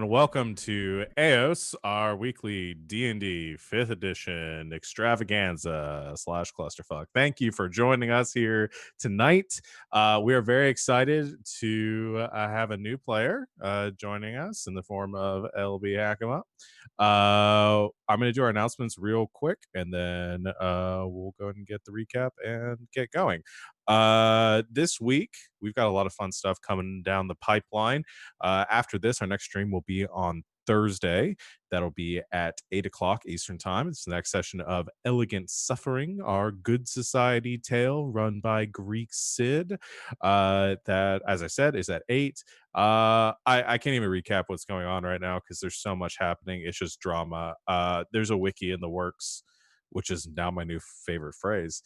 and welcome to Aeos, our weekly D&D 5th edition extravaganza / clusterfuck. Thank you for joining us here tonight. We are very excited to have a new player joining us in the form of LB Hakama. I'm going to do our announcements real quick, and then we'll go ahead and get the recap and get going. This week, we've got a lot of fun stuff coming down the pipeline. After this, our next stream will be on Thursday. That'll be at 8 o'clock Eastern Time. It's the next session of Elegant Suffering, our Good Society tale run by Greek Sid. That, as I said, is at 8. I can't even recap what's going on right now because there's so much happening. It's just drama. There's a wiki in the works, which is now my new favorite phrase.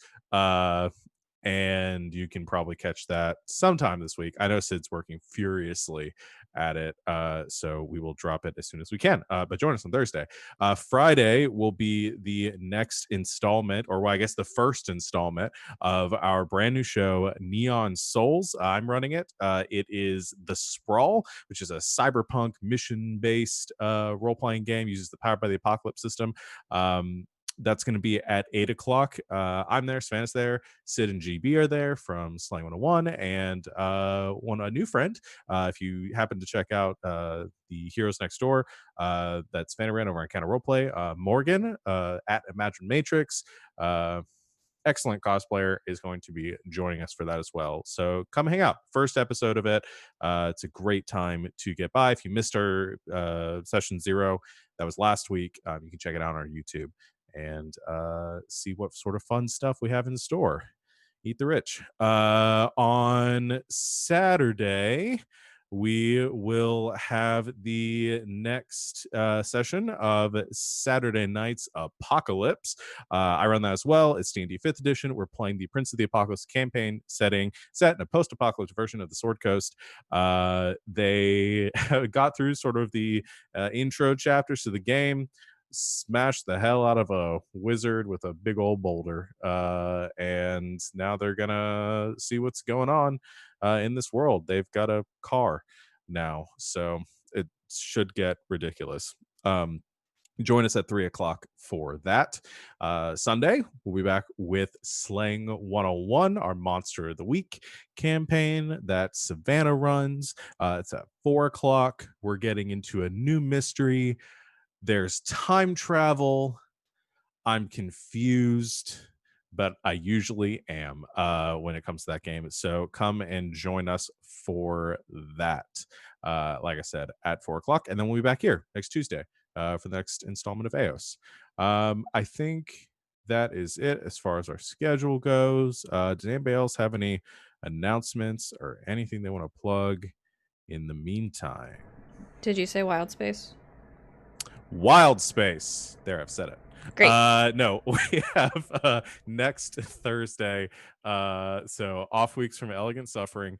And you can probably catch that sometime this week. I know Sid's working furiously at it, so we will drop it as soon as we can. But join us on Thursday. Friday will be the next installment, or well, I guess the first installment of our brand new show, Neon Souls. I'm running it. It is The Sprawl, which is a cyberpunk mission-based role-playing game, uses the Powered by the Apocalypse system. That's going to be at 8 o'clock. I'm there, Savannah's there, Sid and GB are there from Slang 101, and a new friend. If you happen to check out the Heroes Next Door, that's Savannah ran over on Counter Roleplay, Morgan at Imagine Matrix. Excellent cosplayer is going to be joining us for that as well. So come hang out. First episode of it. It's a great time to get by. If you missed our session 0, that was last week, you can check it out on our YouTube and see what sort of fun stuff we have in store. Eat the rich. On Saturday, we will have the next session of Saturday Night's Apocalypse. I run that as well. It's D&D 5th edition. We're playing the Prince of the Apocalypse campaign setting, set in a post-apocalypse version of the Sword Coast. They got through sort of the intro chapters to the game, smashed the hell out of a wizard with a big old boulder, and now they're gonna see what's going on in this world. They've got a car now, so it should get ridiculous. Join us at 3 o'clock for that. Sunday, we'll be back with Slang 101, our Monster of the Week campaign that Savannah runs. It's at 4 o'clock. We're getting into a new mystery. There's time travel. I'm confused, but I usually am when it comes to that game. So come and join us for that. Like I said, at 4 o'clock. And then we'll be back here next Tuesday for the next installment of Aeos. I think that is it as far as our schedule goes. Does anybody else have any announcements or anything they want to plug in the meantime? Did you say Wild Space? Wild Space. There, I've said it. Great. No, we have next Thursday. So off weeks from Elegant Suffering.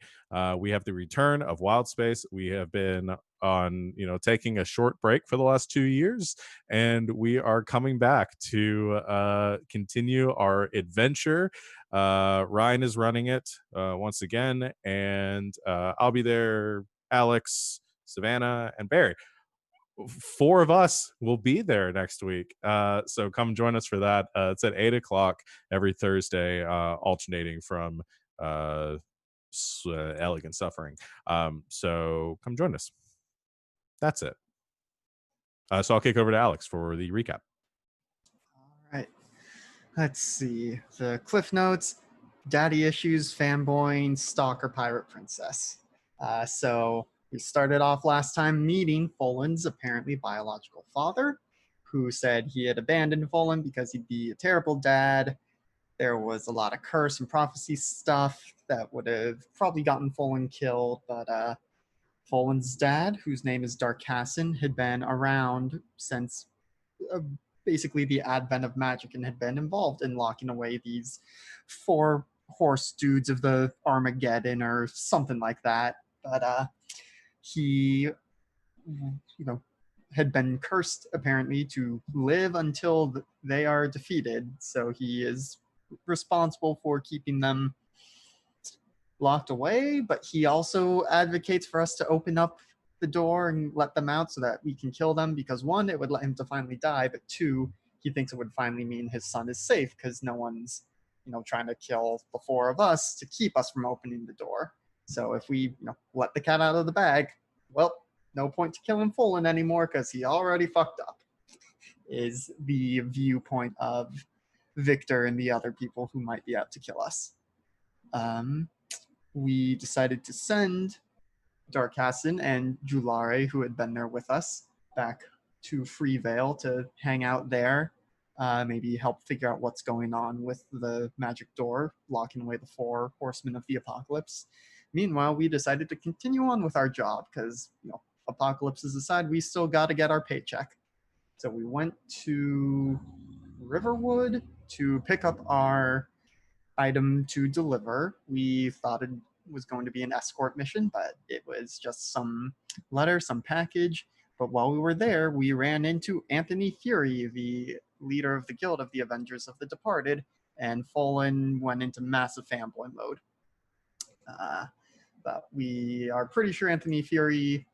We have the return of Wild Space. We have been on, taking a short break for the last 2 years, and we are coming back to continue our adventure. Ryan is running it once again, and I'll be there. Alex, Savannah, and Barry. 4 of us will be there next week, so come join us for that. It's at 8 o'clock every Thursday, alternating from Elegant Suffering. So come join us. That's it. So I'll kick over to Alex for the recap. All right, let's see the cliff notes. Daddy issues, fanboying, stalker, pirate princess. So we started off last time meeting Folan's apparently biological father, who said he had abandoned Folan because he'd be a terrible dad. There was a lot of curse and prophecy stuff that would have probably gotten Folan killed, but Folan's dad, whose name is Darkassin, had been around since basically the advent of magic and had been involved in locking away these 4 horse dudes of the Armageddon or something like that. But he, had been cursed apparently to live until they are defeated. So he is responsible for keeping them locked away, but he also advocates for us to open up the door and let them out so that we can kill them, because one, it would let him to finally die, but two, he thinks it would finally mean his son is safe because no one's trying to kill the four of us to keep us from opening the door. So if we let the cat out of the bag, well, no point to killing Folan anymore because he already fucked up, is the viewpoint of Victor and the other people who might be out to kill us. We decided to send Darkassin and Julare, who had been there with us, back to Freevale to hang out there. Maybe help figure out what's going on with the magic door, locking away the four horsemen of the apocalypse. Meanwhile, we decided to continue on with our job because, apocalypses aside, we still got to get our paycheck. So we went to Riverwood to pick up our item to deliver. We thought it was going to be an escort mission, but it was just some letter, some package. But while we were there, we ran into Anthony Fury, the leader of the Guild of the Avengers of the Departed, and Folan went into massive fanboy mode. But we are pretty sure Anthony Fury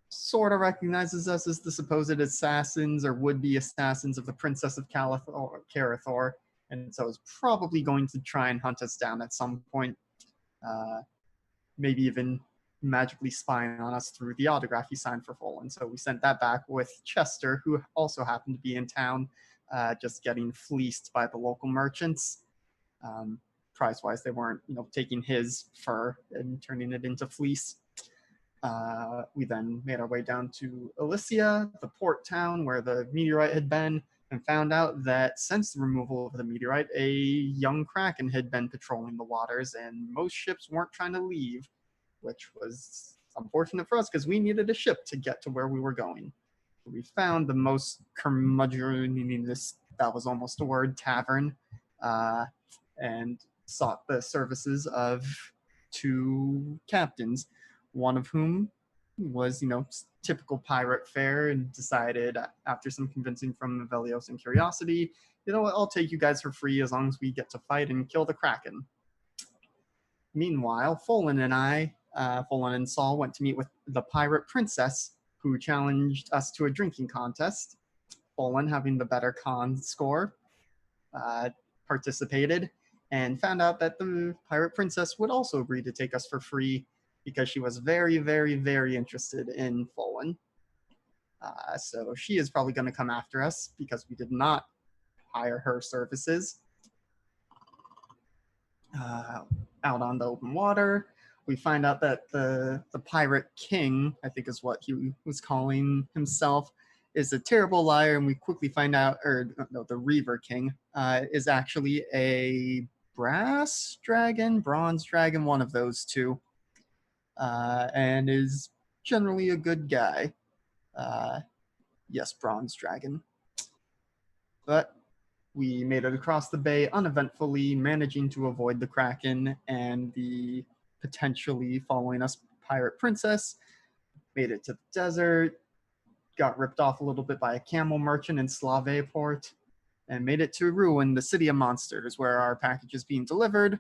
sort of recognizes us as the supposed assassins or would-be assassins of the Princess of Carathor, and so is probably going to try and hunt us down at some point. Maybe even magically spying on us through the autograph he signed for Folan. So we sent that back with Chester, who also happened to be in town, just getting fleeced by the local merchants. Price-wise, they weren't, taking his fur and turning it into fleece. We then made our way down to Elysia, the port town where the meteorite had been, and found out that since the removal of the meteorite, a young kraken had been patrolling the waters, and most ships weren't trying to leave, which was unfortunate for us because we needed a ship to get to where we were going. We found the most curmudgeonliness, that was almost a word, tavern, and sought the services of two captains, one of whom was, typical pirate fare, and decided after some convincing from Aeos and Curiosity, what, I'll take you guys for free as long as we get to fight and kill the Kraken. Meanwhile, Folan and Saul went to meet with the pirate princess, who challenged us to a drinking contest. Folan, having the better con score, participated and found out that the pirate princess would also agree to take us for free because she was very, very, very interested in Folan. So she is probably going to come after us because we did not hire her services. Out on the open water, we find out that the pirate king, I think is what he was calling himself, is a terrible liar, and we quickly find out, or no, the Reaver King is actually a brass dragon, bronze dragon, one of those two, and is generally a good guy. Yes, bronze dragon. But we made it across the bay uneventfully, managing to avoid the Kraken and the potentially following us pirate princess. Made it to the desert, got ripped off a little bit by a camel merchant in Slaveport, and made it to Ruin, the city of monsters, where our package is being delivered.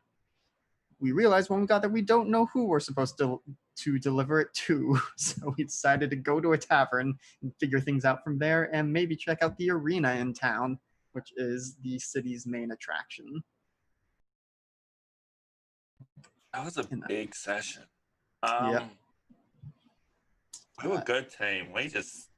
We realized when we got there we don't know who we're supposed to deliver it to, so we decided to go to a tavern and figure things out from there, and maybe check out the arena in town, which is the city's main attraction. That was a big session. Yeah. We were a good team. We just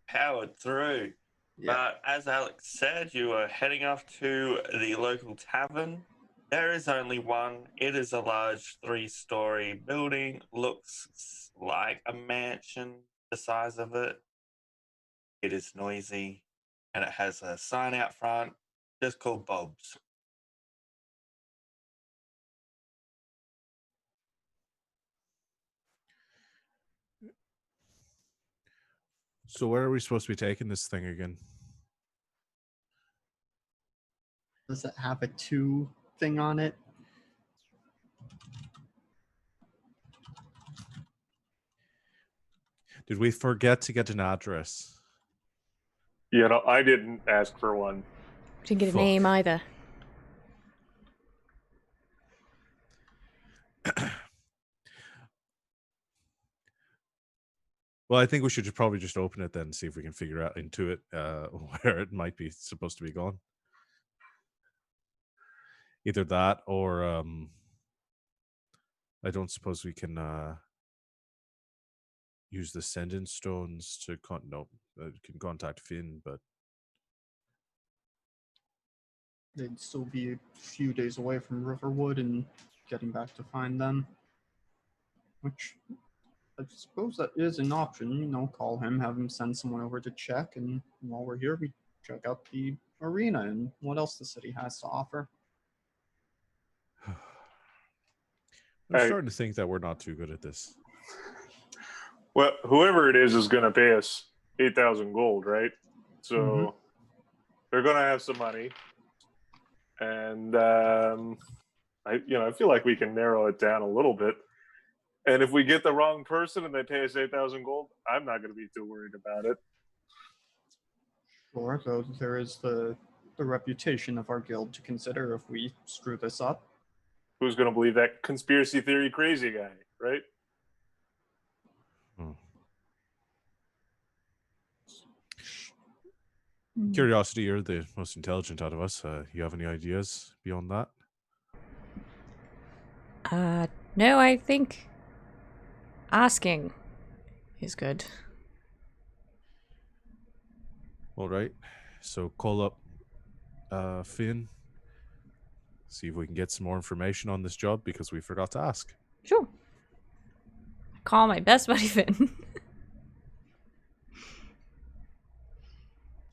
powered through. Yeah. But as Alex said, you were heading off to the local tavern. There is only one. It is a large 3-story building. Looks like a mansion, the size of it. It is noisy, and it has a sign out front just called Bob's. So where are we supposed to be taking this thing again? Does it have a 2 thing on it? Did we forget to get an address? I didn't ask for one. Didn't get a Fuck. name either. Well, I think we should probably just open it then and see if we can figure out into it where it might be supposed to be going. Either that or I don't suppose we can use the sending stones to can contact Finn, but They'd still be a few days away from Riverwood and getting back to find them. Which I suppose that is an option. You know, call him, have him send someone over to check, and while we're here, we check out the arena and what else the city has to offer. I'm Hey. starting to think that we're not too good at this. Well, whoever it is going to pay us 8,000 gold, right? So they're going to have some money, and I feel like we can narrow it down a little bit. And if we get the wrong person and they pay us 8,000 gold, I'm not going to be too worried about it. Sure, though there is the reputation of our guild to consider if we screw this up. Who's going to believe that conspiracy theory crazy guy, right? Curiosity, you're the most intelligent out of us. You have any ideas beyond that? No, I think asking is good. All right. So call up Finn. See if we can get some more information on this job because we forgot to ask. Sure. Call my best buddy Finn.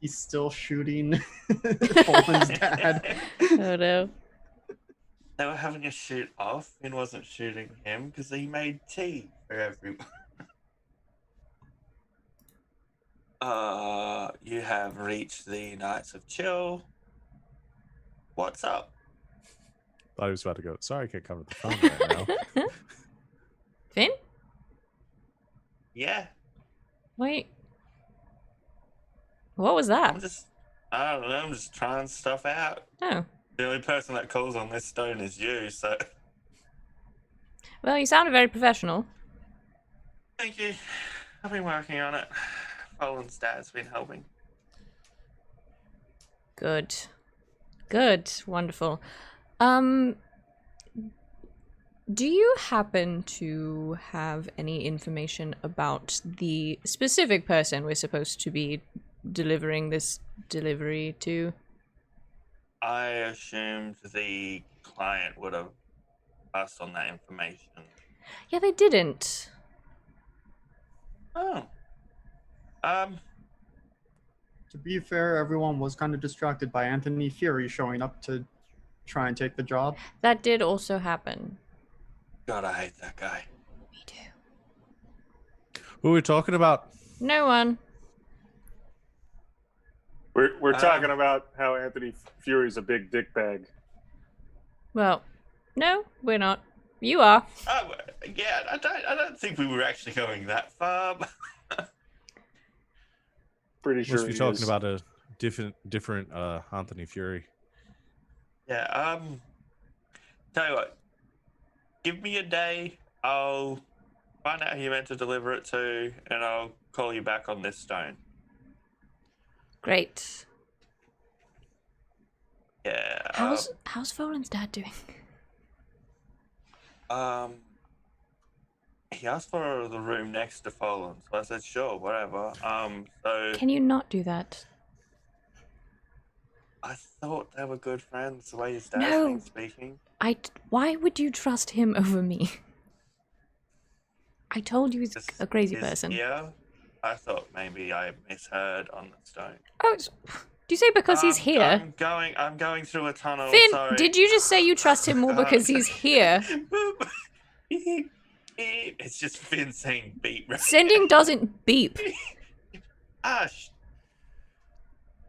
He's still shooting Poland's dad. Oh no. They were having a shoot off. Finn wasn't shooting him because he made tea for everyone. You have reached the Knights of Chill. What's up? Thought he was about to go, sorry, I can't cover the phone right now. Finn? Yeah, Wait. What was that? I don't know, I'm just trying stuff out. Oh. The only person that calls on this stone is you, so Well, you sounded very professional. thank you. I've been working on it. Poland's dad's been helping. Good. Good. Wonderful. Do you happen to have any information about the specific person we're supposed to be delivering this delivery to? I assumed the client would have passed on that information. Yeah, they didn't. Oh. To be fair, everyone was kind of distracted by Anthony Fury showing up to try and take the job. That did also happen. God, I hate that guy. Me too. Who are we talking about? No one. We're talking about how Anthony Fury's a big dick bag. Well, no, we're not. You are. Oh, yeah, I don't think we were actually going that far. Pretty sure Must be he talking is. about a different Anthony Fury. Yeah, tell you what, give me a day, I'll find out who you meant to deliver it to, and I'll call you back on this stone. Great. Yeah. How's Volan's dad doing? He asked for the room next to Fallen, so I said sure, whatever. So Can you not do that? I thought they were good friends the way his dad's No. been speaking. Why would you trust him over me? I told you he's a crazy Is person. Yeah, I thought maybe I misheard on the stone. Oh, do you say because he's here? I'm going through a tunnel. Finn, sorry. did you just say you trust him more because he's here? It's just Finn saying beep. Right? Sending doesn't beep. Ash.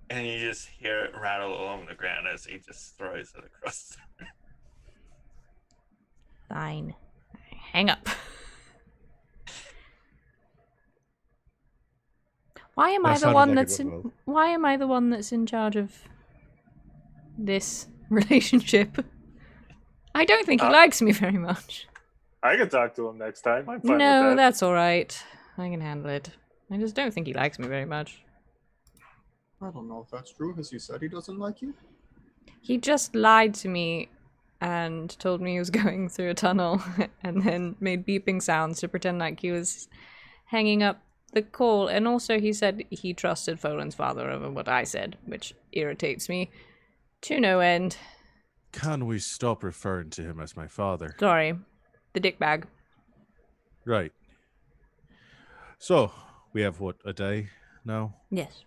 And you just hear it rattle along the ground as he just throws it across. Fine. Hang up. Why am I the one that's in? Why am I the one that's in charge of this relationship? I don't think he likes me very much. I can talk to him next time. I'm fine with No, that. that's all right. I can handle it. I just don't think he likes me very much. I don't know if that's true. Has he said he doesn't like you? He just lied to me and told me he was going through a tunnel and then made beeping sounds to pretend like he was hanging up the call. And also he said he trusted Folan's father over what I said, which irritates me to no end. Can we stop referring to him as my father? Sorry. The dickbag. Right. So, we have what, a day now? Yes.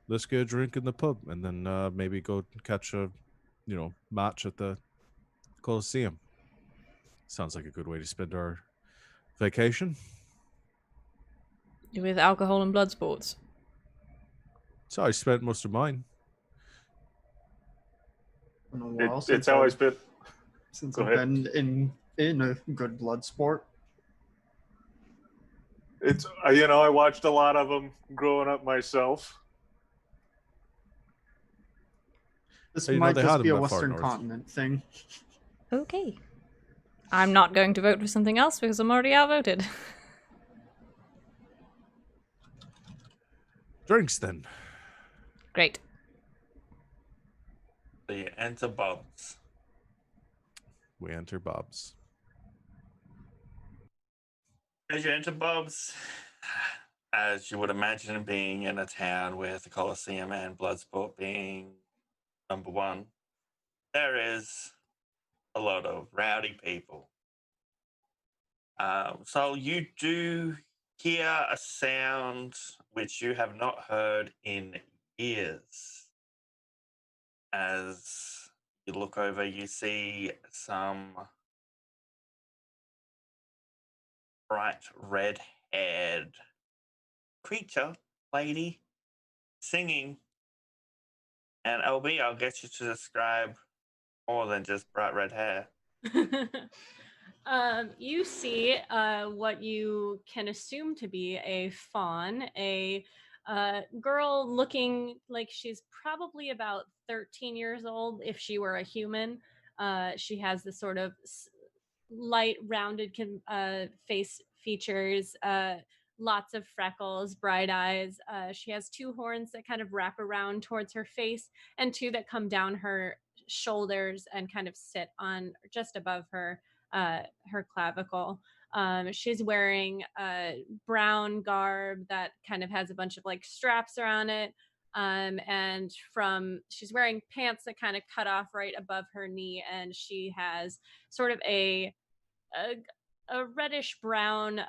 Let's get a drink in the pub and then maybe go catch a, match at the Coliseum. Sounds like a good way to spend our vacation. With alcohol and blood sports. So I spent most of mine. In a while It's always been. since Go I've ahead. been in a good blood sport. It's I watched a lot of them growing up myself. This Hey, might they just had be him a that far Western north. continent thing. Okay. I'm not going to vote for something else because I'm already outvoted. Drinks then. Great. The enter Bob's. We enter Bob's. As you enter Bob's, as you would imagine, being in a town with the Colosseum and Bloodsport being number one, there is a lot of rowdy people. So you do hear a sound which you have not heard in years. As you look over, you see some bright red-haired creature, lady, singing. And LB, I'll get you to describe more than just bright red hair. You see what you can assume to be a fawn, a girl looking like she's probably about 13 years old if she were a human. She has this sort of light, rounded face features, lots of freckles, bright eyes. She has two horns that kind of wrap around towards her face and two that come down her shoulders and kind of sit on just above her clavicle. She's wearing a brown garb that kind of has a bunch of like straps around it. And she's wearing pants that kind of cut off right above her knee, and she has sort of a reddish brown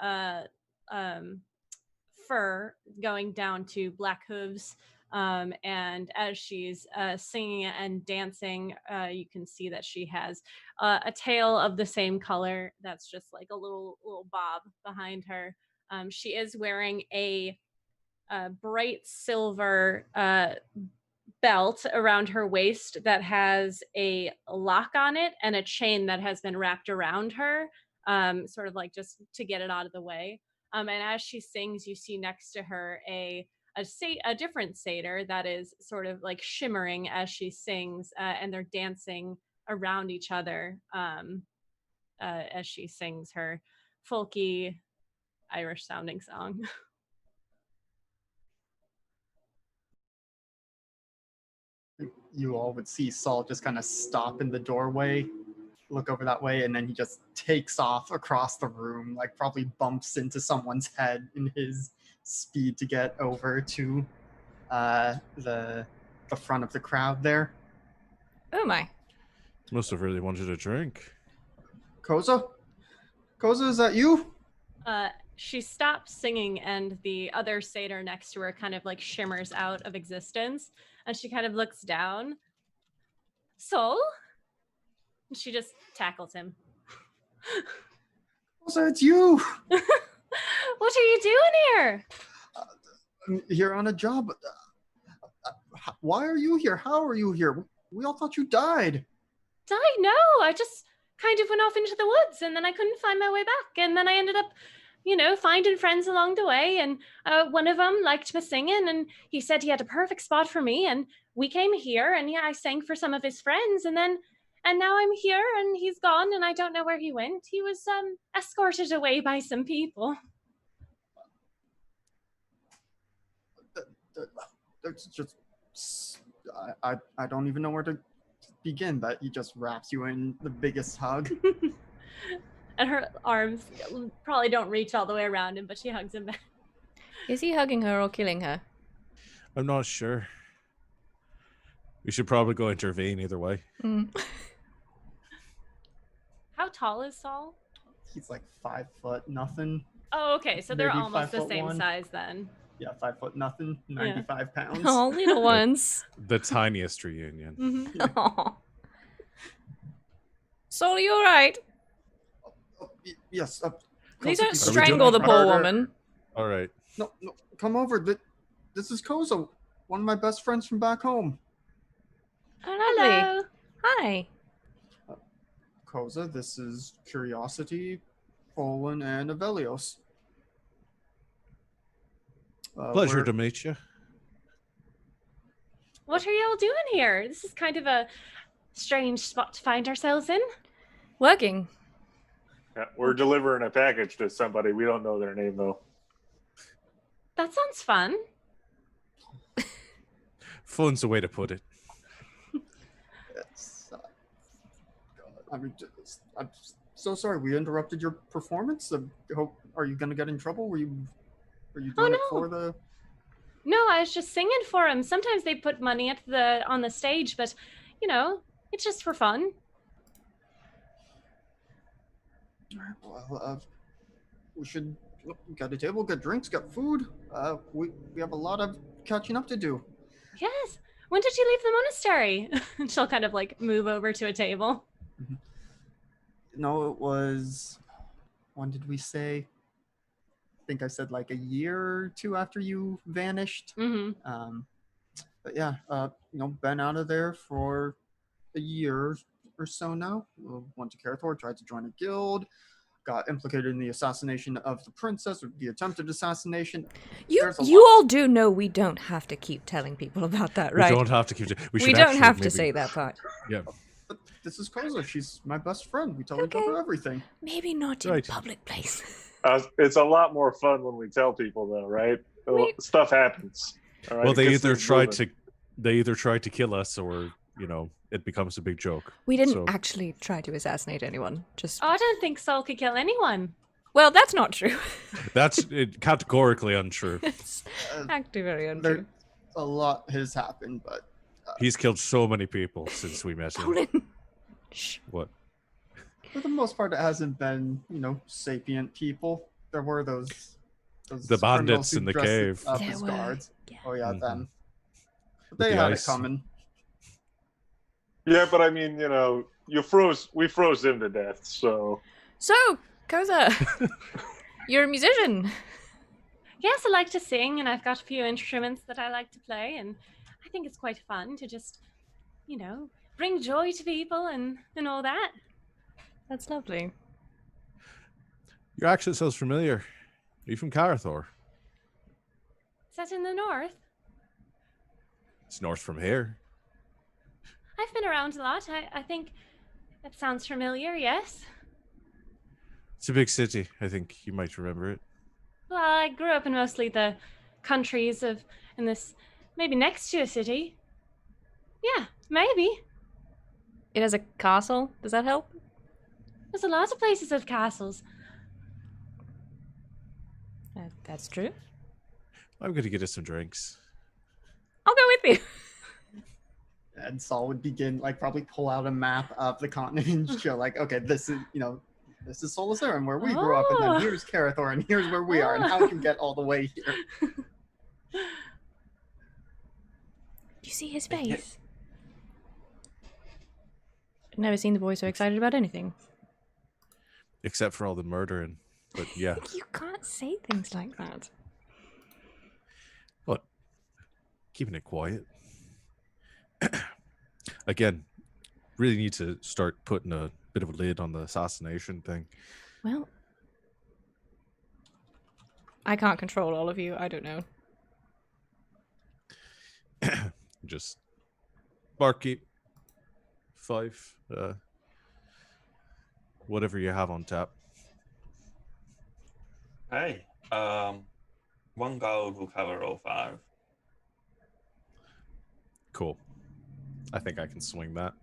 fur going down to black hooves. And as she's singing and dancing, you can see that she has a tail of the same color that's just like a little bob behind her. She is wearing a bright silver belt around her waist that has a lock on it and a chain that has been wrapped around her, sort of like just to get it out of the way. And as she sings, you see next to her a different satyr that is sort of like shimmering as she sings, and they're dancing around each other as she sings her folky Irish sounding song. You all would see Saul just kind of stop in the doorway, look over that way, and then he just takes off across the room, like probably bumps into someone's head in his speed to get over to the front of the crowd there. Oh my. Must have really wanted a drink. Koza? Koza, is that you? She stops singing, and the other satyr next to her kind of like shimmers out of existence, and she kind of looks down. Sol? And she just tackles him. Koza, it's you! What are you doing here? I'm here on a job. Why are you here? How are you here? We all thought you died. I know. I just kind of went off into the woods, and then I couldn't find my way back, and then I ended up finding friends along the way, and one of them liked my singing, and he said he had a perfect spot for me, and we came here, and I sang for some of his friends, and now I'm here, and he's gone, and I don't know where he went. He was escorted away by some people. it's just I don't even know where to begin. That he just wraps you in the biggest hug. And her arms probably don't reach all the way around him, but she hugs him back. Is he hugging her or killing her? I'm not sure. We should probably go intervene either way. Mm. How tall is Saul? He's like 5 foot nothing. Oh, okay. So they're Maybe almost the 5'1". same size then. Yeah, 5 foot nothing, 95 pounds. Oh, little ones. The tiniest reunion. Mm-hmm. Aw. Saul, are you alright? Yes. Please Koza, don't you- strangle the poor Murder. woman. All right. No, come over. This is Koza, one of my best friends from back home. Oh, lovely. Hello. Hi. Koza, this is Curiosity, Olin, and Avelios. Pleasure we're- to meet you. What are y'all doing here? This is kind of a strange spot to find ourselves in. Working. Yeah, we're delivering a package to somebody. We don't know their name though. That sounds fun. Fun's the way to put it. It's, I mean, I'm so sorry we interrupted your performance. Are you gonna get in trouble? Were you doing it no. for the? No, I was just singing for him. Sometimes they put money on the stage, but it's just for fun. Well, we should get a table, get drinks, get food. We have a lot of catching up to do. Yes. When did you leave the monastery? She'll kind of like move over to a table. No, it was. When did we say? I think I said like a year or two after you vanished. Mm-hmm. But yeah, been out of there for a year or so now. Went to Karathor, tried to join a guild, got implicated in the assassination of the princess, or the attempted assassination. You There's a you lot. all do know we don't have to keep telling people about that, right? We don't have to keep. We We should don't actually have to maybe- say that part. Yeah. But this is Koza. She's my best friend. We tell each Okay. other everything. Maybe not in Right. public place. It's a lot more fun when we tell people though, right? Stuff happens. All right? Well, It they gets either things tried to kill us, or it becomes a big joke. We didn't So- actually try to assassinate anyone. Just Oh, I don't think Saul could kill anyone. well, that's not true. That's categorically untrue. It's Uh, actually very untrue. there, a lot has happened, but He's killed so many people since we met him. Colin. Shh. What? for the most part, it hasn't been sapient people. There were those The criminals bandits who in the dressed cave. up There as were, guards. yeah. Oh yeah, Mhm. them. But With they the had ice. it coming. Yeah, but I mean, we froze him to death, so So, Koza, you're a musician. Yes, I like to sing, and I've got a few instruments that I like to play, and I think it's quite fun to just, bring joy to people and all that. That's lovely. Your accent sounds familiar. Are you from Carathor? Is that in the north? It's north from here. I've been around a lot. I think that sounds familiar, yes. It's a big city. I think you might remember it. Well, I grew up in mostly the countries in this, maybe next to a city. Yeah, maybe. It has a castle. Does that help? There's a lot of places with castles. That's true. I'm going to get us some drinks. I'll go with you. And Saul would begin, probably pull out a map of the continent and show, okay, this is Solazar and where we grew up, and Oh. then here's Karathor, and here's where we are, and how we can get all the way here. Do you see his face? I've never seen the boy so excited about anything. Except for all the murdering. But yeah. You can't say things like that. What? Keeping it quiet. Again, really need to start putting a bit of a lid on the assassination thing. Well, I can't control all of you. I don't know. Just barkeep 5, whatever you have on tap. Hey, 1 gold will cover all 5. Cool. I think I can swing that.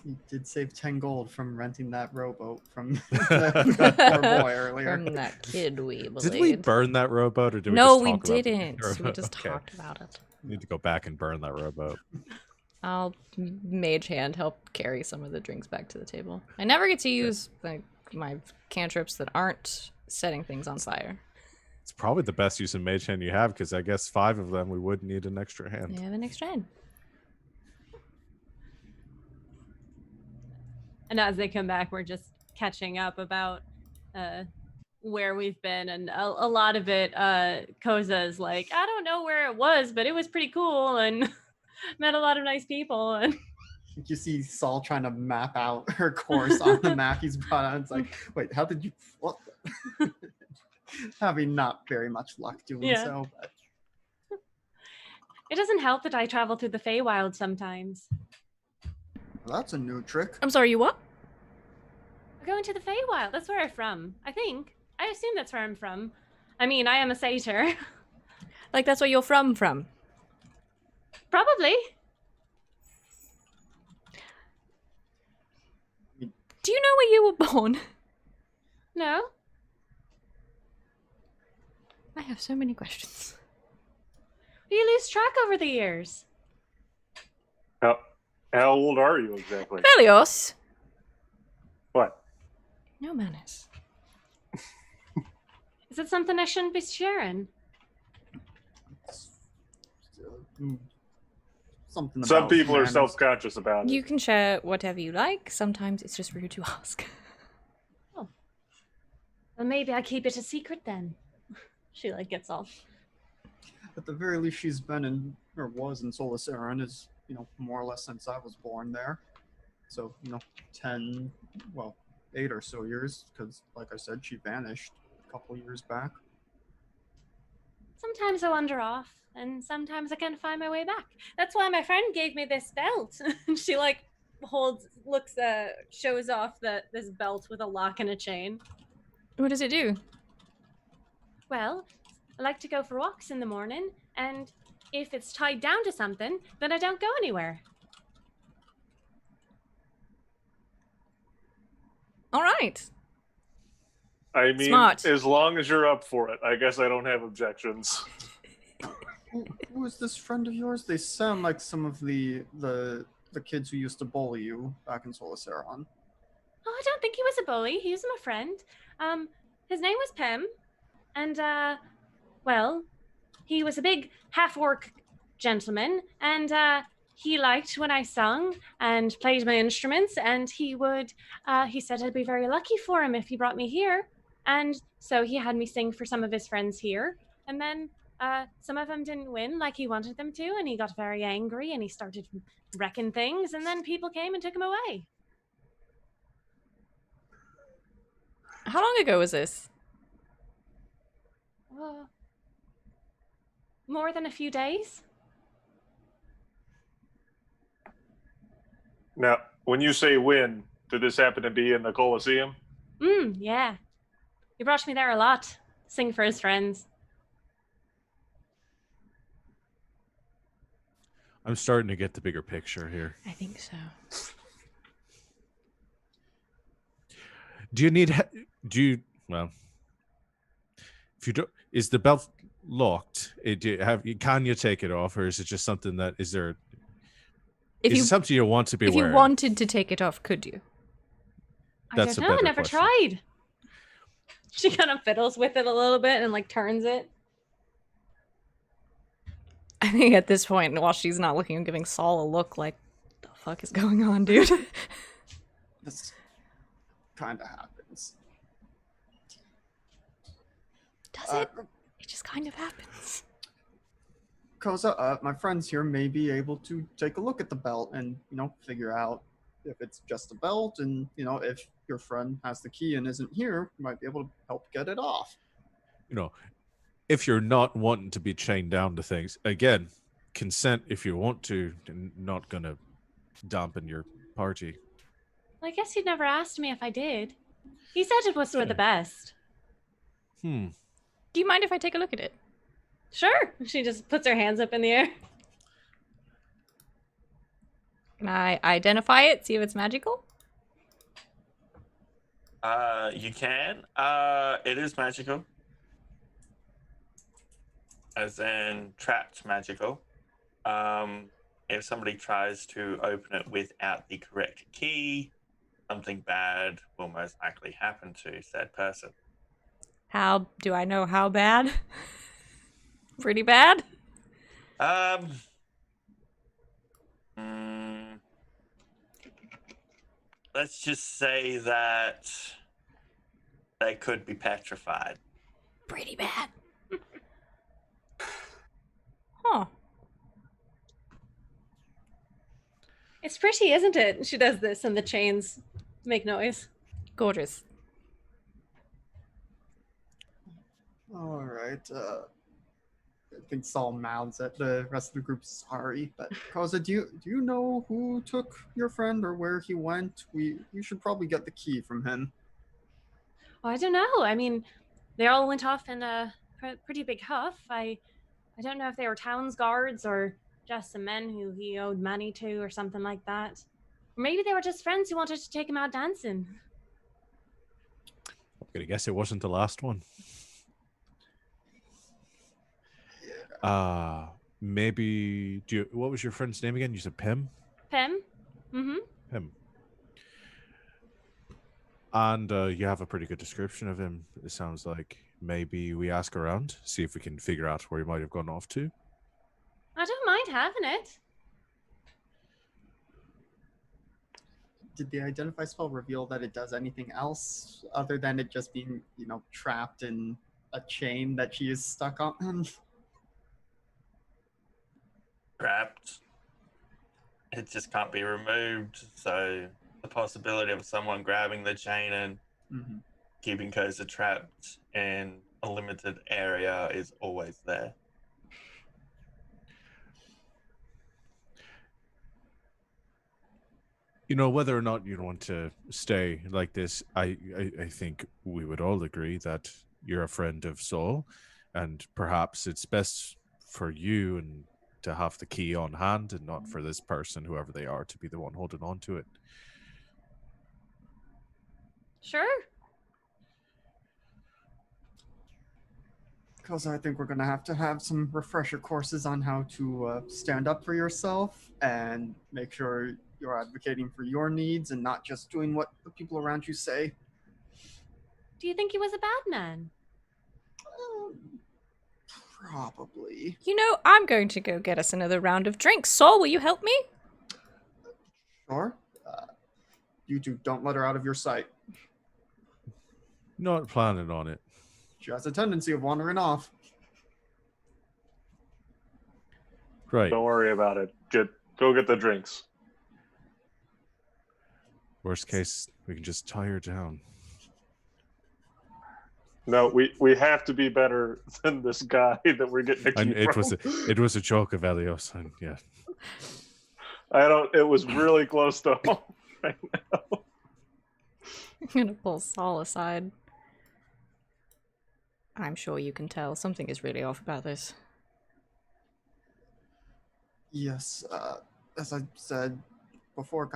You did save 10 gold from renting that rowboat from the poor boy earlier. From that kid we bullied. Did we burn that rowboat, or did we No, just we talk about the didn't. We rowboat? just Okay. talked about it. Need to go back and burn that rowboat. I'll mage hand help carry some of the drinks back to the table. I never get to use like my cantrips that aren't setting things on fire. It's probably the best use of mage hand you have, because I guess 5 of them we would need an extra hand. I have an extra hand. And as they come back, we're just catching up about where we've been, and a lot of it, Koza is like, I don't know where it was, but it was pretty cool, and met a lot of nice people. And You see Saul trying to map out her course on the map he's brought out. It's like, wait, how did you? What? Having not very much luck doing so, but it doesn't help that I travel through the Feywild sometimes. well, that's a new trick. I'm sorry, you what? I go into the Feywild. That's where I'm from. I think. I assume that's where I'm from. I mean, I am a satyr. Like that's where you're from? Probably. Do you know where you were born? No. I have so many questions. You lose track over the years. How old are you exactly? Velios! What? No manners. Is it something I shouldn't be sharing? Something. Some about people are manners. self-conscious about it. You can share whatever you like. Sometimes it's just rude to ask. Well, maybe I keep it a secret then. She like gets off. At the very least, she's been in or was in Solus Aran is more or less since I was born there. So 10, well, 8 or so years, because like I said, she vanished a couple years back. Sometimes I wander off, and sometimes I can't find my way back. That's why my friend gave me this belt. She like shows off this belt with a lock and a chain. What does it do? Well, I like to go for walks in the morning, and if it's tied down to something, then I don't go anywhere. All right. I mean, Smart. as long as you're up for it, I guess I don't have objections. Who is this friend of yours? They sound like some of the kids who used to bully you back in Solus Aran. Oh, I don't think he was a bully. He was my friend. His name was Pem, and well, he was a big half-orc gentleman, and he liked when I sung and played my instruments, and he said I'd be very lucky for him if he brought me here. And so he had me sing for some of his friends here, and then some of them didn't win like he wanted them to, and he got very angry, and he started wrecking things, and then people came and took him away. How long ago was this? More than a few days. Now, when you say win, did this happen to be in the Colosseum? Yeah. He brought me there a lot. Sing for his friends. I'm starting to get the bigger picture here. I think so. Do you need? Well, if you don't, is the belt locked? Can you take it off, or is it just something that is there? Is it something you want to be if wearing? you wanted to take it off, could you? That's I a don't know. I better never question. tried. She kind of fiddles with it a little bit and like turns it. I think at this point, while she's not looking, I'm giving Saul a look like, the fuck is going on, dude? This kind of happens. Does it? It just kind of happens. Koza, my friends here may be able to take a look at the belt and, figure out if it's just a belt, and, if your friend has the key and isn't here, you might be able to help get it off. If you're not wanting to be chained down to things, again, consent if you want to, and not gonna dampen your party. Well, I guess he'd never asked me if I did. He said it was for the best. Do you mind if I take a look at it? Sure. She just puts her hands up in the air. Can I identify it? See if it's magical? You can. It is magical. As in trapped magical. If somebody tries to open it without the correct key, something bad will most likely happen to said person. How do I know how bad? Pretty bad? Um, mm, let's just say that they could be petrified. Pretty bad. Huh. It's pretty, isn't it? She does this and the chains make noise. Gorgeous. All right. I think Saul mouths at the rest of the group. Sorry, but Koza, do you know who took your friend or where he went? We should probably get the key from him. Oh, I don't know. I mean, they all went off in a pretty big huff. I don't know if they were town's guards or just some men who he owed money to or something like that. Or maybe they were just friends who wanted to take him out dancing. I'm gonna guess it wasn't the last one. Maybe. What was your friend's name again? You said Pim. Pim? Mm-hmm. Pim. And you have a pretty good description of him. It sounds like maybe we ask around, see if we can figure out where he might have gone off to. I don't mind having it. Did the identify spell reveal that it does anything else other than it just being, trapped in a chain that she is stuck on? Trapped. It just can't be removed, so the possibility of someone grabbing the chain and keeping Koza trapped in a limited area is always there. Whether or not you want to stay like this, I think we would all agree that you're a friend of Saul, and perhaps it's best for you and to have the key on hand and not for this person, whoever they are, to be the one holding on to it. Sure. Because I think we're going to have some refresher courses on how to stand up for yourself and make sure you're advocating for your needs and not just doing what the people around you say. Do you think he was a bad man? Probably. I'm going to go get us another round of drinks. Saul, will you help me? Sure. You two, don't let her out of your sight. Not planning on it. She has a tendency of wandering off. Right. Don't worry about it. Go get the drinks. Worst case, we can just tie her down. No, we have to be better than this guy that we're getting a key And it from. it was a joke of Aeos, and yeah. It was really close to home right now. I'm going to pull Saul aside. I'm sure you can tell something is really off about this. Yes, as I said before,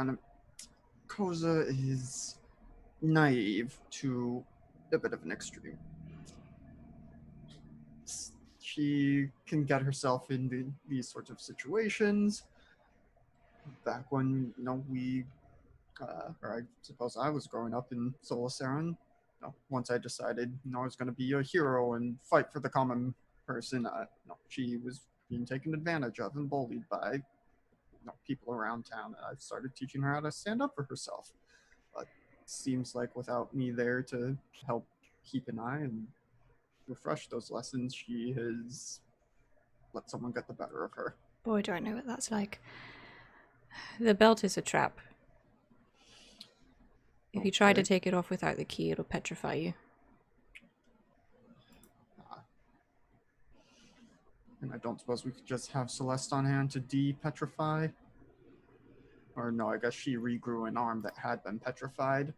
Koza is naive to a bit of an extreme. She can get herself into these sorts of situations. Back when, we, or I suppose I was growing up in Solaceron, once I decided, I was going to be a hero and fight for the common person, she was being taken advantage of and bullied by people around town. I started teaching her how to stand up for herself. But it seems like without me there to help keep an eye and refresh those lessons, she has let someone get the better of her. Boy, do I know what that's like. The belt is a trap. If you try to take it off without the key, it'll petrify you. And I don't suppose we could just have Celeste on hand to de-petrify? Or no, I guess she regrew an arm that had been petrified.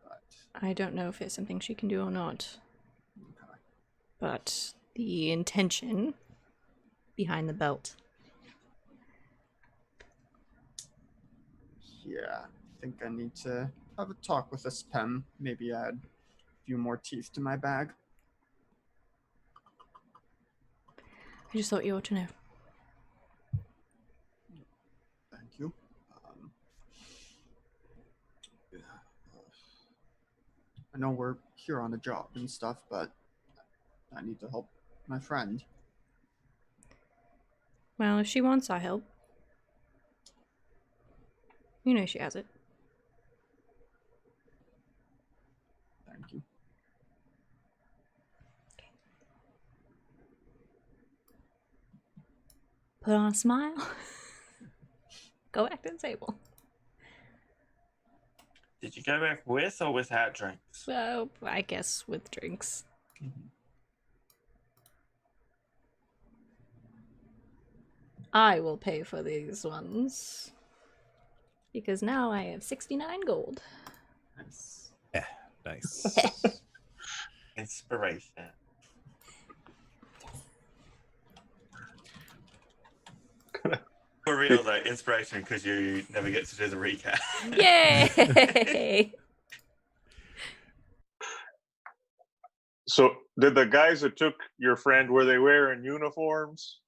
But I don't know if it's something she can do or not. okay. But the intention behind the belt. Yeah, I think I need to have a talk with this pen. Maybe add a few more teeth to my bag. I just thought you ought to know. Thank you. Yeah. I know we're here on a job and stuff, but I need to help my friend. Well, if she wants our help, you know she has it. Thank you. Put on a smile. Go back to the table. Did you go back with or without drinks? Well, I guess with drinks. Mm-hmm. I will pay for these ones. Because now I have 69 gold. Nice. Yeah, nice. Inspiration. For real though, inspiration because you never get to do the recap. Yay! So, did the guys that took your friend, were they wearing uniforms?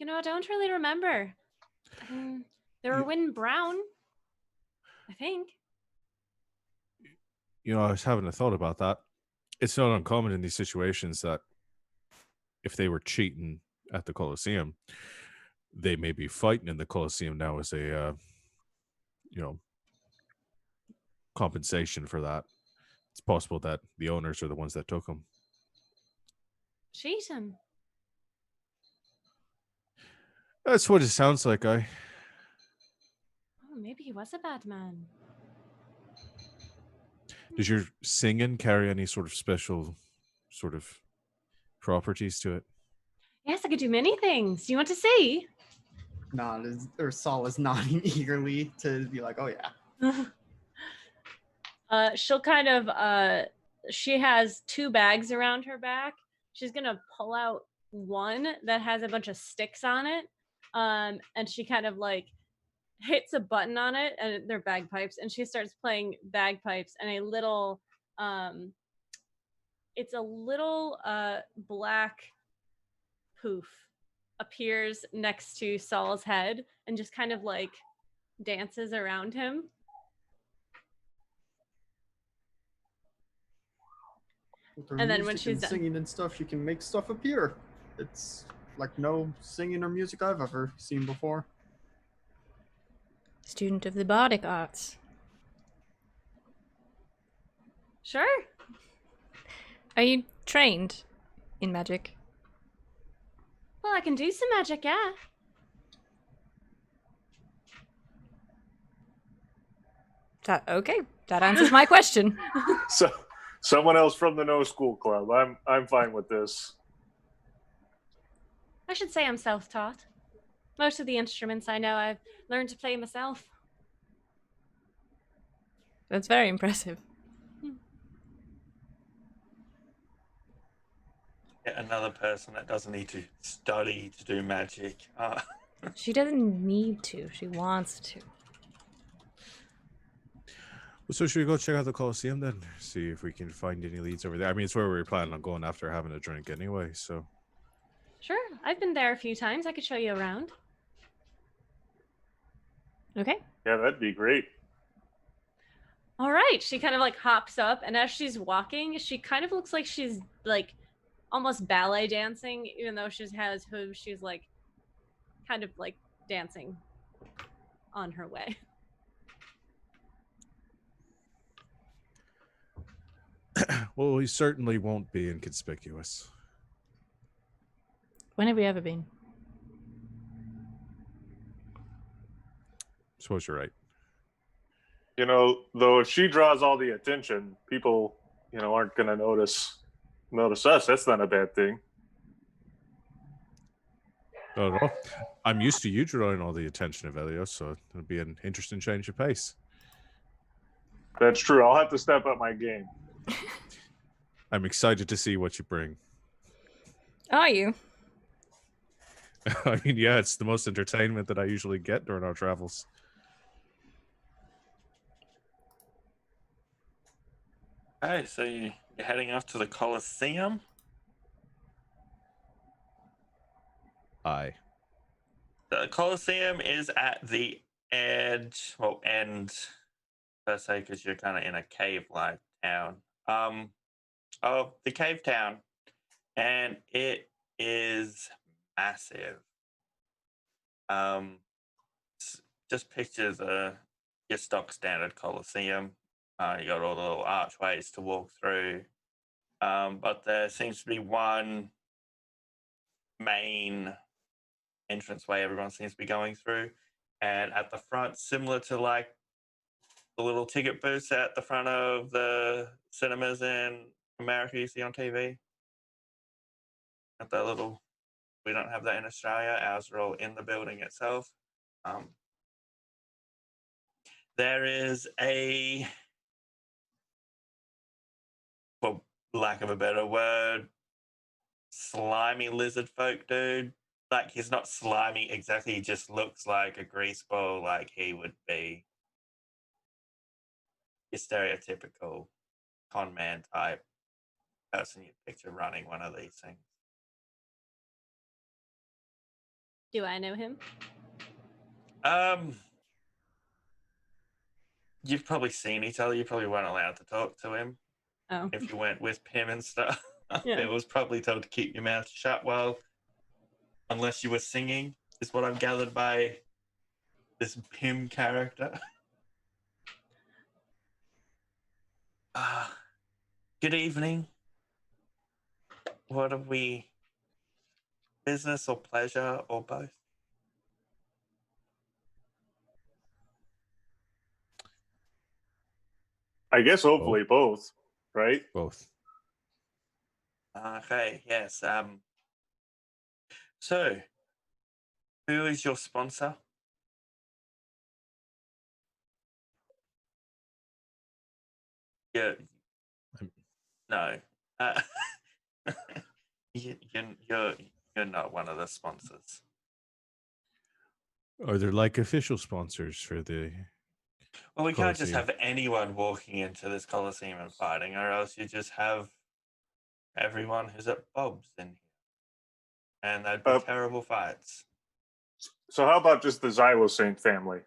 You know, I don't really remember. They were wearing brown, I think. You know, I was having a thought about that. It's not uncommon in these situations that if they were cheating at the Colosseum, they may be fighting in the Colosseum now as a, compensation for that. It's possible that the owners are the ones that took them. Cheating. That's what it sounds like, Oh, maybe he was a bad man. Does your singing carry any sort of special sort of properties to it? Yes, I could do many things. Do you want to see? Saul is nodding eagerly to be like, oh yeah. She'll kind of she has 2 bags around her back. She's gonna pull out one that has a bunch of sticks on it, and she kind of like hits a button on it, and they're bagpipes, and she starts playing bagpipes, and a little it's a little black poof appears next to Saul's head and just kind of like dances around him. And then when she's done singing and stuff, she can make stuff appear. It's like no singing or music I've ever seen before. Student of the bardic arts. Sure. Are you trained in magic? Well, I can do some magic, yeah. Okay, that answers my question. So, someone else from the No School Club. I'm fine with this. I should say I'm self-taught. Most of the instruments I know I've learned to play myself. That's very impressive. Another person that doesn't need to study to do magic. She doesn't need to. She wants to. So should we go check out the Colosseum then? See if we can find any leads over there. I mean, it's where we were planning on going after having a drink anyway, so. Sure, I've been there a few times. I could show you around. Okay. Yeah, that'd be great. All right. She kind of like hops up, and as she's walking, she kind of looks like she's like almost ballet dancing, even though she has hooves. She's like kind of like dancing on her way. Well, we certainly won't be inconspicuous. When have we ever been? Suppose you're right. You know, though, if she draws all the attention, people, aren't going to notice us. That's not a bad thing. Not at all. I'm used to you drawing all the attention of Aeos, so it'll be an interesting change of pace. That's true. I'll have to step up my game. I'm excited to see what you bring. Are you? I mean, yeah, it's the most entertainment that I usually get during our travels. Okay, so you're heading off to the Colosseum. Aye. The Colosseum is at the edge, well, end per se, because you're kind of in a cave-like town. Of the cave town, and it is massive. Just picture your stock standard Colosseum. You got all the little archways to walk through, but there seems to be one main entranceway everyone seems to be going through, and at the front, similar to like the little ticket booths at the front of the cinemas in America you see on TV. At that little, we don't have that in Australia. Ours are all in the building itself. There is a, for lack of a better word, slimy lizard folk dude. Like, he's not slimy exactly, he just looks like a greaseball, like he would be your stereotypical con man type person you'd picture running one of these things. Do I know him? You've probably seen each other. You probably weren't allowed to talk to him Oh. if you went with him and stuff. Yeah. It was probably told to keep your mouth shut unless you were singing, is what I've gathered by this Pim character. Good evening. What are we? Business or pleasure or both? I guess hopefully both, right? Both. Okay, yes. So, who is your sponsor? Yeah. No. You're not one of the sponsors. Are there like official sponsors for the? Well, we can't just Colosseum? have anyone walking into this Colosseum and fighting, or else you just have everyone who's at Bob's in here. And that'd be terrible fights. So how about just the Xylosynth family?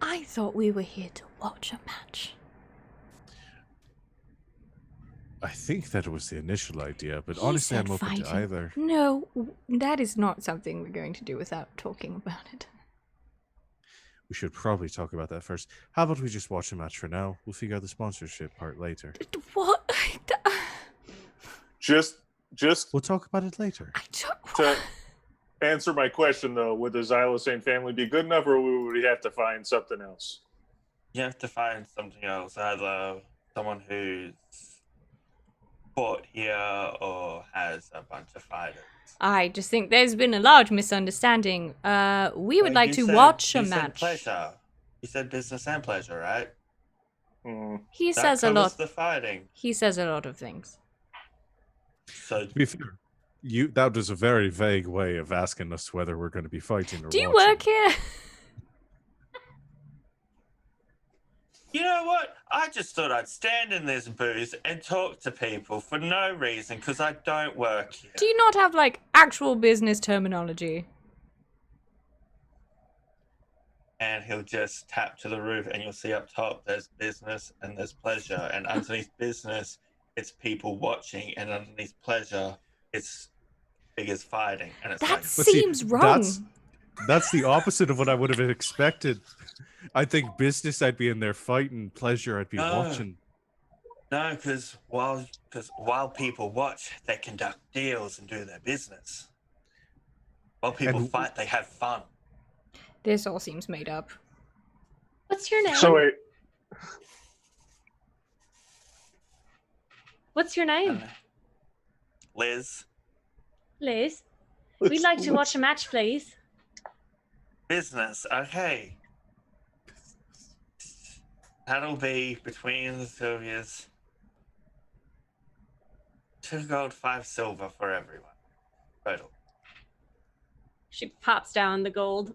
I thought we were here to watch a match. I think that was the initial idea, but He honestly, said I'm open fighting. to either. No, that is not something we're going to do without talking about it. We should probably talk about that first. How about we just watch the match for now? We'll figure out the sponsorship part later. What? Just We'll talk about it later. to answer my question though, would the Xylosynth family be good enough, or would we have to find something else? You have to find something else, either someone who's fought here or has a bunch of fighters. I just think there's been a large misunderstanding. We would like to watch a match. Pleasure. You said business and pleasure, right? He That says a covers lot. The fighting. He says a lot of things. So To be fair, that was a very vague way of asking us whether we're going to be fighting or Do you watching. work here? you know what? I just thought I'd stand in this booth and talk to people for no reason because I don't work here. Do you not have, like, actual business terminology? And he'll just tap to the roof and you'll see up top there's business and there's pleasure. And underneath business, it's people watching. And underneath pleasure, it's figures fighting. And it's That seems wrong. That's the opposite of what I would have expected. I think business, I'd be in there fighting. Pleasure, I'd be watching. No, because while people watch, they conduct deals and do their business. While people fight, they have fun. This all seems made up. What's your name? So wait, What's your name? Liz. Liz. We'd like to watch a match, please. Business, okay. That'll be between the two of yous. 2 gold, 5 silver for everyone. Total. She pops down the gold.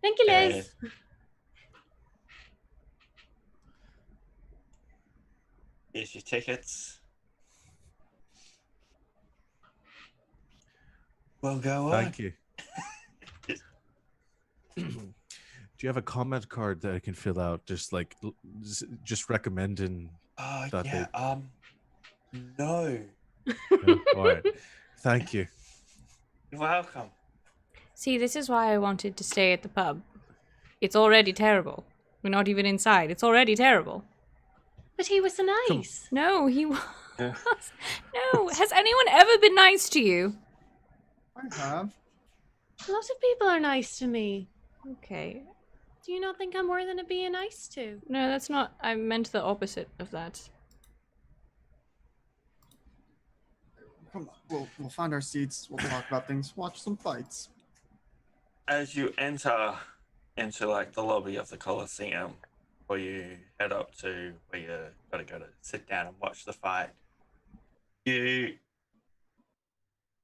Thank you, Liz. Here's your tickets. We'll go on. Thank you. Do you have a comment card that I can fill out? Just like, just recommending Oh, that yeah. they. No. All right. Thank you. You're welcome. See, this is why I wanted to stay at the pub. It's already terrible. We're not even inside. It's already terrible. But he was so nice. No, he was. Yeah. No. Has anyone ever been nice to you? I have. A lot of people are nice to me. Okay. Do you not think I'm worthy of being nice to? No, that's not. I meant the opposite of that. Come on, we'll find our seats. We'll talk about things. Watch some fights. As you enter into like the lobby of the Colosseum, where you head up to where you gotta go to sit down and watch the fight, you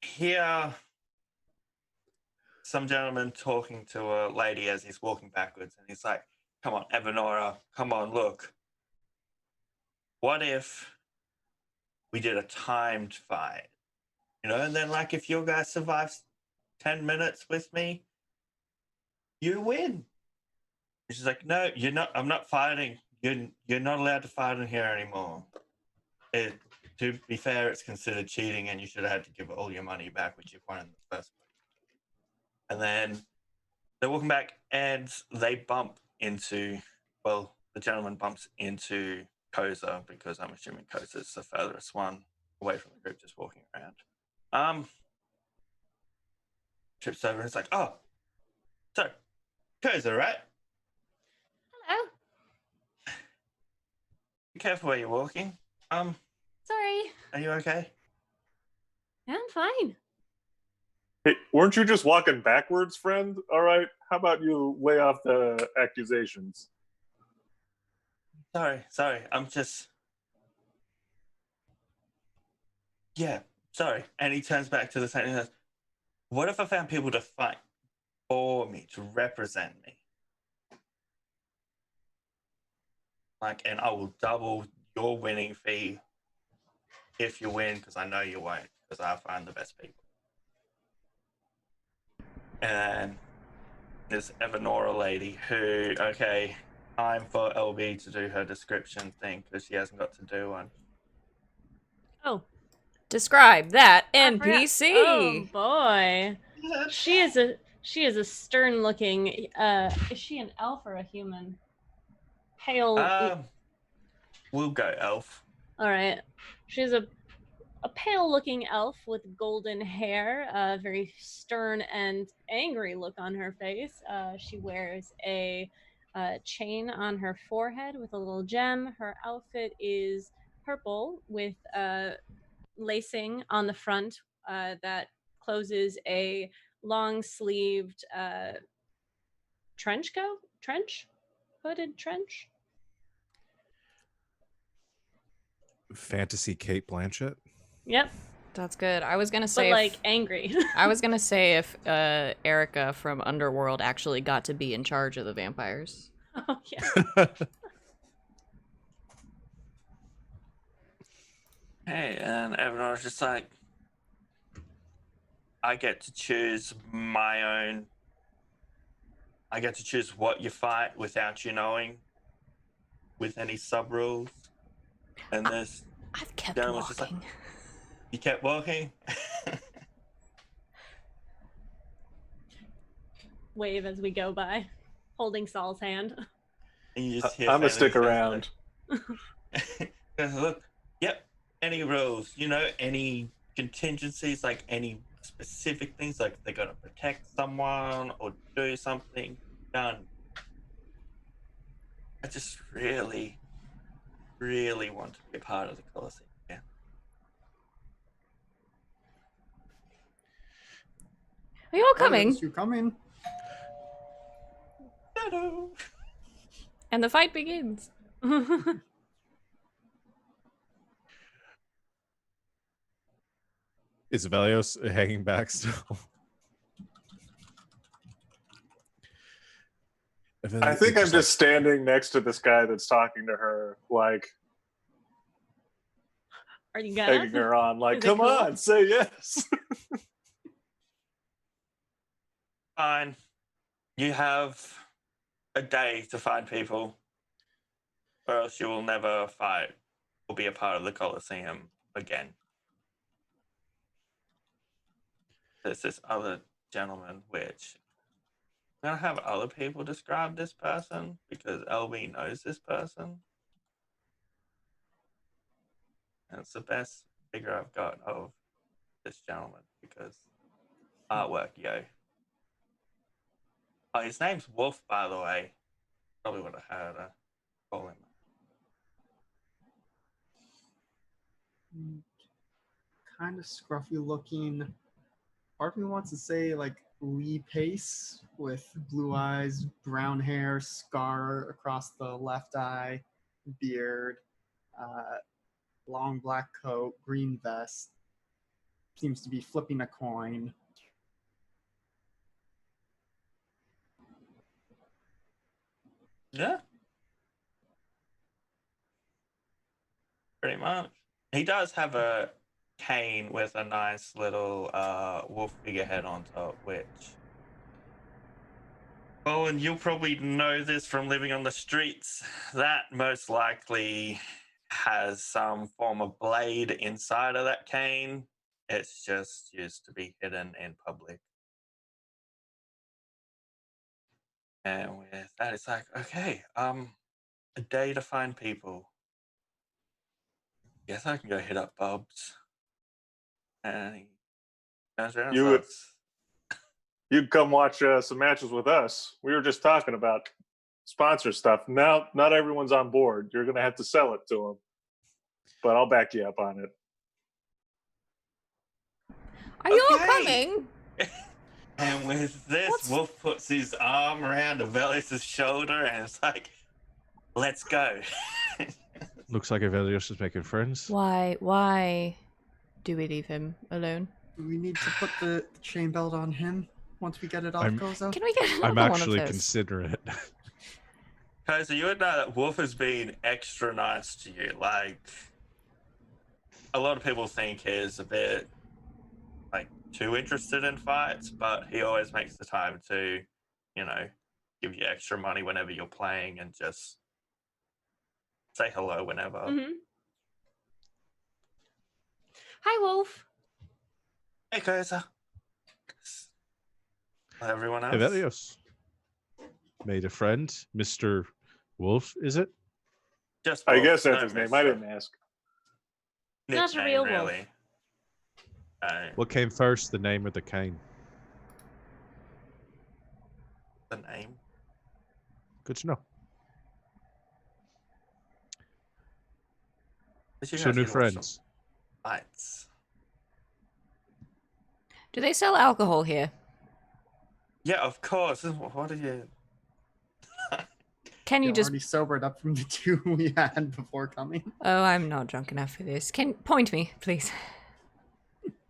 hear some gentleman talking to a lady as he's walking backwards, and he's like, "Come on, Evanora, come on, look. What if we did a timed fight? You know, and then like if your guy survives 10 minutes with me, you win." And she's like, "No, you're not. I'm not fighting. You're not allowed to fight in here anymore. To be fair, it's considered cheating, and you should have had to give all your money back, which you've won in the first place." And then they're walking back, and they bump into. Well, the gentleman bumps into Koza because I'm assuming Koza's the furthest one away from the group, just walking around. Trips over and it's like, "Oh, so Koza, right? Hello. Be careful where you're walking. Sorry. Are you okay?" Yeah, I'm fine. Hey, weren't you just walking backwards, friend? All right, how about you lay off the accusations? Sorry. I'm just. Yeah, sorry. And he turns back to the same and says, "What if I found people to fight for me, to represent me? Like, and I will double your winning fee if you win, because I know you won't, because I find the best people." And this Evanora lady who, okay, time for LB to do her description thing, because she hasn't got to do one. Oh. Describe that I forgot. NPC. Oh boy. She is a stern looking is she an elf or a human? Pale We'll go elf. All right. She's a pale looking elf with golden hair, a very stern and angry look on her face. She wears a chain on her forehead with a little gem. Her outfit is purple with lacing on the front that closes a long sleeved hooded trench. Fantasy Kate Blanchett. Yep, That's good. I was gonna but say, like angry. I was gonna say if Erica from Underworld actually got to be in charge of the vampires. Oh yeah. Hey, and everyone's just like, I get to choose my own. I get to choose what you fight without you knowing, with any sub rules. And this I've kept gentleman's just like, walking. you kept walking. Wave as we go by, holding Saul's hand. And you just hear I'm gonna stick Fantasy's around. like, look, yep, any rules, you know, any contingencies, like any specific things, like they gotta protect someone or do something, done. I just really, really want to be a part of the Colosseum. Yeah. Are you all Well, coming? yes, you coming? shadow. And the fight begins. Is Velios hanging back still? I think I'm just standing next to this guy that's talking to her, like Are you gonna? egging her on, like, Is it come cool? on, say yes. Fine. You have a day to find people, or else you will never fight or be a part of the Colosseum again. There's this other gentleman, which I'm going to have other people describe this person because LB knows this person. And it's the best figure I've got of this gentleman because artwork, yo. Oh, his name's Wolf, by the way. Probably would have had to call him. Kind of scruffy looking. Part of me wants to say like Lee Pace with blue eyes, brown hair, scar across the left eye, beard, long black coat, green vest. Seems to be flipping a coin. Yeah. Pretty much. He does have a cane with a nice little wolf figurehead on top, which... Oh, and you'll probably know this from living on the streets. That most likely has some form of blade inside of that cane. It's just used to be hidden in public. And with that, it's like, okay, a day to find people. Guess I can go hit up Bob's. And he turns around and You would- starts, You'd come watch some matches with us. We were just talking about sponsor stuff. Now, not everyone's on board. You're going to have to sell it to them. But I'll back you up on it. Are you all Okay. coming? And with this, What's- Wolf puts his arm around Avelius' shoulder and it's like, let's go. Looks like Velios is making friends. Why do we leave him alone? Do we need to put the chain belt on him once we get it off I'm- Gozo? Can we get another I'm one actually of those? considerate. Kaiser, you would know that Wolf has been extra nice to you. Like, a lot of people think he's a bit, like, too interested in fights, but he always makes the time to, you know, give you extra money whenever you're playing and just say hello whenever. Mm-hmm. Hi, Wolf. Hey, Kaiser. Everyone else? Velios made a friend, Mr. Wolf, is it? Just I Wolf, guess that's no his name. I mister. didn't ask. Not a Nickname, real wolf. really. What came first, the name or the cane? The name. Good to know. But you So guys new need to watch some friends. Fights. Do they sell alcohol here? Yeah, of course. What are you? Can you You're just... already sobered up from the two we had before coming. Oh, I'm not drunk enough for this. Can point me, please?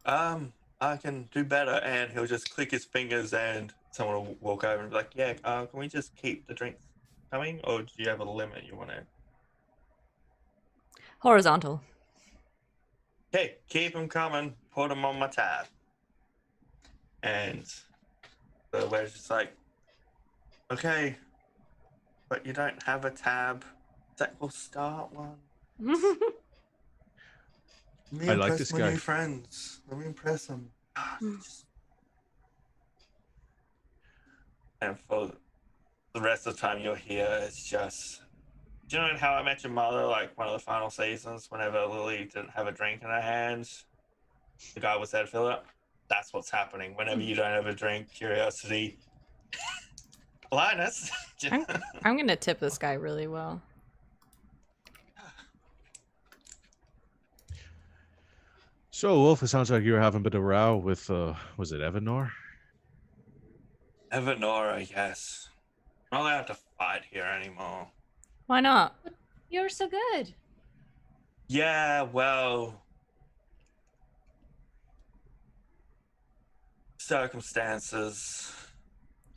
I can do better, and he'll just click his fingers, and someone will walk over and be like, "Yeah, can we just keep the drinks coming, or do you have a limit you want to?" Horizontal. Okay, keep them coming. Put them on my tab. And the waiter's just like, "Okay, but you don't have a tab. That will start one." Let me I like impress this my guy. new friends. Let me impress them. And for the rest of the time you're here, it's just... Do you know in How I Met Your Mother, like one of the final seasons, whenever Lily didn't have a drink in her hands, the guy was there to fill it up? That's what's happening. Whenever you don't have a drink, curiosity... Linus! I'm gonna tip this guy really well. So, Wolf, it sounds like you were having a bit of row with, was it Evanor? Evanora, yes. I'm not allowed to fight here anymore. Why not? You're so good. Yeah, well, circumstances.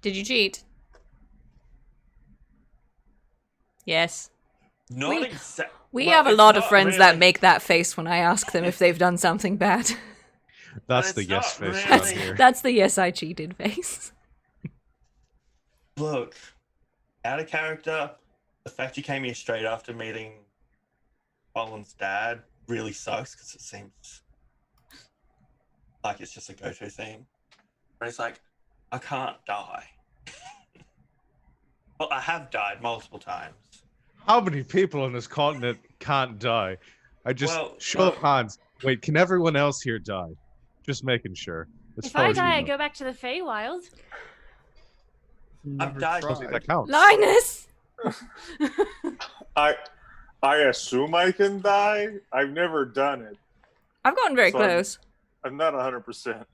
Did you cheat? Yes. Not exactly. We have a lot of friends that make that face when I ask them if they've done something bad. That's it's the yes not face really- around here. That's the yes, I cheated face. Look, out of character, the fact you came here straight after meeting Colin's dad really sucks because it seems like it's just a go-to thing. But it's like, I can't die. Well, I have died multiple times. How many people on this continent can't die? I just Well, show of hands. Wait, can everyone else here die? Just making sure. As If far I as we die, I know. go back to the Feywild. Never died. I don't think tried. that counts. Linus! I assume I can die. I've never done it. I've gotten very So I'm- close. I'm not 100%.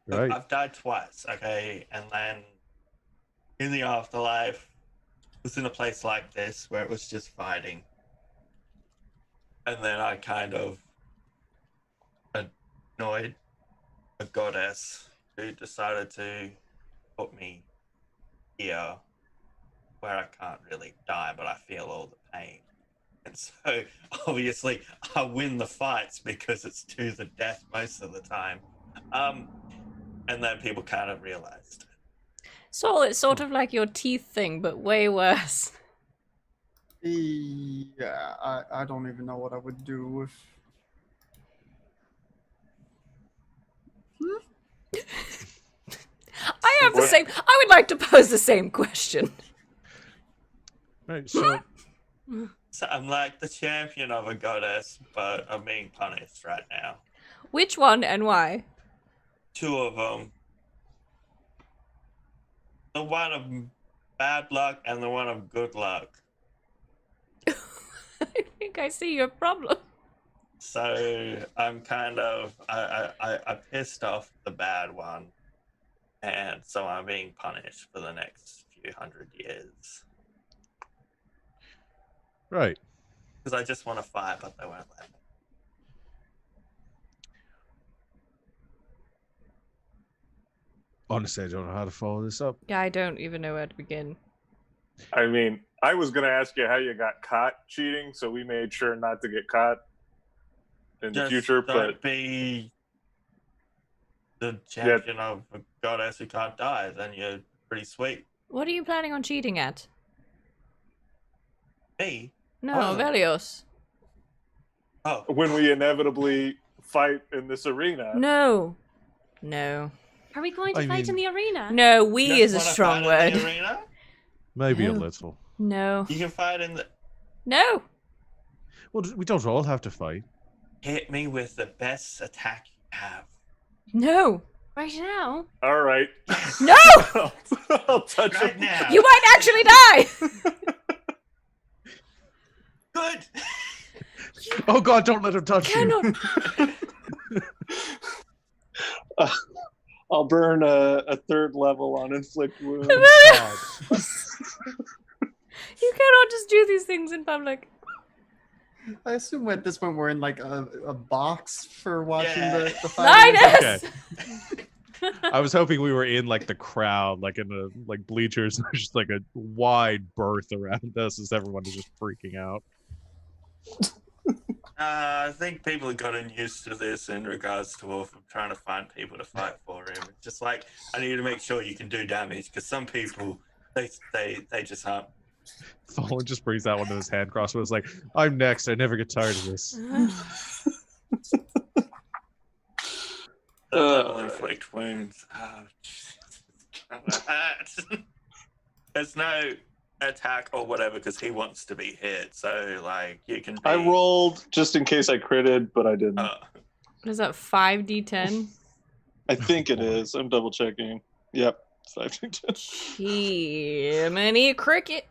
Look, Right. I've died twice, okay? And then in the afterlife, was in a place like this where it was just fighting. And then I kind of annoyed a goddess who decided to put me here where I can't really die, but I feel all the pain. And so obviously I win the fights because it's to the death most of the time. And then people kind of realized. So it's sort of like your teeth thing, but way worse. Yeah, I don't even know what I would do if. I have the What? same. I would like to pose the same question. Right. So So I'm like the champion of a goddess, but I'm being punished right now. Which one and why? Two of them. The one of bad luck and the one of good luck. I think I see your problem. So I'm kind of I pissed off the bad one, and so I'm being punished for the next few hundred years right. because I just want to fight, but they won't let me. Honestly, I don't know how to follow this up. Yeah, I don't even know where to begin. I mean, I was going to ask you how you got caught cheating, so we made sure not to get caught in the Just future. don't But be the champion of a goddess who can't die. Then you're pretty sweet. What are you planning on cheating at? Me? No, Oh. Velios. Oh, when we inevitably fight in this arena, No. No. Are we going to I fight in mean- the arena? No, we just is a wanna strong fight in word. the arena? Maybe a No. little. No. You can fight in the. No. Well, we don't all have to fight. Hit me with the best attack you have. No. Right now? all right. No! I'll touch Right him. now. You might actually die! Good. Oh God! Don't let him touch you. Cannot. I'll burn a third level on inflict wounds. God. You cannot just do these things in public. I assume at this point we're in like a box for watching Yeah. the fight. Linus! I was hoping we were in like the crowd, like in the like bleachers. There's just like a wide berth around us as everyone is just freaking out. I think people have gotten used to this in regards to Wolf trying to find people to fight for him. It's just like I need to make sure you can do damage because some people they just aren't. Fallen just brings out one of his hand crossbows. Like, I'm next. I never get tired of this. Level inflict wounds. Oh, there's no attack or whatever because he wants to be hit. So like you can. Be, I rolled just in case I critted, but I didn't. What is that, 5d10? I think it is. I'm double checking. Yep, 5d10. Jiminy Cricket.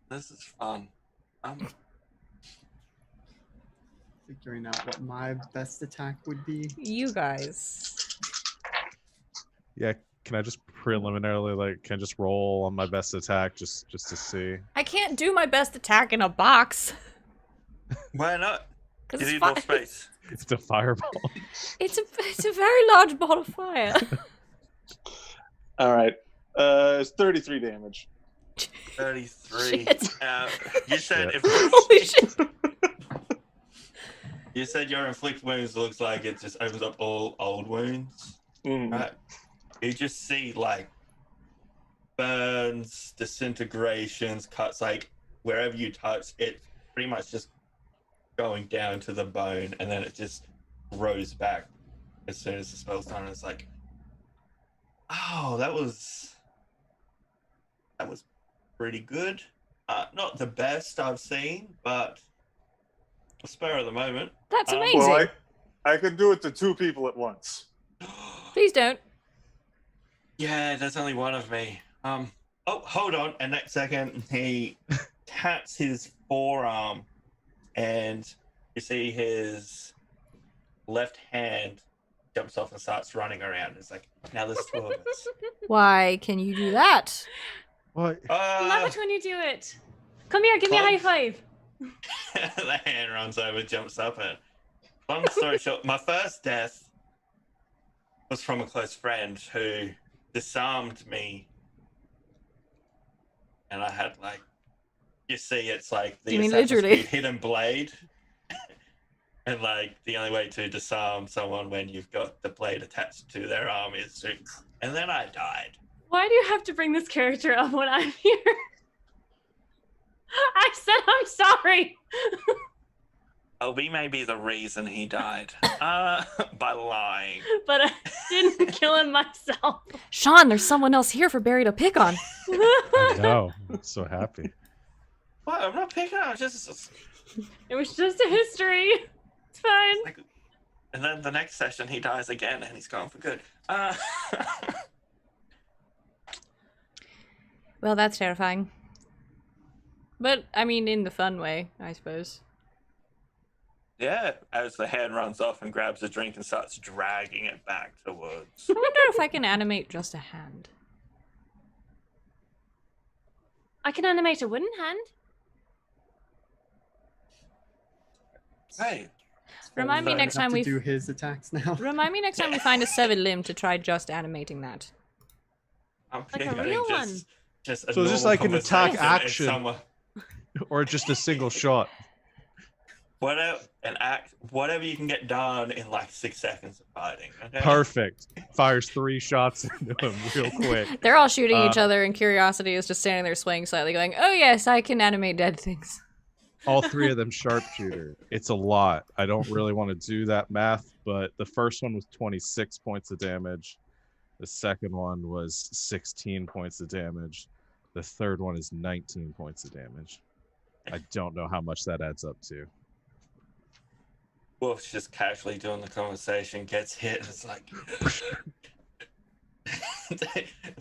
This is fun. Figuring out what my best attack would be. You guys. Yeah, can I just preliminarily can I just roll on my best attack just to see? I can't do my best attack in a box. Why not? Cause You it's need more fi- space. It's a fireball. it's a very large ball of fire. All right. It's 33 damage. 33. Shit. You said Shit. Holy shit! you said your inflict wounds looks like it just opens up all old wounds, right? You just see like burns, disintegrations, cuts. Like wherever you touch, it pretty much just going down to the bone, and then it just grows back as soon as the spell's done. It's like, oh, that was pretty good. Not the best I've seen, but a spur of the moment. That's amazing. Well, I could do it to 2 people at once. Please don't. Yeah, there's only one of me. Oh, hold on. And next second, he taps his forearm, and you see his left hand jumps off and starts running around. It's like, now there's 2 of us. Why can you do that? What? Love it when you do it. Come here, give me a high five. The hand runs over, jumps up, and long story short, my first death was from a close friend who disarmed me, and I had like, you see, it's like the You mean Assassin's literally? Creed hidden blade, and like the only way to disarm someone when you've got the blade attached to their arm is to, and then I died. Why do you have to bring this character up when I'm here? I said I'm sorry. Oh, we may be the reason he died. By lying. But I didn't kill him myself. Sean, there's someone else here for Barry to pick on. I know. I'm so happy. What? I'm not picking on. Just It was just a history. It's fine. like, and then the next session he dies again, and he's gone for good. Well, that's terrifying. But, I mean, in the fun way, I suppose. Yeah, as the hand runs off and grabs a drink and starts dragging it back towards. I wonder if I can animate just a hand. I can animate a wooden hand. Hey, Remind me Sorry, next I have time to we do his attacks now. remind me next time we find a severed limb to try just animating that. I'm Like a picturing real just a So it's just normal like an attack conversation and action. someone- Or just a single shot. whatever you can get done in like 6 seconds of fighting. Okay? Perfect. Fires 3 shots into him real quick. They're all shooting each other, and Curiosity is just standing there swaying slightly, going, "Oh yes, I can animate dead things." All 3 of them sharpshooter. It's a lot. I don't really want to do that math, but the first one was 26 points of damage. The second one was 16 points of damage. The third one is 19 points of damage. I don't know how much that adds up to. Wolf's just casually doing the conversation, gets hit, and it's like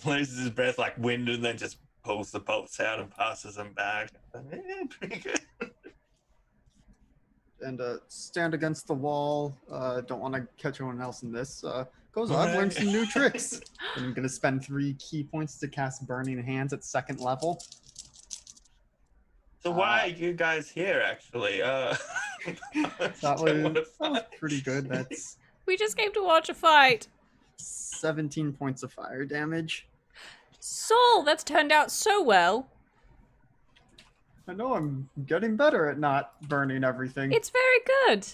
loses his breath like wind, and then just pulls the bolts out and passes them back. Pretty good. And stand against the wall. Don't want to catch anyone else in this. Goes, I've learned some new tricks. And I'm going to spend 3 key points to cast Burning Hands at 2nd level. So why are you guys here, actually? That was pretty good. That's We just came to watch a fight. 17 points of fire damage. Soul, that's turned out so well. I know I'm getting better at not burning everything. It's very good.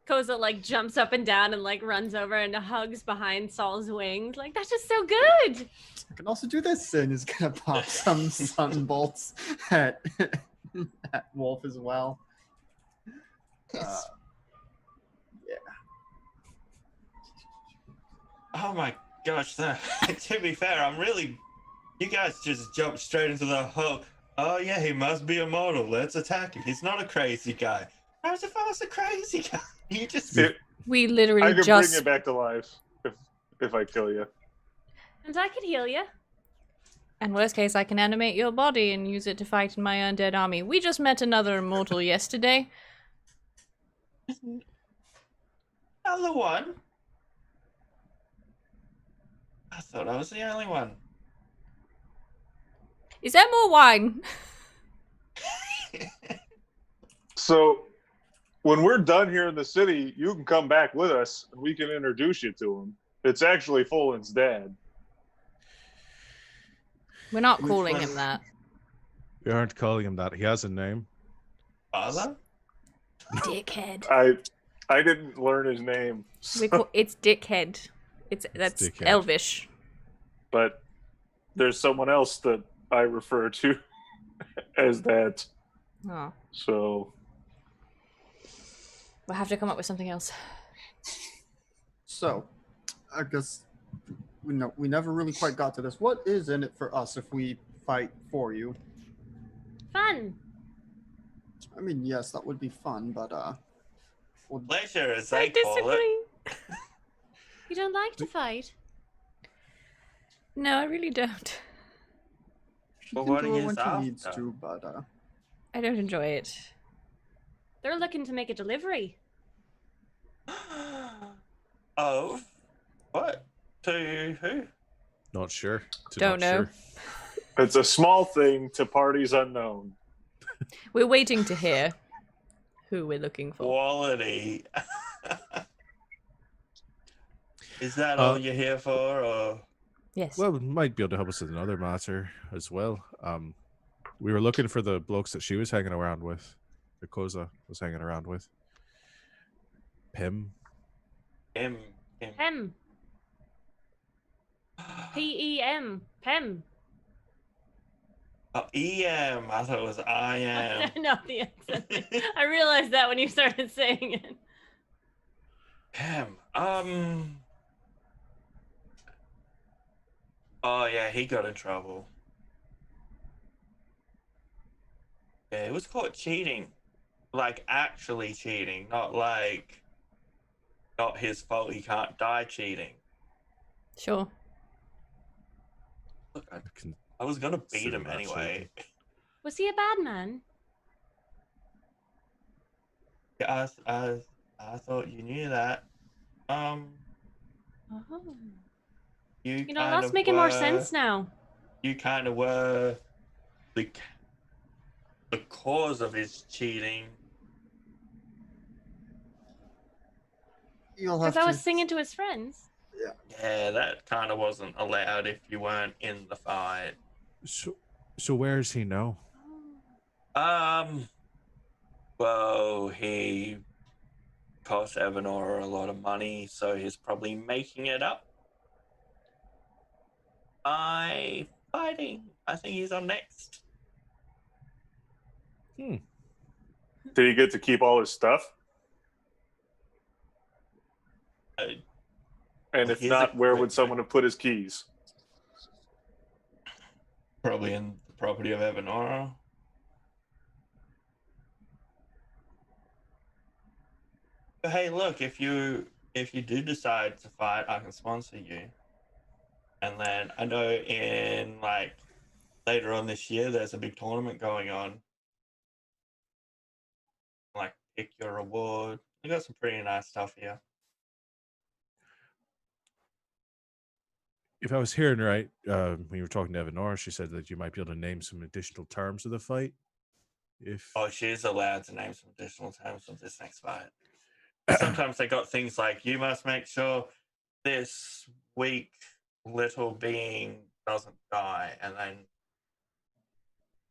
Koza like jumps up and down and like runs over and hugs behind Saul's wings. Like, that's just so good. I can also do this, and is gonna pop some sun bolts at Wolf as well. Yeah. Oh my gosh! To be fair, you guys just jumped straight into the whole. Oh yeah, he must be a mortal. Let's attack him. He's not a crazy guy. How's if I was a crazy guy? You just. We I literally could just bring you back to life if I kill you. And I could heal you. and worst case I can animate your body and use it to fight in my undead army. We just met another immortal yesterday. Another one. I thought I was the only one. Is there more wine? So when we're done here in the city, you can come back with us and we can introduce you to him. It's actually Folan's dad. We're not Which calling one? him that. We aren't calling him that. He has a name. Father? Dickhead. I didn't learn his name, It's Dickhead. That's Dickhead. Elvish. but there's someone else that I refer to as that. Oh, So we'll have to come up with something else. So, I guess we never really quite got to this. What is in it for us if we fight for you? Fun. I mean, yes, that would be fun, but well, Pleasure, as I they call it. disagree. You don't like to fight? No, I really don't. she Well, can what do he it when is she needs after. to, but I don't enjoy it. They're looking to make a delivery. Of what? To who? Not sure. Don't know. Sure. it's a small thing to parties unknown. We're waiting to hear who we're looking for. Quality. Is that all you're here for, or? Yes. Well, we might be able to help us with another matter as well. We were looking for the blokes that she was hanging around with. The Koza was hanging around with. Pim. Him. Pem. P-E-M. Pem. Oh, EM. I thought it was I am. No, the accent. I realized that when you started saying it. Him. Oh yeah, he got in trouble. Yeah, it was caught cheating. Like actually cheating, not his fault he can't die cheating. Sure. Look, I can I was gonna beat consider him that anyway. Was he a bad man? Yeah, I thought you knew that. Oh. You You know, kind that's of making more were- sense now. You kind of were the cause of his cheating. you'll have Because I to. was singing to his friends. Yeah, that kind of wasn't allowed if you weren't in the fight. So where is he now? Well, he cost Evanora a lot of money, so he's probably making it up by fighting. I think he's on next. Did he get to keep all his stuff? And if His not, where would equipment. someone have put his keys? Probably in the property of Evanora. But hey, look, if you do decide to fight, I can sponsor you. And then I know in like later on this year, there's a big tournament going on. Like pick your reward. We got some pretty nice stuff here. If I was hearing right, when you were talking to Evanora, she said that you might be able to name some additional terms of the fight. If Oh, she's allowed to name some additional terms of this next fight. Sometimes they got things like you must make sure this weak little being doesn't die, and then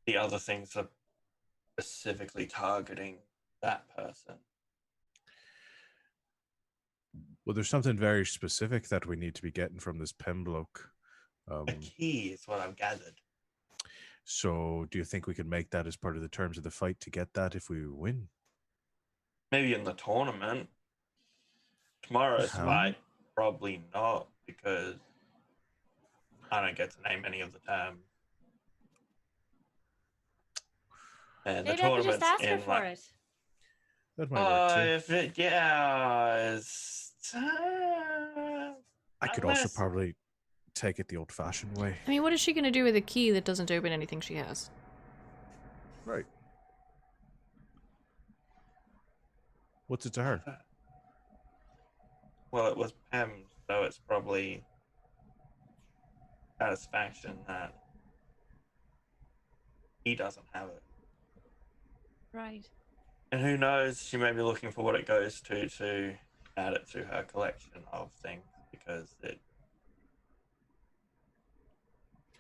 the other things are specifically targeting that person. well, there's something very specific that we need to be getting from this Pim bloke. A key is what I've gathered. So do you think we can make that as part of the terms of the fight to get that if we win? Maybe in the tournament. Tomorrow's How? fight, probably not, because I don't get to name any of the terms. And Maybe the I could just tournament's ask her in for like it. That might work too. if it, yeah, I could also unless- probably take it the old-fashioned way. I mean, what is she going to do with a key that doesn't open anything she has? Right. What's it to her? Well, it was Pam, so it's probably satisfaction that he doesn't have it. Right. And who knows, she may be looking for what it goes to add it to her collection of things because it.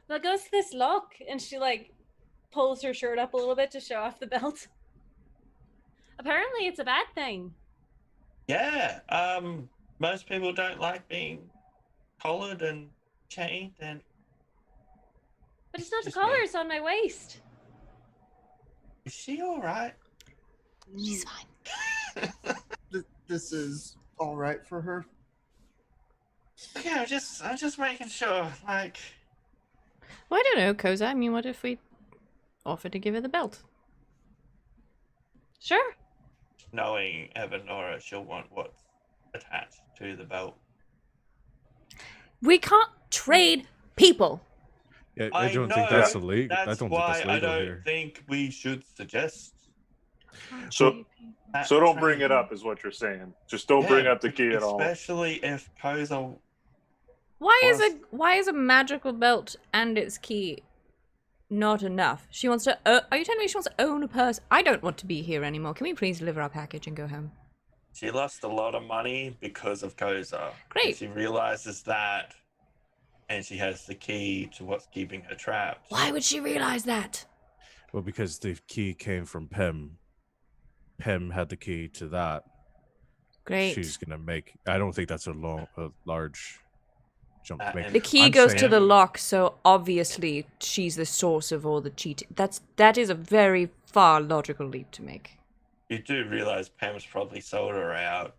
Well, it goes to this lock, and she like pulls her shirt up a little bit to show off the belt. Apparently, it's a bad thing. Yeah, most people don't like being collared and chained, and But it's not the Just me. collar; it's on my waist. is she all right? She's fine. This is all right for her. Yeah, I'm just making sure. Like, Well, I don't know, Koza. I mean, what if we offer to give her the belt? Sure. knowing Evanora, she'll want what's attached to the belt. We can't trade people. Yeah, I don't know, think that's illegal. I That's don't think why that's I legal don't here. think we should suggest. So that so don't bring it trade. up, is what you're saying. Just don't bring Yeah, up the key at all. Especially if Koza. Why is a magical belt and its key not enough? She wants to. Are you telling me she wants to own a purse? I don't want to be here anymore. Can we please deliver our package and go home? She lost a lot of money because of Koza. Great. And she realizes that, and she has the key to what's keeping her trapped. Why would she realize that? Well, because the key came from Pym. Pym had the key to that. Great. She's gonna make. I don't think that's a large jump to make. And The key I'm goes to saying- the lock, so obviously she's the source of all the cheating. That is a very far logical leap to make. You do realize Pam's probably sold her out.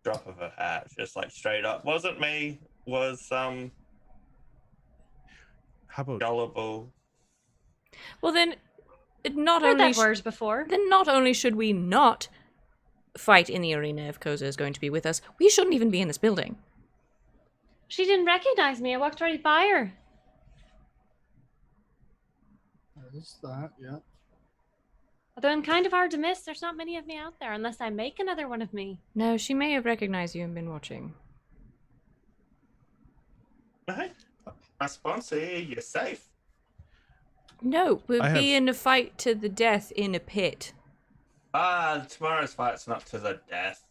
Drop of her hat, just like straight up. Wasn't me. Was some How about gullible. Well, then, not Heard only that word before. then not only should we not fight in the arena if Koza is going to be with us, we shouldn't even be in this building. She didn't recognize me. I walked right by her. There's that, yeah. Although I'm kind of hard to miss, there's not many of me out there unless I make another one of me. No, she may have recognized you and been watching. Right. My sponsor here, you're safe. No, we'll I be have- in a fight to the death in a pit. Tomorrow's fight's not to the death.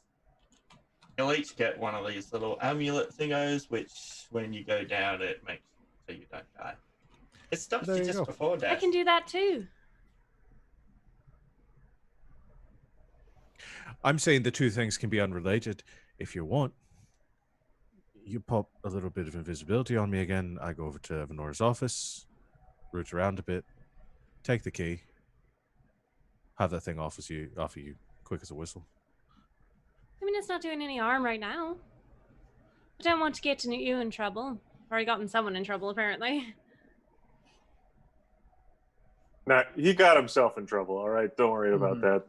You'll each get one of these little amulet thingos, which when you go down, it makes so you don't die. It stops There you you just go. before I death. can do that too. I'm saying the two things can be unrelated. If you want, you pop a little bit of invisibility on me again. I go over to Evanora's office, root around a bit, take the key, have that thing offer you quick as a whistle. I mean, it's not doing any harm right now. I don't want to get you in trouble. I've already gotten someone in trouble, apparently. Now, he got himself in trouble, all right? Don't worry about Mhm. that.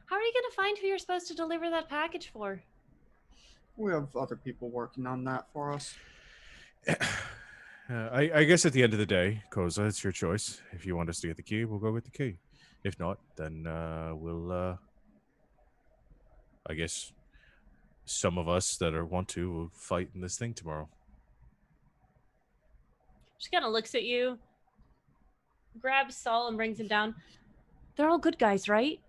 How are you going to find who you're supposed to deliver that package for? We have other people working on that for us. I guess at the end of the day, Koza, it's your choice. If you want us to get the key, we'll go with the key. If not, then we'll. I guess some of us that want to will fight in this thing tomorrow. She kind of looks at you, grabs Saul, and brings him down. They're all good guys, right?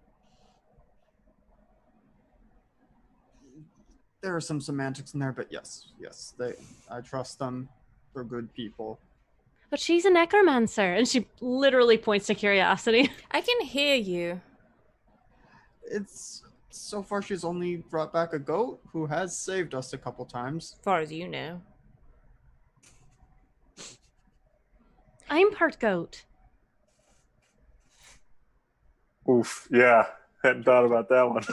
There are some semantics in there, but yes, I trust them. They're good people. But she's a necromancer, and she literally points to Curiosity. I can hear you. It's so far she's only brought back a goat who has saved us a couple times. As far as you know. I'm part goat. Oof, yeah. Hadn't thought about that one.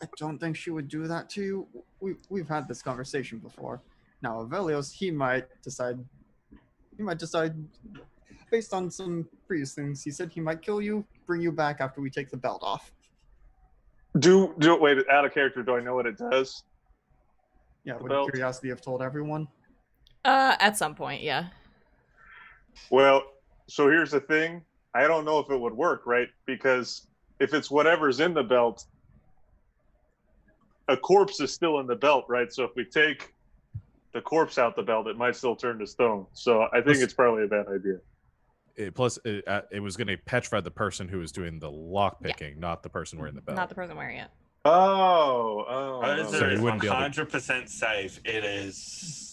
I don't think she would do that to you. We've had this conversation before. Now, Aeos, he might decide based on some previous things. He said he might kill you, bring you back after we take the belt off. Wait, out of character, do I know what it does? Yeah, The would belt? Curiosity have told everyone? At some point, yeah. Well, so here's the thing. I don't know if it would work, right? Because if it's whatever's in the belt, a corpse is still in the belt, right? So if we take the corpse out the belt, it might still turn to stone. So I think it's probably a bad idea. It was going to petrify the person who was doing the lock picking, not the person wearing the belt. Not the person wearing it. So you wouldn't be able to- 100% safe. It is.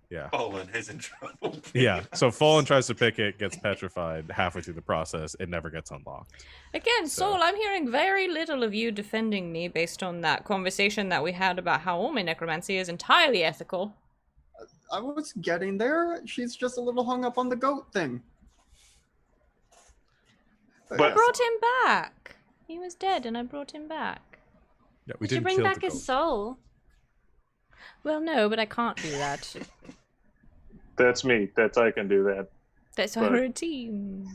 Yeah. Fallen is in trouble. Yeah. So Fallen tries to pick it, gets petrified halfway through the process. It never gets unlocked. Again, So- Soul, I'm hearing very little of you defending me based on that conversation that we had about how all my necromancy is entirely ethical. I was getting there. She's just a little hung up on the goat thing. I But- brought him back. He was dead and I brought him back. Yeah, we Did you didn't bring kill back the his goat. soul? Well, no, but I can't do that. That's me. I can do that. That's why But- we're a team.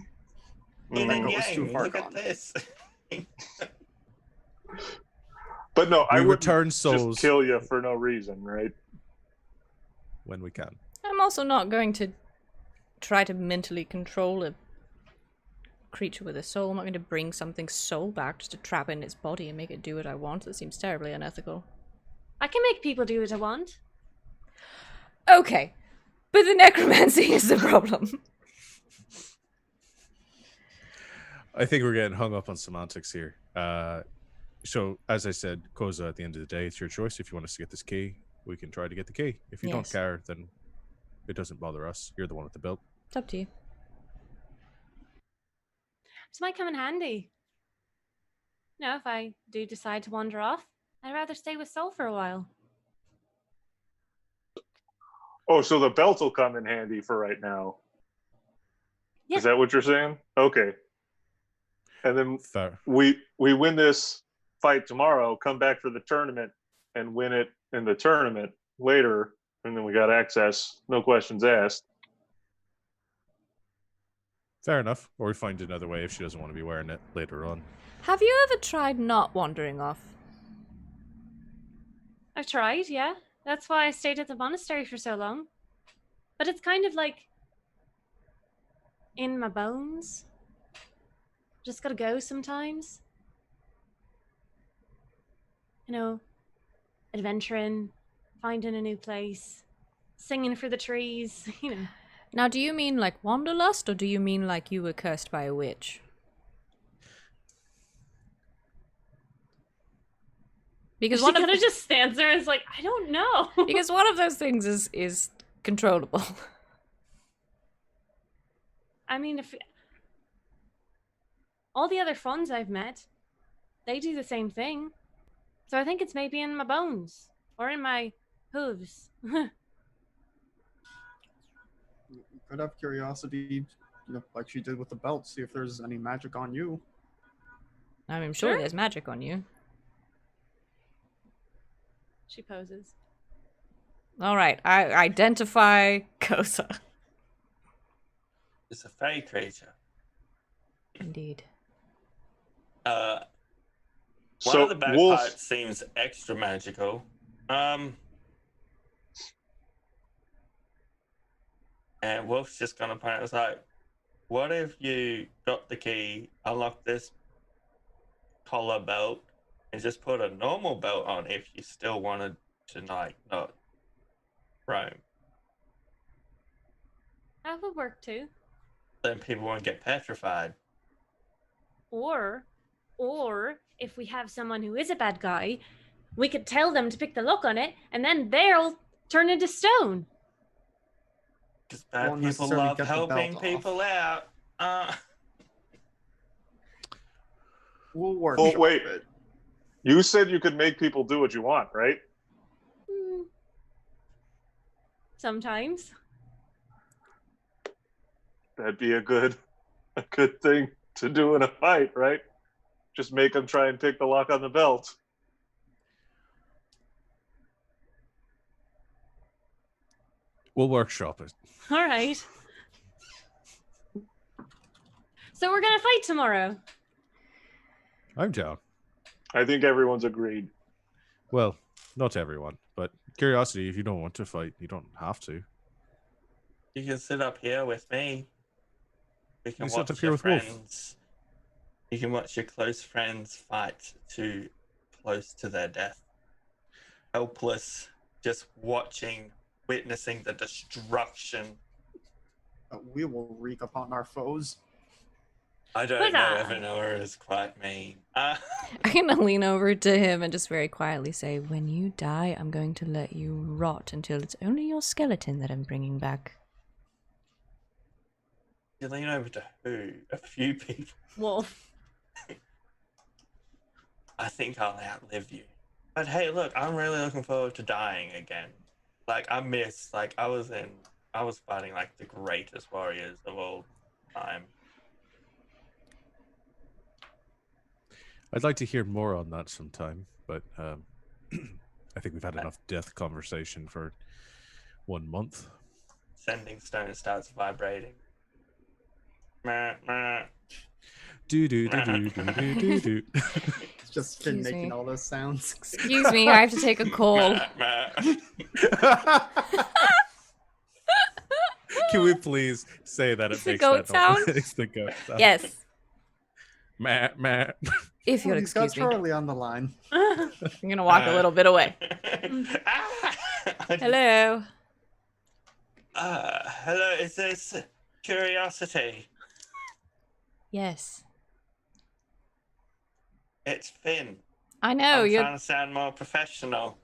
Yin and That goes too yang, far look at gone. this. But no, I We would return souls just kill you for no reason, right? when we can. I'm also not going to try to mentally control a creature with a soul. I'm not going to bring something's soul back just to trap it in its body and make it do what I want. That seems terribly unethical. I can make people do what I want. Okay, but the necromancy is the problem. I think we're getting hung up on semantics here. So, as I said, Koza, at the end of the day, it's your choice. If you want us to get this key, we can try to get the key. If you don't Yes. care, then it doesn't bother us. You're the one with the belt. It's up to you. This might come in handy. You know, if I do decide to wander off, I'd rather stay with Soul for a while. Oh, so the belt will come in handy for right now. Yeah. Is that what you're saying? Okay. And then Fair. we win this fight tomorrow, come back for the tournament and win it in the tournament later, and then we got access, no questions asked. Fair enough. Or we find another way if she doesn't want to be wearing it later on. Have you ever tried not wandering off? I've tried, yeah. That's why I stayed at the monastery for so long. But it's kind of like in my bones. Just gotta go sometimes. You know, adventuring, finding a new place, singing for the trees, you know. Now, do you mean like wanderlust, or do you mean like you were cursed by a witch? Because She one kind of of just stands there and is like, I don't know. because one of those things is controllable. I mean, if all the other fawns I've met, they do the same thing. So I think it's maybe in my bones or in my hooves. You could have curiosity, like she did with the belt, see if there's any magic on you. I mean, I'm sure Sure. there's magic on you. She poses. All right, I identify Kosa. It's a fey creature. Indeed. One So of the bagpipes seems extra magical. And Wolf's just gonna point out, it's like, what if you got the key, unlock this collar belt, and just put a normal belt on if you still wanted to not roam? That would work too. Then people won't get petrified. Or if we have someone who is a bad guy, we could tell them to pick the lock on it, and then they'll turn into stone. Because bad Won't people necessarily love get the belt helping off. people out. We'll work. Oh, wait. You said you could make people do what you want, right? Hmm. Sometimes. That'd be a good thing to do in a fight, right? Just make them try and pick the lock on the belt. We'll workshop it. All right. So we're gonna fight tomorrow. I'm down. I think everyone's agreed. Well, not everyone, but curiosity, if you don't want to fight, you don't have to. You can sit up here with me. You can He's up watch here your with Wolf. friends. You can watch your close friends fight too close to their death. Helpless, just watching, witnessing the destruction. But we will wreak upon our foes. I don't know if Huzzah! Anora is quite mean. I'm gonna lean over to him and just very quietly say, when you die, I'm going to let you rot until it's only your skeleton that I'm bringing back. You lean over to who? A few people. Wolf. I think I'll outlive you. But hey, look, I'm really looking forward to dying again. Like, I miss, like, I was fighting, like, the greatest warriors of all time. I'd like to hear more on that sometime, but I think we've had enough death conversation for 1 month. Sending stone starts vibrating. Meh, meh. Do do do do do do do do. It's just been Excuse making me. all those sounds. Excuse me, I have to take a call. Meh, meh. Can we please say that It's it the makes goat that noise? sound? It's the goat sound. Yes, Meh, meh. if you'll He's got excuse me. Charlie on the line. I'm gonna walk a little bit away. Ah! Hello. Hello, is this Curiosity? Yes. It's Finn. I know, I'm you're... trying to sound more professional.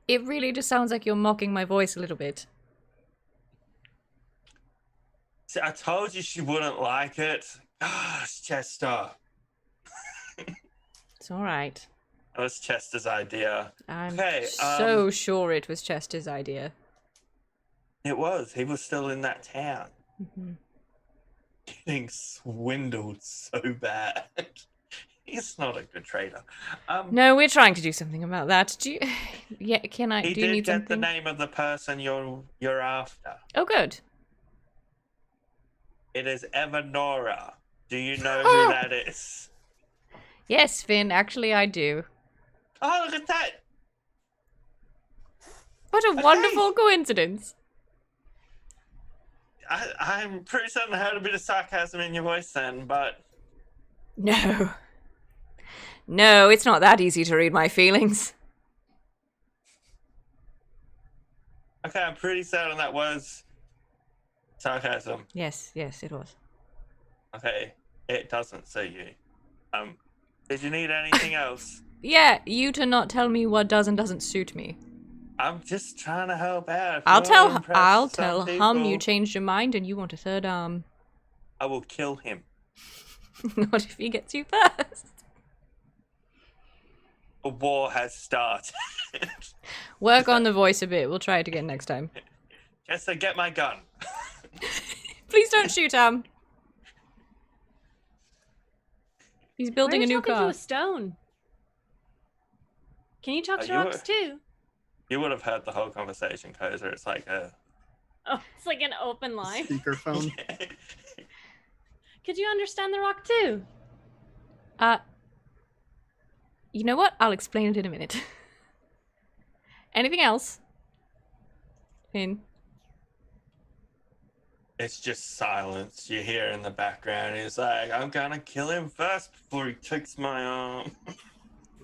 It really just sounds like you're mocking my voice a little bit. See, I told you she wouldn't like it. Gosh, Chester. It's alright. That was Chester's idea. I'm Okay, so sure it was Chester's idea. It was. He was still in that town. Mhm. Getting swindled so bad. He's not a good trader. No, we're trying to do something about that. Do you... Yeah, can I... He do you did need get something? the name of the person you're after. Oh, good. It is Evanora. Do you know who that is? Yes, Finn, actually I do. Oh, look at that! What a wonderful coincidence. I'm pretty certain I heard a bit of sarcasm in your voice then, but No. No, it's not that easy to read my feelings. okay, I'm pretty certain that was sarcasm. Yes, yes, it was. Okay, it doesn't suit you. Did you need anything else? Yeah, you to not tell me what does and doesn't suit me. I'm just trying to help out. If I'll you tell wanna impress some Hum you people, changed your mind and you want a third arm. I will kill him. What if he gets you first? A war has started. Work on the voice a bit. We'll try it again next time. Jester, get my gun. Please don't shoot Hum. He's building Why a are you new talking car. to a stone? Can you talk to you rocks were- too? You would have heard the whole conversation, Kozer. It's like a. Oh, it's like an open line. Speakerphone. Could you understand the rock too? You know what? I'll explain it in a minute. Anything else? Finn? It's just silence. You hear in the background. He's like, I'm gonna kill him first before he takes my arm.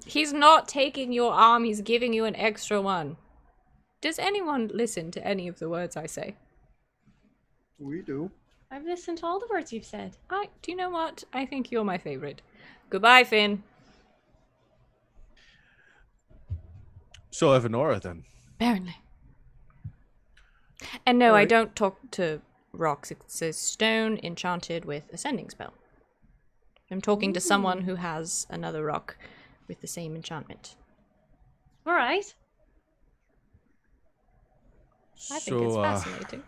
He's not taking your arm, he's giving you an extra one. Does anyone listen to any of the words I say? We do. I've listened to all the words you've said. Do you know what? I think you're my favorite. Goodbye, Finn. So Evanora then. Apparently. And no, I Alright. don't talk to rocks. It's a stone enchanted with a sending spell. I'm talking to someone who has another rock with the same enchantment. All right. I think it's So fascinating.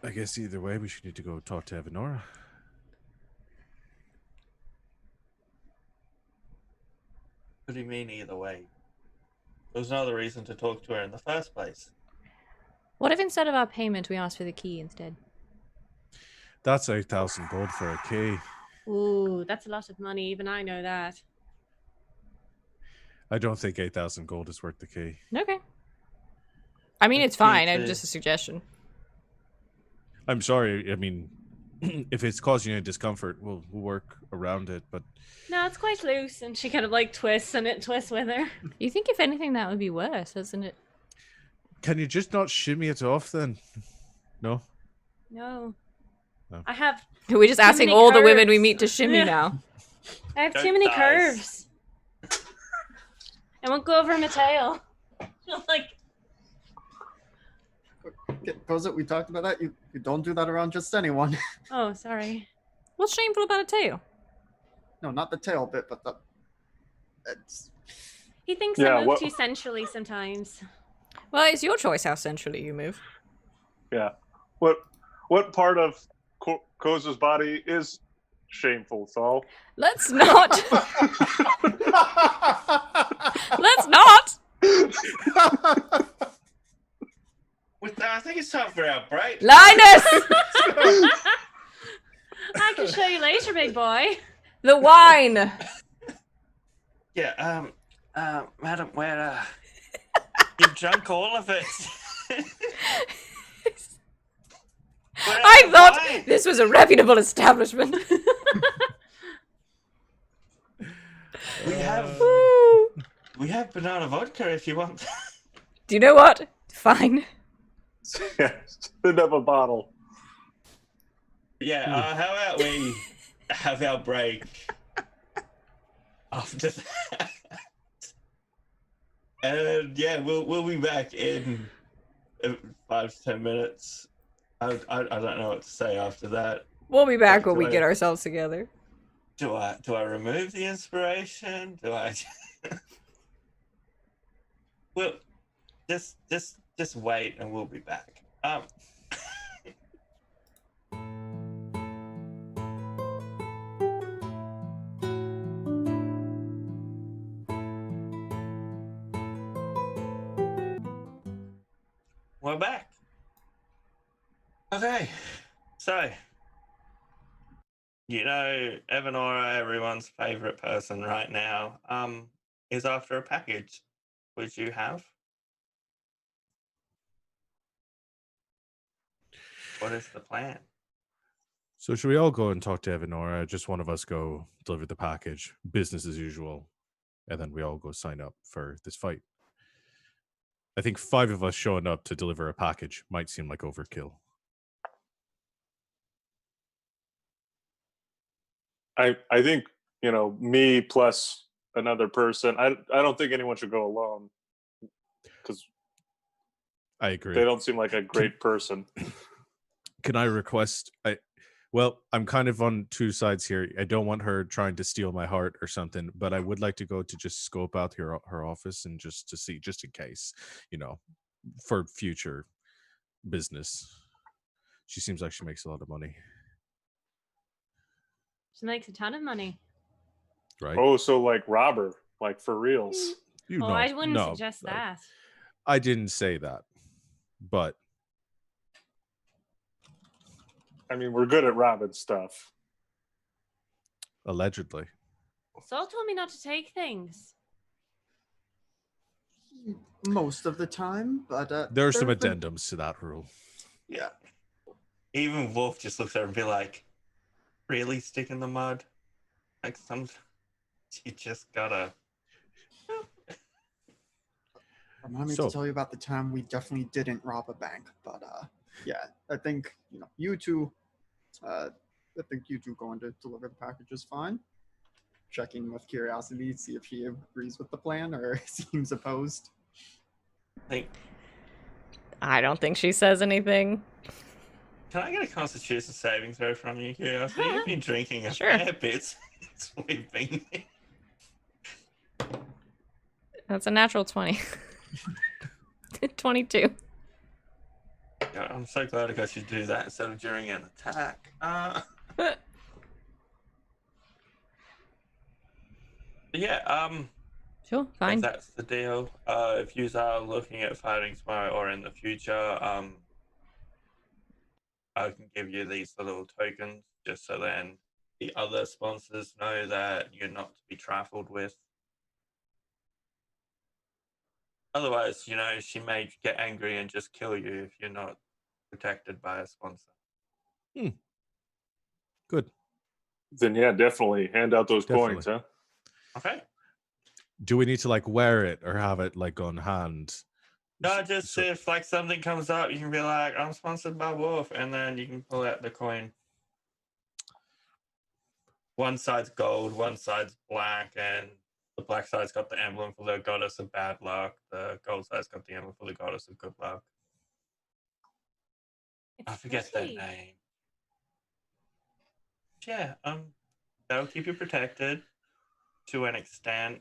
I guess either way we should need to go talk to Evanora. What do you mean either way? There was no other reason to talk to her in the first place. What if instead of our payment we ask for the key instead? That's 8,000 gold for a key. Ooh, that's a lot of money. Even I know that. I don't think 8,000 gold is worth the key. Okay. I mean, The it's fine. key It's to- just a suggestion. I'm sorry. I mean, if it's causing you any discomfort, we'll work around it. But No, it's quite loose, and she kind of like twists, and it twists with her. You think if anything that would be worse, isn't it? can you just not shimmy it off then? No. No. No. I have We're just Too asking many all the women we curves. meet to shimmy Yeah. now. I have too Don't many dies. curves. I won't go over my tail. Like, Goes it? We talked about that. You don't do that around just anyone. oh, sorry. What's shameful about a tail? No, not the tail bit, but the. It's He thinks Yeah, I move what- too sensually sometimes. Well, it's your choice how centrally you move. Yeah. What part of Koza's body is shameful, Thal? Let's not. Let's not. I think it's time for our break. Linus, I can show you later, big boy. the wine. Yeah, madam, where, you've drunk all of it. I thought this was a reputable establishment. we have banana vodka if you want. Do you know what? Fine. Yeah, send up a bottle. Yeah, how about we have our break after that? And yeah, we'll be back in 5 to 10 minutes. I don't know what to say after that. We'll be back when we get ourselves together. Do I remove the inspiration? Do I? Well, just wait, and we'll be back. We're back. Okay, so Evanora, everyone's favorite person right now, is after a package. Would you have? What is the plan? So should we all go and talk to Evanora? Just one of us go deliver the package, business as usual, and then we all go sign up for this fight. I think 5 of us showing up to deliver a package might seem like overkill. I think, me plus another person. I don't think anyone should go alone because I agree. they don't seem like a great person. Can I request? I'm kind of on 2 sides here. I don't want her trying to steal my heart or something, but I would like to go to just scope out her office and just to see, just in case, for future business. She seems like she makes a lot of money, She makes a ton of money. right? Oh, so like robber, like for reals. Well, I wouldn't suggest no. that. I didn't say that, but I mean, we're good at robbing stuff. allegedly. Saul told me not to take things. most of the time, but There are some have been- addendums to that rule. Yeah. Even Wolf just looks at her and be like, really stick in the mud? Like, you just gotta. Remind me So- to tell you about the time we definitely didn't rob a bank, but yeah, I think you two. I think you two going to deliver the package is fine. Checking with curiosity to see if he agrees with the plan or seems opposed. Like, I don't think she says anything. can I get a Constitution saving throw from you, Curiosity? You've been drinking a Sure. fair bit since we've been here. That's a natural 20. 22. God, I'm so glad I got you to do that instead of during an attack. Yeah, Sure, if fine. that's the deal. If you are looking at fighting tomorrow or in the future, I can give you these little tokens just so then the other sponsors know that you're not to be trifled with. Otherwise, she may get angry and just kill you if you're not protected by a sponsor. Good. Then yeah, definitely hand out those Definitely. coins, huh? Okay. Do we need to like wear it or have it like on hand? No, just if like something comes up, you can be like, "I'm sponsored by Wolf," and then you can pull out the coin. One side's gold, one side's black, and the black side's got the emblem for the goddess of bad luck. The gold side's got the emblem for the goddess of good luck. I forget their pretty. name. Yeah, that'll keep you protected to an extent.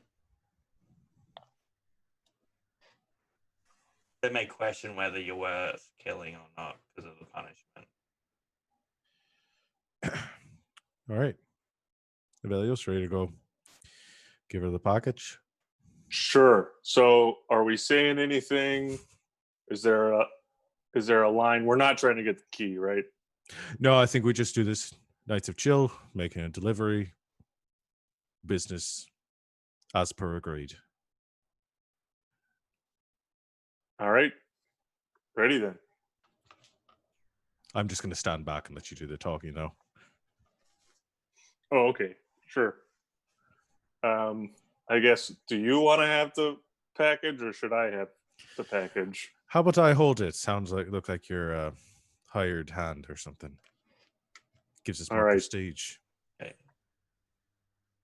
They may question whether you're worth killing or not because of the punishment. All right. Aeos, ready to go give her the package? Sure. So, are we saying anything? Is there a line? We're not trying to get the key, right? No, I think we just do this Nights of Chill, making a delivery, business as per agreed. All right. Ready then. I'm just going to stand back and let you do the talking now. Oh, okay. Sure. I guess, do you want to have the package or should I have the package? How about I hold it? Look like you're a hired hand or something. Gives us All more right. prestige. Okay.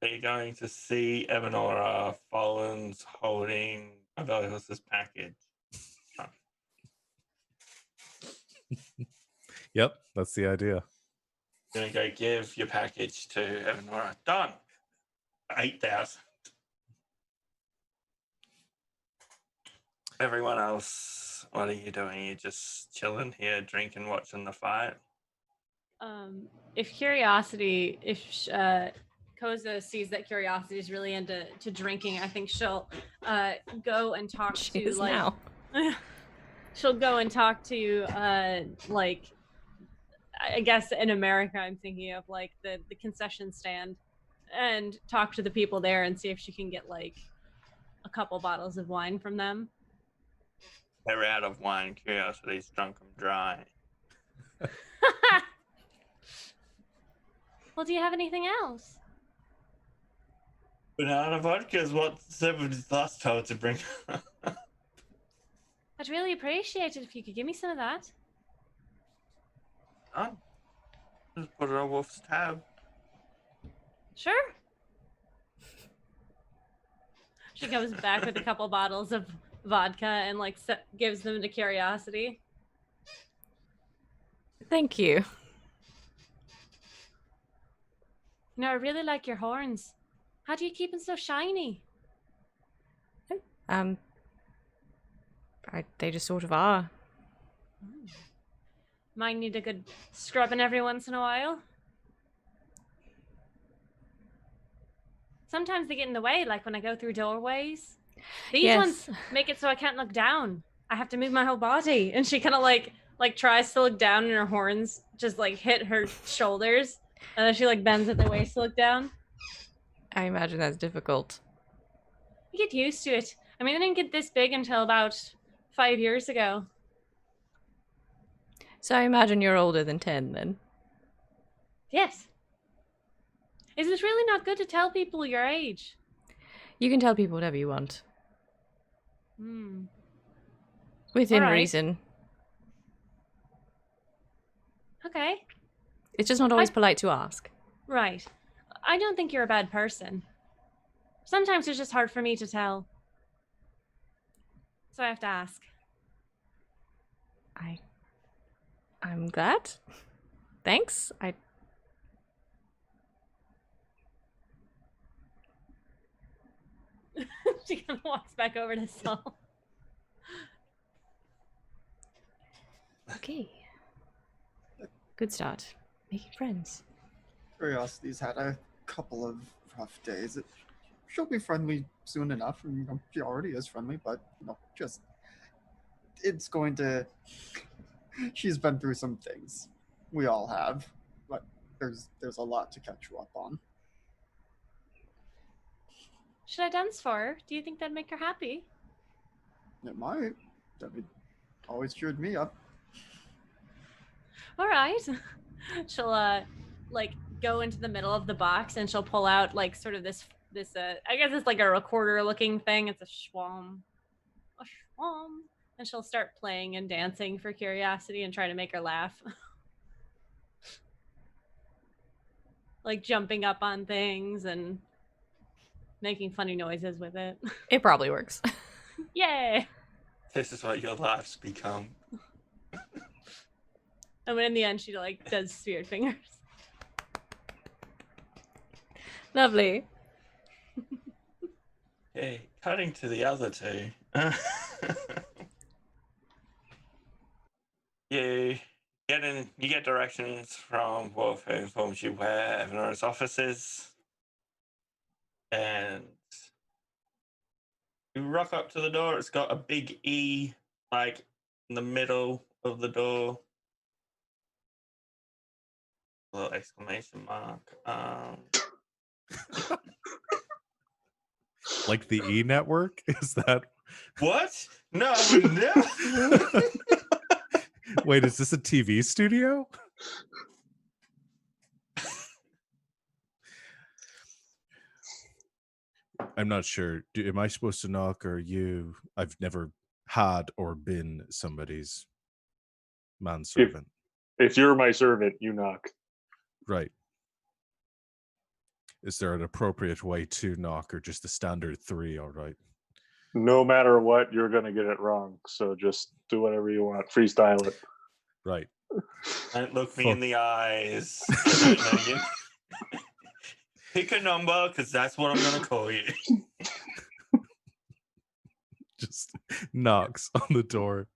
So you're going to see Evanora Follins holding Aeos' package. Yep, that's the idea. You're going to go give your package to Evanora. Done. 8,000. Everyone else, what are you doing? You just chilling here, drinking, watching the fight? If Koza sees that Curiosity is really into drinking, I think she'll go and talk She to is like now. she'll go and talk to like I guess in America I'm thinking of like the concession stand and talk to the people there and see if she can get like a couple bottles of wine from them. They're out of wine. Curiosity's drunk them dry. Well, do you have anything else? Banana vodka is what somebody's last told to bring. I'd really appreciate it if you could give me some of that. Done. Just put it on Wolf's tab. Sure. She comes back with a couple bottles of vodka and like gives them to Curiosity. Thank you. You know, I really like your horns. How do you keep them so shiny? They just sort of are. Mine need a good scrubbing every once in a while. Sometimes they get in the way, like when I go through doorways. These Yes. ones make it so I can't look down. I have to move my whole body. And she kind of like tries to look down and her horns just like hit her shoulders. And then she like bends at the waist to look down. I imagine that's difficult. You get used to it. I mean, I didn't get this big until about 5 years ago. So I imagine you're older than 10 then. Yes. Is it really not good to tell people your age? You can tell people whatever you want. Hmm. Within All right. reason. Okay. It's just not always polite to ask. Right. I don't think you're a bad person. Sometimes it's just hard for me to tell. So I have to ask. I'm glad. Thanks. She kind of walks back over to Saul. Okay. Good start. Making friends. Curiosity's had a couple of rough days. She'll be friendly soon enough, and she already is friendly. But just it's going to. She's been through some things. We all have, but there's a lot to catch you up on. Should I dance for her? Do you think that'd make her happy? It might. That would always cheered me up. All right. She'll like go into the middle of the box, and she'll pull out like sort of this I guess it's like a recorder looking thing. It's a schwam, and she'll start playing and dancing for Curiosity and try to make her laugh. Like jumping up on things and making funny noises with it. It probably works. Yay! This is what your lives become. And then in the end, she like does spirit fingers. Lovely. Okay, cutting to the other two. You get directions from Wolf, who informs you where Evanora's office is, and you rock up to the door. It's got a big E, like in the middle of the door. A little exclamation mark. Like the E network? Is that What? No, no. wait, is this a TV studio? I'm not sure. Am I supposed to knock or you? I've never had or been somebody's manservant. If you're my servant, you knock. Right. Is there an appropriate way to knock or just the standard 3, all right? No matter what, you're going to get it wrong. So just do whatever you want. Freestyle it. Right. Don't look me in the eyes. I don't know you. Pick a number, because that's what I'm going to call you. Just knocks on the door.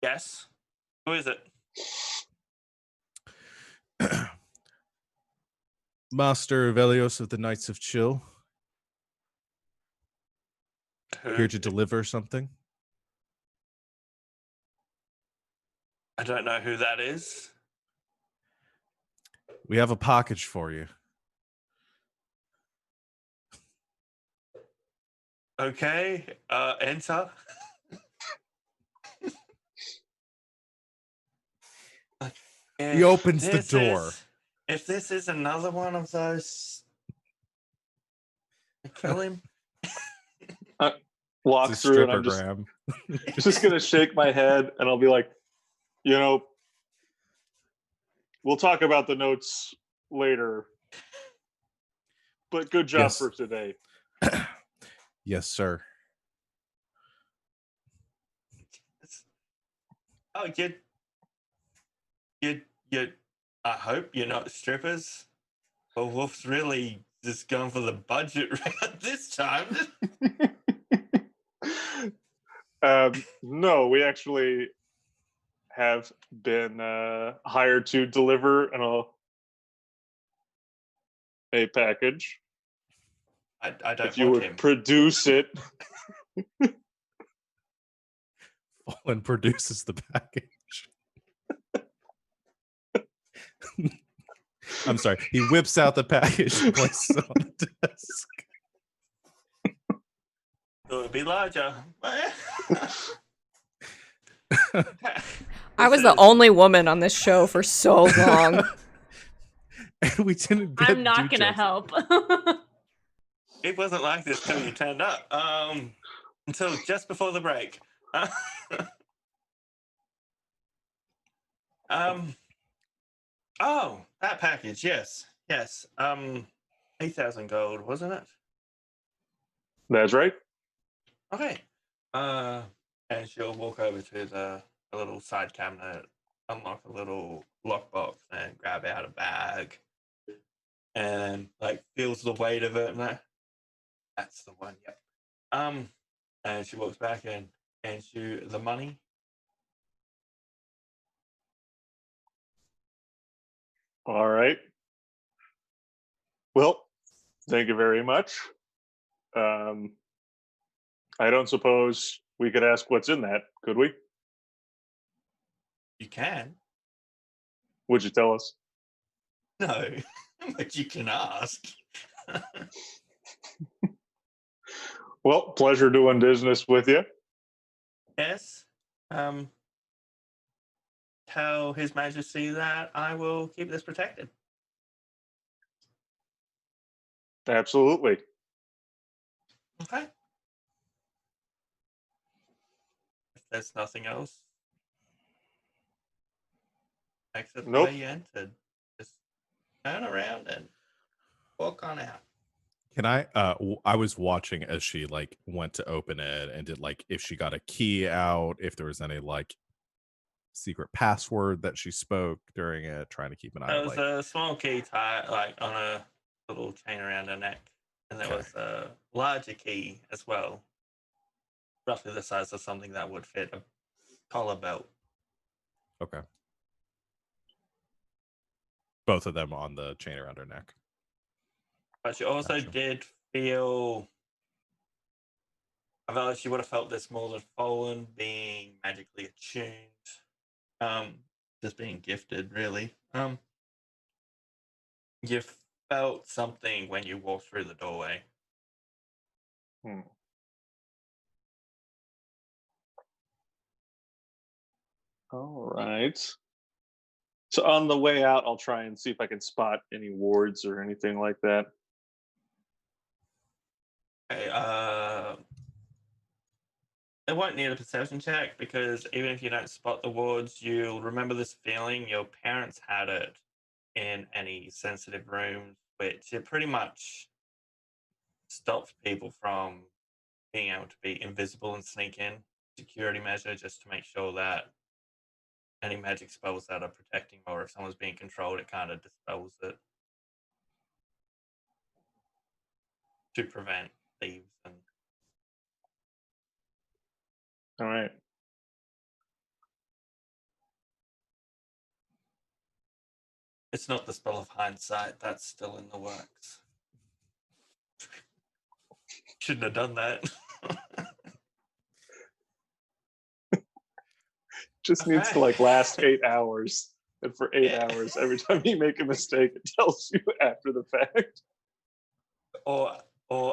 Yes? Who is it? Master of Aeos of the Knights of Chill. Who? Here to deliver something. I don't know who that is. We have a package for you. Okay, enter. He opens the door. If this is another one of those, I kill him. Walk It's a through and I'm strippergram. just going to shake my head and I'll be like, we'll talk about the notes later. But good job Yes. for today. Yes, sir. Oh, you. I hope you're not strippers. Well, Wolf's really just going for the budget round this time. No, we actually have been hired to deliver a package. I don't If you want would him. produce it. Fallen produces the package. I'm sorry. He whips out the package and places it on the desk. It would be larger. I was the only woman on this show for so long. And we didn't get I'm not gonna details. help. It wasn't like this till you turned up. Until just before the break. Oh, that package, yes. 8,000 gold, wasn't it? That's right. Okay. And she'll walk over to a little side cabinet, unlock a little lockbox, and grab out a bag, and like feels the weight of it, and that's the one. Yep. And she walks back and hands you the money. All right. Well, thank you very much. I don't suppose we could ask what's in that, could we? You can. Would you tell us? No, but you can ask. Well, pleasure doing business with you. Yes. tell His Majesty that I will keep this protected. Absolutely. Okay. If there's nothing else, exit the Nope. way you entered. Just turn around and walk on out. Can I was watching as she like went to open it and did like if she got a key out, if there was any like secret password that she spoke during it, trying to keep an eye There on was like a small key tie, like on a little chain around her neck, and there Okay. was a larger key as well, roughly the size of something that would fit a collar belt. okay. Both of them on the chain around her neck. But she also Gotcha. did feel. I felt like she would have felt this more than fallen, being magically attuned, just being gifted, really. You felt something when you walked through the doorway. Hmm. All right. So on the way out, I'll try and see if I can spot any wards or anything like that. Okay, it won't need a perception check because even if you don't spot the wards, you'll remember this feeling. Your parents had it in any sensitive rooms, which it pretty much stops people from being able to be invisible and sneak in. Security measure just to make sure that any magic spells that are protecting or if someone's being controlled, it kind of dispels it to prevent thieves and All right. it's not the spell of hindsight. That's still in the works. Shouldn't have done that. Just needs to Okay. like last 8 hours. And for 8 Yeah. hours, every time you make a mistake, it tells you after the fact. Or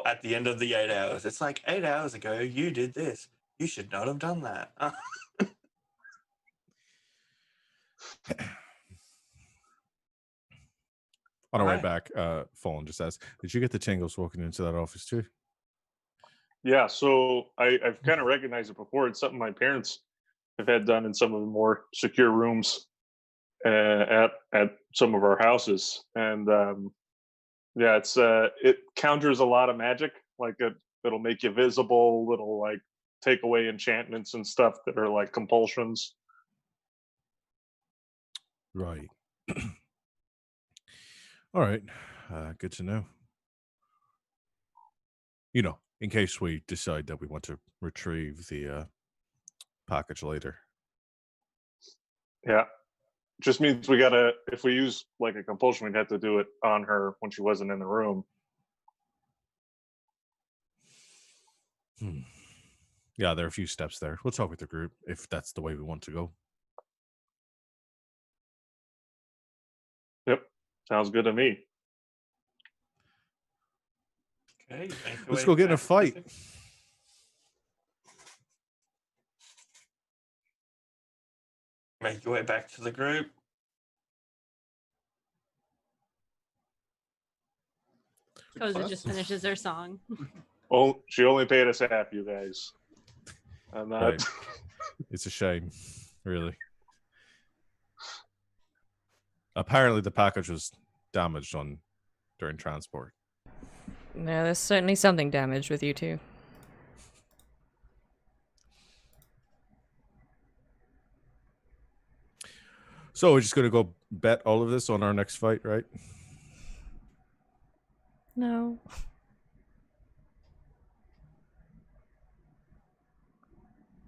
at the end of the 8 hours. It's like 8 hours ago you did this. You should not have done that. On our way Alright. back, Fallen just asked, did you get the tingles walking into that office too? Yeah, so I've kind of recognized it before. It's something my parents have had done in some of the more secure rooms at some of our houses, and yeah, it counters a lot of magic. Like it'll make you visible. It'll like take away enchantments and stuff that are like compulsions. Right. All right. Good to know. You know, in case we decide that we want to retrieve the package later. Yeah, just means we gotta, if we use like a compulsion, we'd have to do it on her when she wasn't in the room. Yeah, there are a few steps there. We'll talk with the group if that's the way we want to go. Yep, sounds good to me. Okay, make your Let's way go get in a back to fight. the- Make your way back to the group. Koza just finishes her song. Oh, she only paid us half, you guys. I'm not. Right. It's a shame, really. Apparently, the package was damaged during transport. No, there's certainly something damaged with you two. So we're just gonna go bet all of this on our next fight, right? No.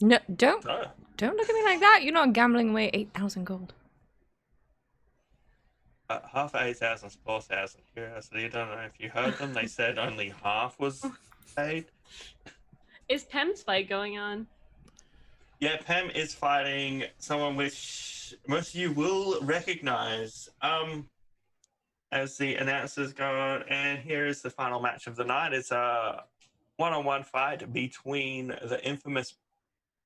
No, don't Oh, look at me like that. You're not gambling away 8,000 gold. half 8,000 is 4,000. Curiosity. I don't know if you heard them. They said only half was paid. Is Pem's fight going on? Yeah, Pam is fighting someone which most of you will recognize. As the announcers go, and here is the final match of the night. It's a one-on-one fight between the infamous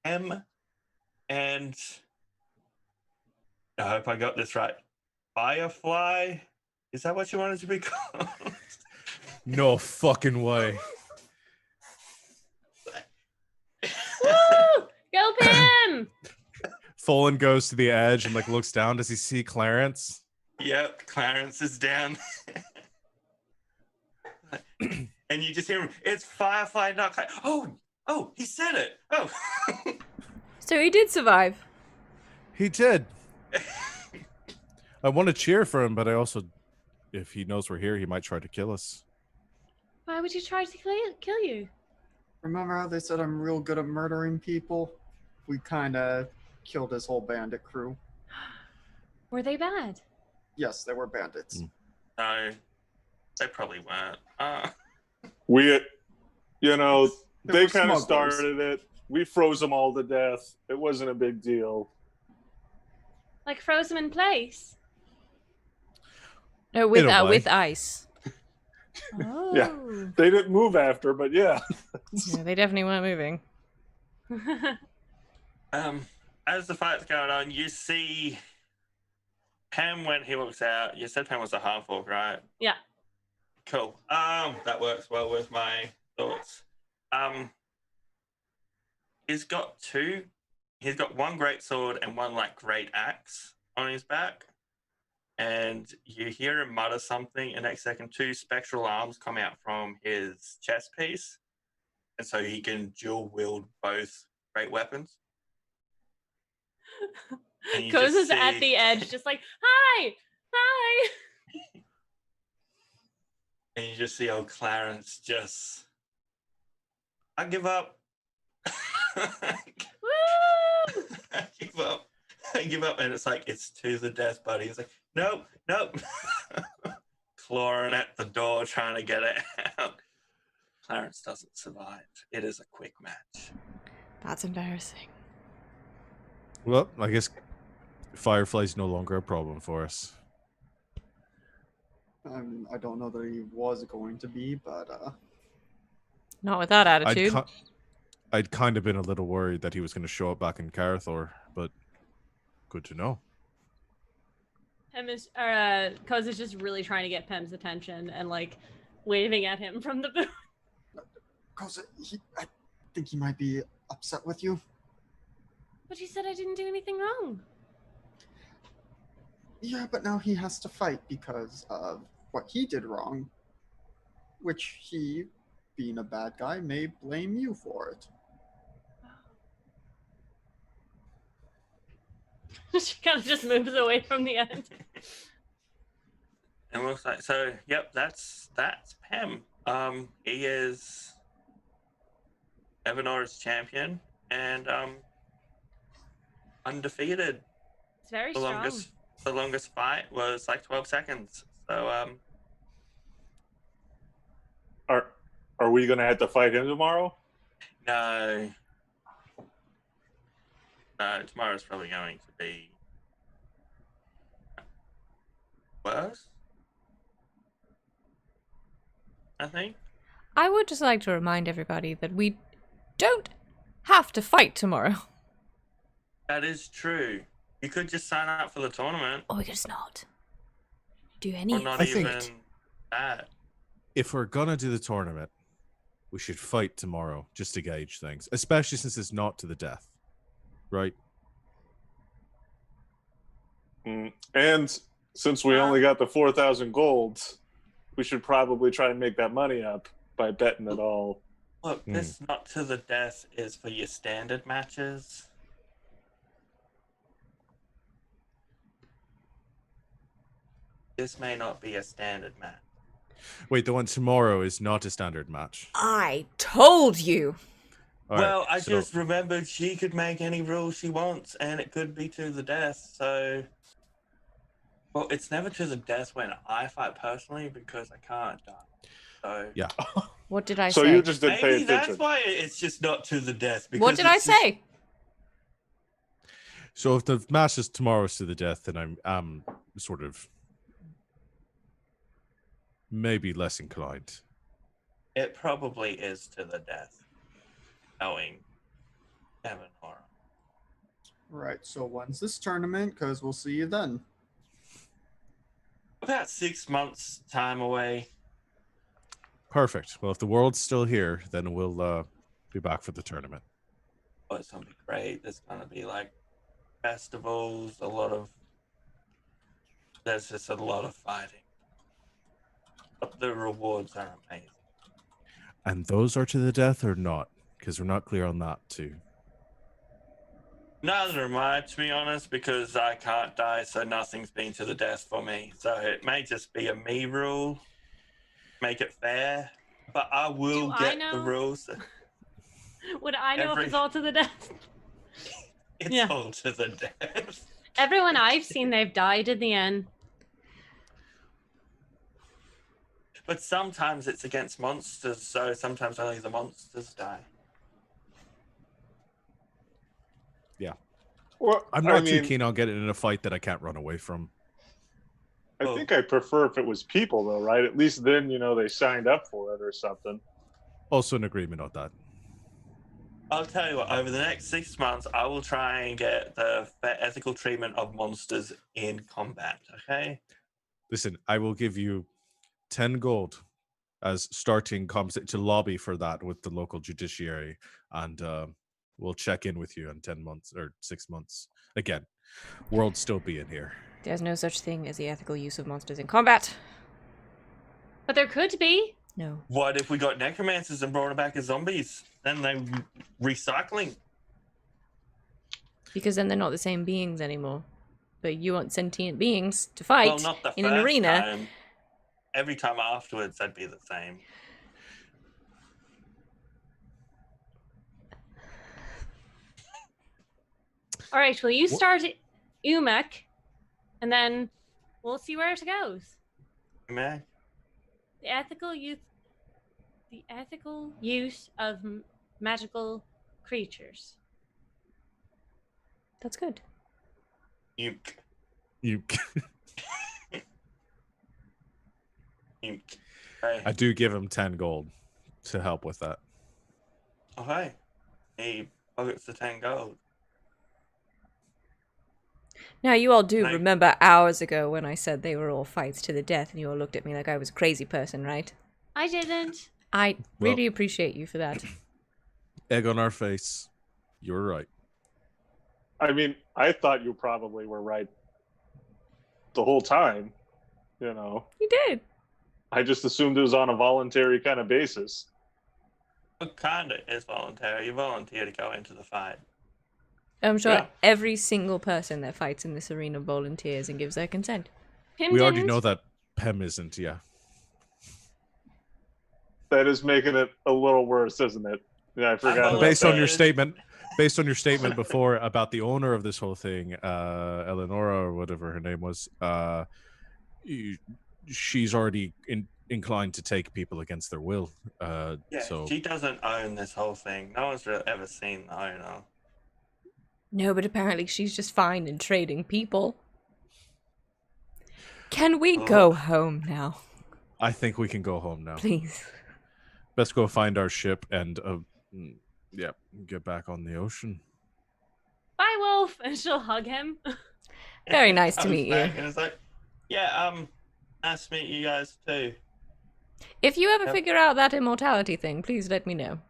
Pam and I hope I got this right. Firefly? Is that what you wanted to be called? No fucking way. Woo! Go Pim! Folan goes to the edge and like looks down. Does he see Clarence? Yep, Clarence is down. And you just hear him, it's Firefly, not Clarence. Oh, he said it. Oh. So he did survive. He did. I want to cheer for him, but I also, if he knows we're here, he might try to kill us. Why would you try to kill you? Remember how they said I'm real good at murdering people? We kind of killed his whole bandit crew. Were they bad? Yes, they were bandits. No, they probably weren't. We, They they were kind of smugglers. started it. We froze them all to death. It wasn't a big deal. Like froze them in place? No, In a way. with ice. Oh. Yeah. They didn't move after, but yeah. Yeah, they definitely weren't moving. As the fight's going on, you see Pam when he walks out. You said Pam was a half-orc, right? Yeah. Cool. That works well with my thoughts. He's got two. He's got one great sword and one like great axe on his back. And you hear him mutter something, and next second, two spectral arms come out from his chest piece. And so he can dual wield both great weapons. And you Goes just is at see- the edge, just like, hi! Hi! And you just see old Clarence just, I give up. Woo! I give up. I give up. And it's like, it's to the death, buddy. It's like, nope. Clawing at the door, trying to get it out. Clarence doesn't survive. It is a quick match. That's embarrassing. Well, I guess Firefly's no longer a problem for us. I don't know that he was going to be, but Not with that attitude. I'd kind of been a little worried that he was going to show up back in Carathor, but good to know. Pem is, Koz is just really trying to get Pem's attention and like waving at him from the booth. because I think he might be upset with you. But he said I didn't do anything wrong. Yeah, but now he has to fight because of what he did wrong, which he, being a bad guy, may blame you for it. She kind of just moves away from the end. And looks like, so yep, that's Pam. He is Evernor's champion and undefeated. It's very The strong. longest fight was like 12 seconds. So Are we gonna have to fight him tomorrow? no, tomorrow's probably going to be worse, I think. I would just like to remind everybody that we don't have to fight tomorrow. That is true. You could just sign up for the tournament, Or we could just not do or any. not I even think- that. If we're going to do the tournament, we should fight tomorrow just to gauge things, especially since it's not to the death. Right? And since we only got the 4,000 gold, we should probably try and make that money up by betting it all. Look, this not to the death is for your standard matches. This may not be a standard match. Wait, the one tomorrow is not a standard match. I told you. All right, Well, I so- just remembered she could make any rules she wants, and it could be to the death. So, well, it's never to the death when I fight personally because I can't die. So Yeah. What did I So say? you just didn't pay maybe attention. that's why it's just not to the death. Because What did I it's just- say? So if the match is tomorrow's to the death, then I'm sort of maybe less inclined. It probably is to the death. Knowing Evan Horror. Right. So when's this tournament? Because we'll see you then. About 6 months time away. Perfect. Well, if the world's still here, then we'll be back for the tournament. Oh, it's gonna be great. There's gonna be like festivals, there's just a lot of fighting. But the rewards are amazing. And those are to the death or not? Because we're not clear on that too. Neither am I, to be honest, because I can't die, so nothing's been to the death for me. So it may just be a me rule, make it fair, but I will Do I get the know? rules. Would I know if Every- it's all to the death? It's Yeah. all to the death. Everyone I've seen, they've died in the end. But sometimes it's against monsters, so sometimes only the monsters die. Well, I'm I not too mean, keen on getting in a fight that I can't run away from. I think I prefer if it was people, though, right? At least then, they signed up for it or something. Also in agreement on that. I'll tell you what, over the next 6 months, I will try and get the ethical treatment of monsters in combat, okay? Listen, I will give you 10 gold as starting to lobby for that with the local judiciary, and we'll check in with you in 10 months or 6 months. Again, world still being here. There's no such thing as the ethical use of monsters in combat. But there could be. No. What if we got necromancers and brought them back as zombies? Then they're recycling. Because then they're not the same beings anymore. But you want sentient beings to fight Well, not the in first an arena. time. Every time afterwards, that'd be the same. All right, well, you start Umek, and then we'll see where it goes. Man, The ethical use of magical creatures. That's good. you, You, Hey, I do give him 10 gold to help with that. okay. He pockets the 10 gold. Now, you all do Like- remember hours ago when I said they were all fights to the death, and you all looked at me like I was a crazy person, right? I didn't. I Well- really appreciate you for that. Egg on our face. You're right. I mean, I thought you probably were right the whole time. You did. I just assumed it was on a voluntary kind of basis. It kind of is voluntary. You volunteer to go into the fight. I'm sure Yeah. every single person that fights in this arena volunteers and gives their consent. Pim We already didn't. know that Pem isn't, yeah. That is making it a little worse, isn't it? Yeah, I forgot. Well, about Based on that. your statement, before about the owner of this whole thing, Eleonora or whatever her name was, she's already inclined to take people against their will. Yeah, So she doesn't own this whole thing. No one's really ever seen the owner. No, but apparently she's just fine in trading people. Can we go home now, I think we can go home now. please? Best go find our ship and get back on the ocean. Bye, Wolf, and she'll hug him. Very nice to Comes meet you. back And it's like, yeah, nice to meet you guys too. If you ever Yep. figure out that immortality thing, please let me know.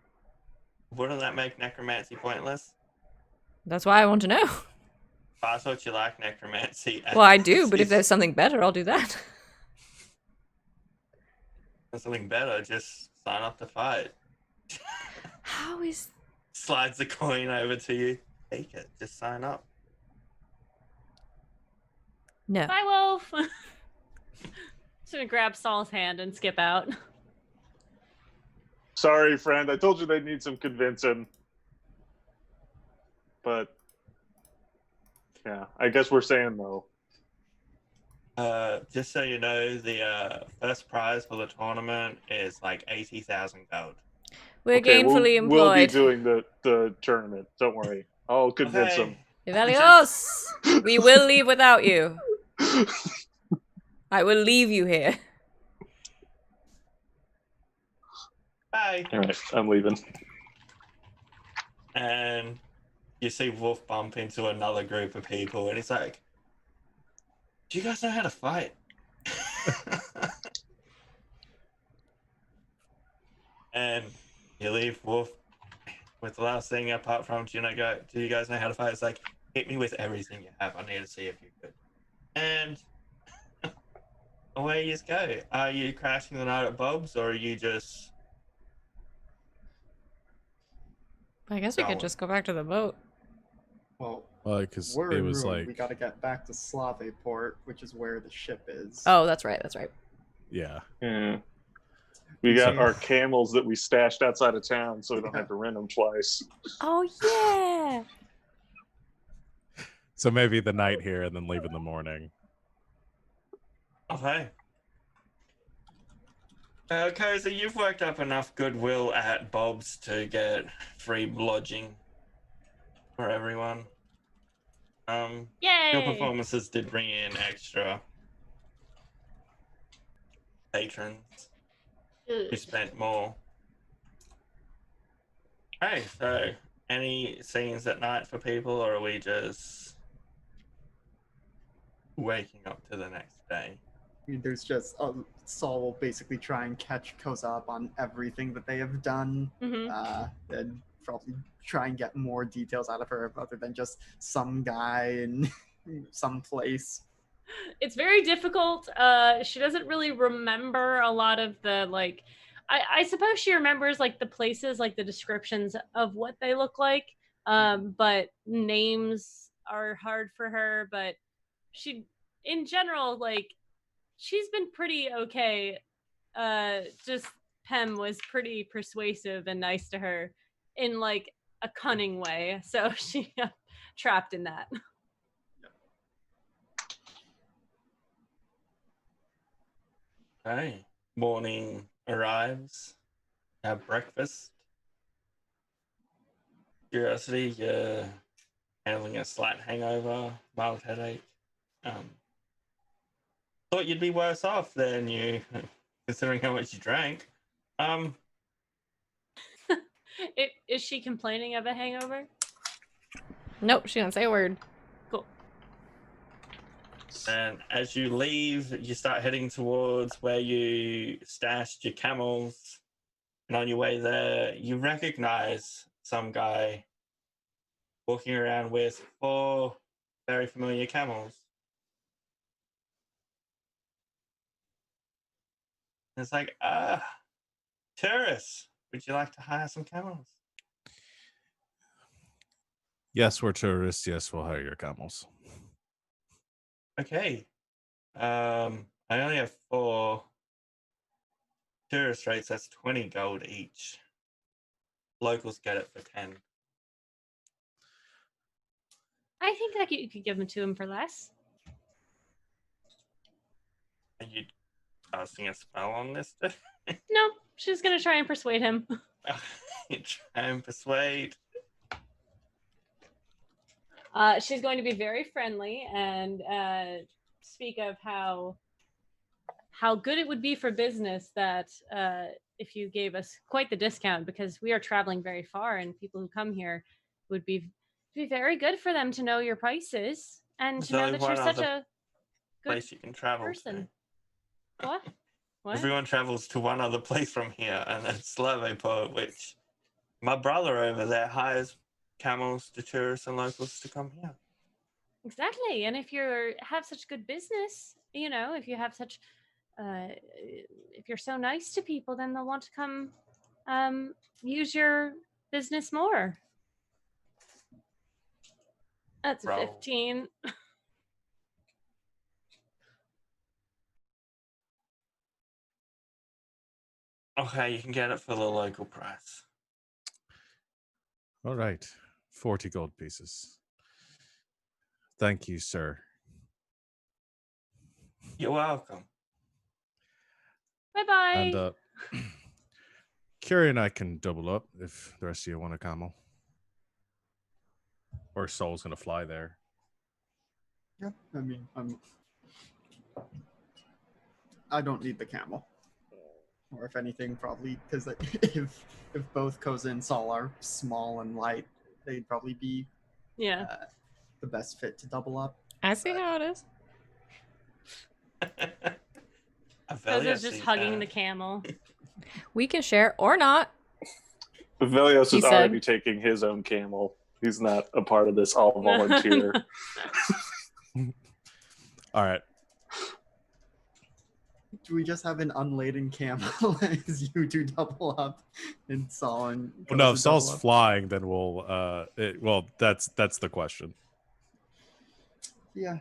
Wouldn't that make necromancy pointless? That's why I want to know. I thought you liked necromancy. Well, I do, but if there's something better, I'll do that. there's something better, just sign up to fight. How is... Slides the coin over to you. Take it. Just sign up. No. Bye, Wolf. Just gonna grab Saul's hand and skip out. Sorry, friend. I told you they'd need some convincing. But yeah, I guess we're saying no. Just so you know, the first prize for the tournament is like 80,000 gold. We're gainfully we'll be employed. doing the tournament. Don't worry. I'll convince them. Evelios! We will leave without you. I will leave you here. Bye. All right, I'm leaving. And you see Wolf bump into another group of people, and he's like, "Do you guys know how to fight?" And you leave Wolf with the last thing apart from, "Do you guys know how to fight?" It's like, "Hit me with everything you have. I need to see if you're good." And away you go. Are you crashing the night at Bob's, or are you just I guess we could going? just go back to the boat. Well, Because we're it in was ruin. like, We got to get back to Slaveport, which is where the ship is. Oh, that's right. That's right. yeah. Yeah. We got So- our camels that we stashed outside of town, so we don't Yeah. have to rent them twice. Oh yeah. So maybe the night here and then leave in the morning. Okay. Cozy, you've worked up enough goodwill at Bob's to get free lodging for everyone. Your Yay! performances did bring in extra patrons who Good. spent more. Hey, so any scenes at night for people, or are we just waking up to the next day? I mean, there's just Saul will basically try and catch Koza up on everything that they have done, and probably try and get more details out of her other than just some guy in some place. It's very difficult. She doesn't really remember a lot of the like. I suppose she remembers like the places, like the descriptions of what they look like. But names are hard for her. But she, in general, like she's been pretty okay. Just Pem was pretty persuasive and nice to her in like a cunning way. So she got trapped in that. Okay. Morning arrives. Have breakfast. Curiosity, you're handling a slight hangover, mild headache. Thought you'd be worse off than you, considering how much you drank. Is she complaining of a hangover? Nope, she didn't say a word. Cool. And as you leave, you start heading towards where you stashed your camels. And on your way there, you recognize some guy walking around with 4 very familiar camels. And it's like, tourists, would you like to hire some camels? Yes, we're tourists. Yes, we'll hire your camels. Okay. I only have 4 tourist rates. That's 20 gold each. Locals get it for 10. I think that you could give them to him for less. Are you casting a spell on this? No, she's gonna try and persuade him. You try and persuade. She's going to be very friendly and speak of how good it would be for business that if you gave us quite the discount, because we are traveling very far and people who come here would be very good for them to know your prices and to There's know only that you're one such other a good place you can travel person. to. What? What? Everyone travels to one other place from here, and that's Slavoport, which my brother over there hires camels to tourists and locals to come here. Exactly. And if you have such good business, you know, if you have such if you're so nice to people, then they'll want to come use your business more. That's a Roll. 15. Okay, you can get it for the local price. All right. 40 gold pieces. Thank you, sir. You're welcome. Bye bye. And Carrie and I can double up if the rest of you want a camel. Or Soul's going to fly there. Yeah, I mean, I don't need the camel, or if anything, probably because if both Koza and Saul are small and light, they'd probably be Yeah. the best fit to double up. I see how it is. Koza's just hugging the camel. We can share or not. Velios He is said. already taking his own camel. He's not a part of this all volunteer. All right. Do we just have an unladen camel as you do double up and Saul and Well, no, Koza if Saul's double up? flying, then we'll. Well, that's the question. Yeah.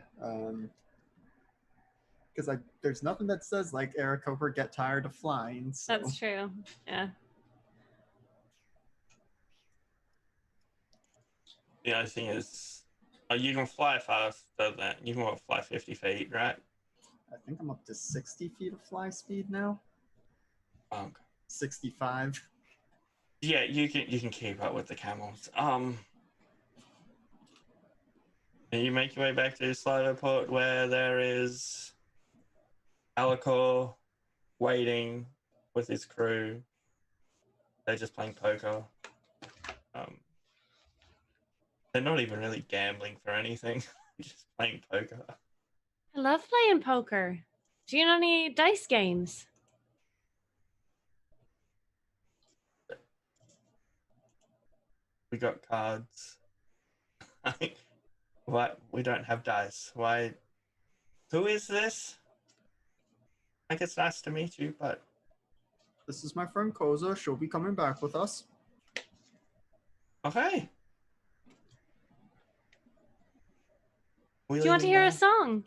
Because there's nothing that says like Aarakocra get tired of flying. So. That's true. Yeah. The only thing is, you can fly faster than you can fly 50 feet, right? I think I'm up to 60 feet of fly speed now. Okay. 65. Yeah, you can keep up with the camels. And you make your way back to Sligo Port, where there is Alacor waiting with his crew. They're just playing poker. They're not even really gambling for anything. Just playing poker. I love playing poker. Do you know any dice games? We got cards. What? We don't have dice. Why? Who is this? I guess it's nice to meet you, but This is my friend Koza. She'll be coming back with us. okay. Do you want to hear a song?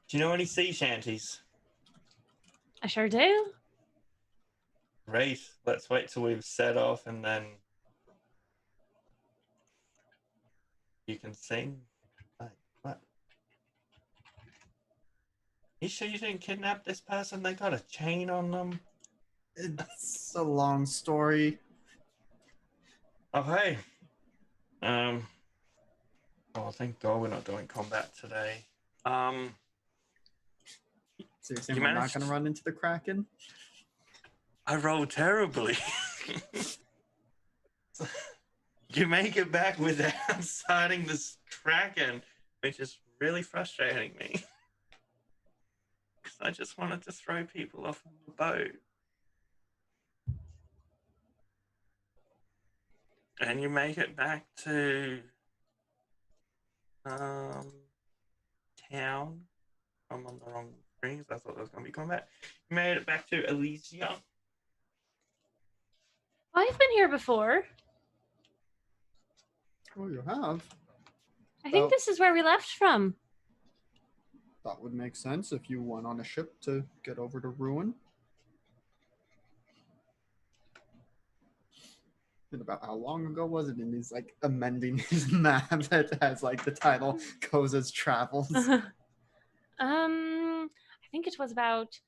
Do you know any sea shanties? I sure do. Great. Let's wait till we've set off and then you can sing. What? You sure you didn't kidnap this person? They got a chain on them. It's a long story. Okay. Oh, thank God we're not doing combat today. Seriously, You am I not managed- going to run into the Kraken? I rolled terribly. You make it back without sighting this Kraken, which is really frustrating me. Because I just wanted to throw people off the boat. And you make it back to town. I'm on the wrong screens. I thought there was going to be combat. You made it back to Elysia. I've been here before. Oh, you have? I think Oh. this is where we left from. That would make sense if you went on a ship to get over to Ruin. And about how long ago was it? And he's like amending his map that has like the title Koza's Travels. I think it was about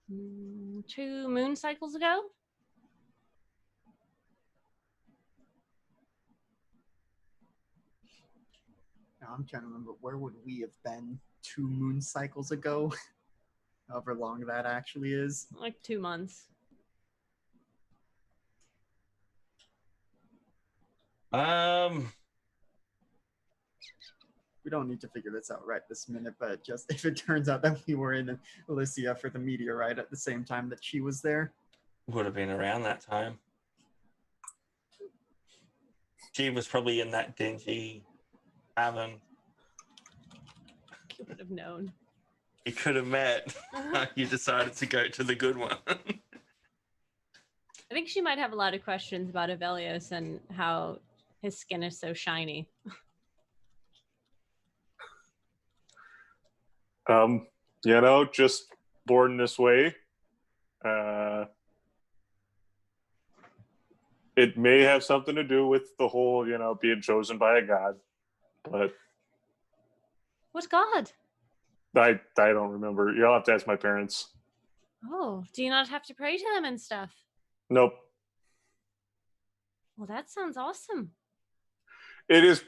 2 moon cycles ago. Now I'm trying to remember, where would we have been 2 moon cycles ago? However long that actually is. Like 2 months. We don't need to figure this out right this minute, but just if it turns out that we were in Elysia for the meteorite at the same time that she was there. Would have been around that time. She was probably in that dingy tavern. You would have known. You could have met. You decided to go to the good one. I think she might have a lot of questions about Avelios and how his skin is so shiny. Just born this way. It may have something to do with the whole, being chosen by a god, but What god? I don't remember. You'll have to ask my parents. Oh, do you not have to pray to them and stuff? Nope. Well, that sounds awesome. It is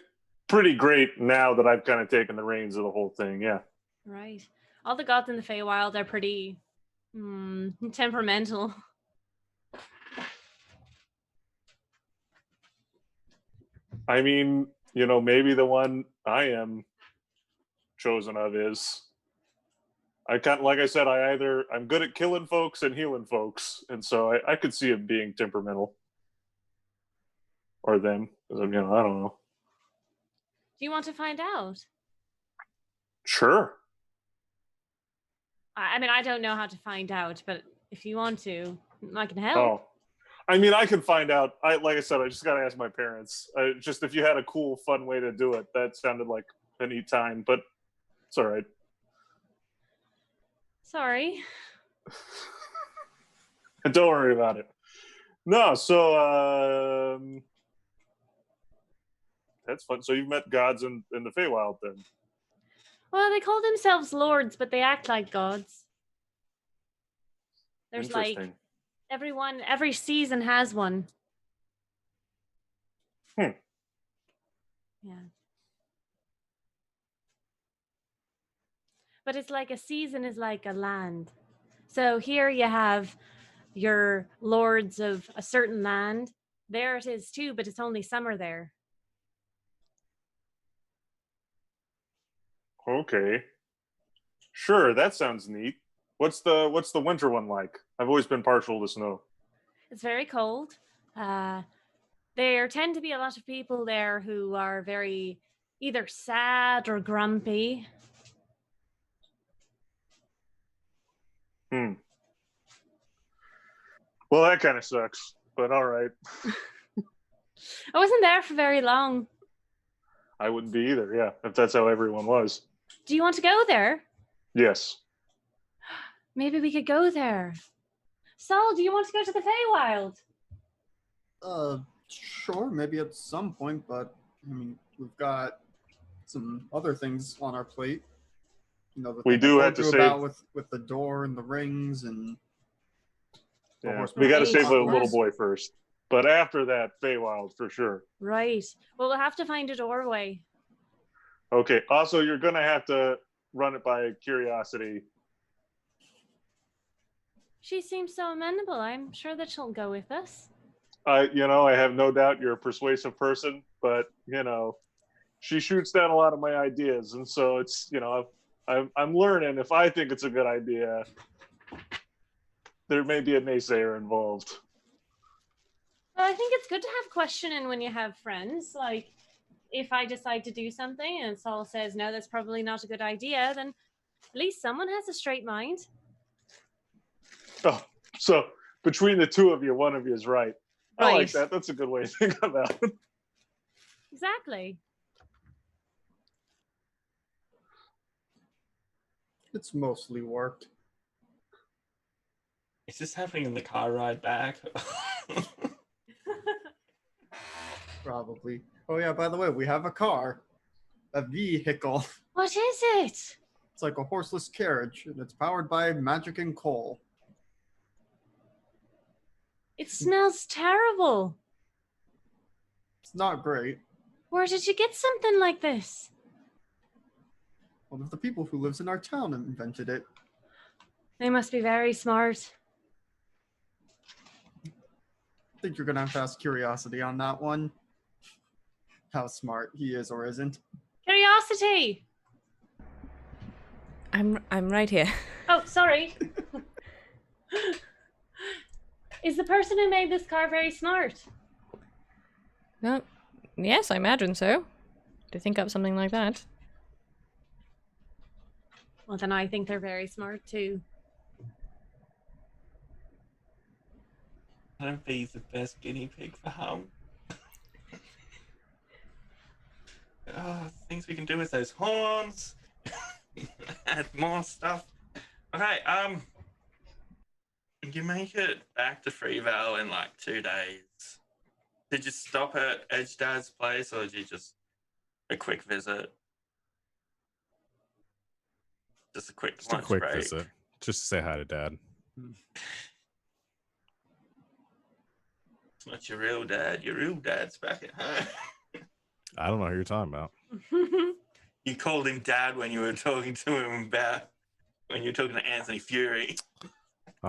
pretty great now that I've kind of taken the reins of the whole thing. Yeah. Right. All the gods in the Feywild are pretty temperamental. I mean, maybe the one I am chosen of is. Like I said, I'm good at killing folks and healing folks, and so I could see it being temperamental, or them. I don't know. Do you want to find out? Sure. I mean, I don't know how to find out, but if you want to, I can help. Oh, I mean, I can find out. Like I said, I just gotta ask my parents. Just if you had a cool, fun way to do it, that sounded like a neat time, but it's all right. Sorry. Don't worry about it. No, so that's fun. So you've met gods in the Feywild then? Well, they call themselves lords, but they act like gods. There's like every season has one. Hmm. Yeah. But it's like a season is like a land. So here you have your lords of a certain land. There it is too, but it's only summer there. Okay. Sure, that sounds neat. What's the winter one like? I've always been partial to snow. It's very cold. There tend to be a lot of people there who are very either sad or grumpy. Well, that kind of sucks, but all right. I wasn't there for very long. I wouldn't be either, yeah, if that's how everyone was. Do you want to go there? Yes. Maybe we could go there. Saul, do you want to go to the Feywild? Sure, maybe at some point, but I mean, we've got some other things on our plate. The We thing do I have told to you save- about with the door and the rings and the Yeah, horseman. we got to Right. save the little Yes. boy first. But after that, Feywild for sure. Right. Well, we'll have to find a doorway. Okay. Also, you're gonna have to run it by Curiosity. She seems so amenable. I'm sure that she'll go with us. I have no doubt you're a persuasive person, but she shoots down a lot of my ideas, and so it's I'm learning. If I think it's a good idea, there may be a naysayer involved. Well, I think it's good to have questioning when you have friends. Like, if I decide to do something and Saul says, no, that's probably not a good idea, then at least someone has a straight mind. Oh, so between the two of you, one of you is right. I like Right. that. That's a good way to think about it. Exactly. It's mostly worked. Is this happening in the car ride back? Probably. Oh yeah, by the way, we have a car. A vehicle. What is it? It's like a horseless carriage, and it's powered by magic and coal. It smells terrible. It's not great. Where did you get something like this? One of the people who lives in our town invented it. They must be very smart. I think you're gonna have to ask Curiosity on that one. How smart he is or isn't. Curiosity! I'm right here. Oh, sorry. Is the person who made this car very smart? Well, yes, I imagine so. To think up something like that. Well, then I think they're very smart too. I don't be the best guinea pig for home. Things we can do with those horns. Add more stuff. Okay, you make it back to Freevale in like 2 days. Did you stop at Edge Dad's place, or did you just a quick visit? Just a quick Just a lunch quick break. visit. Just to say hi to Dad. It's not your real dad. Your real dad's back at home. I don't know who you're talking about. You called him dad when you were talking to him about when you were talking to Anthony Fury. I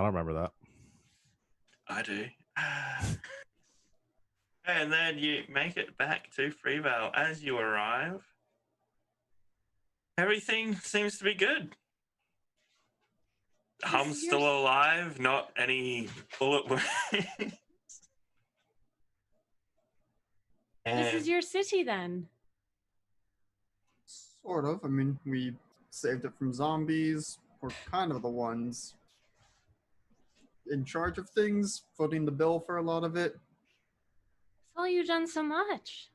don't remember that. I do. And then you make it back to Freevale. As you arrive, everything seems to be good. Hum's still alive, not any bullet wounds. This is your city then. Sort of. I mean, we saved it from zombies. We're kind of the ones in charge of things, footing the bill for a lot of it. Saw you done so much.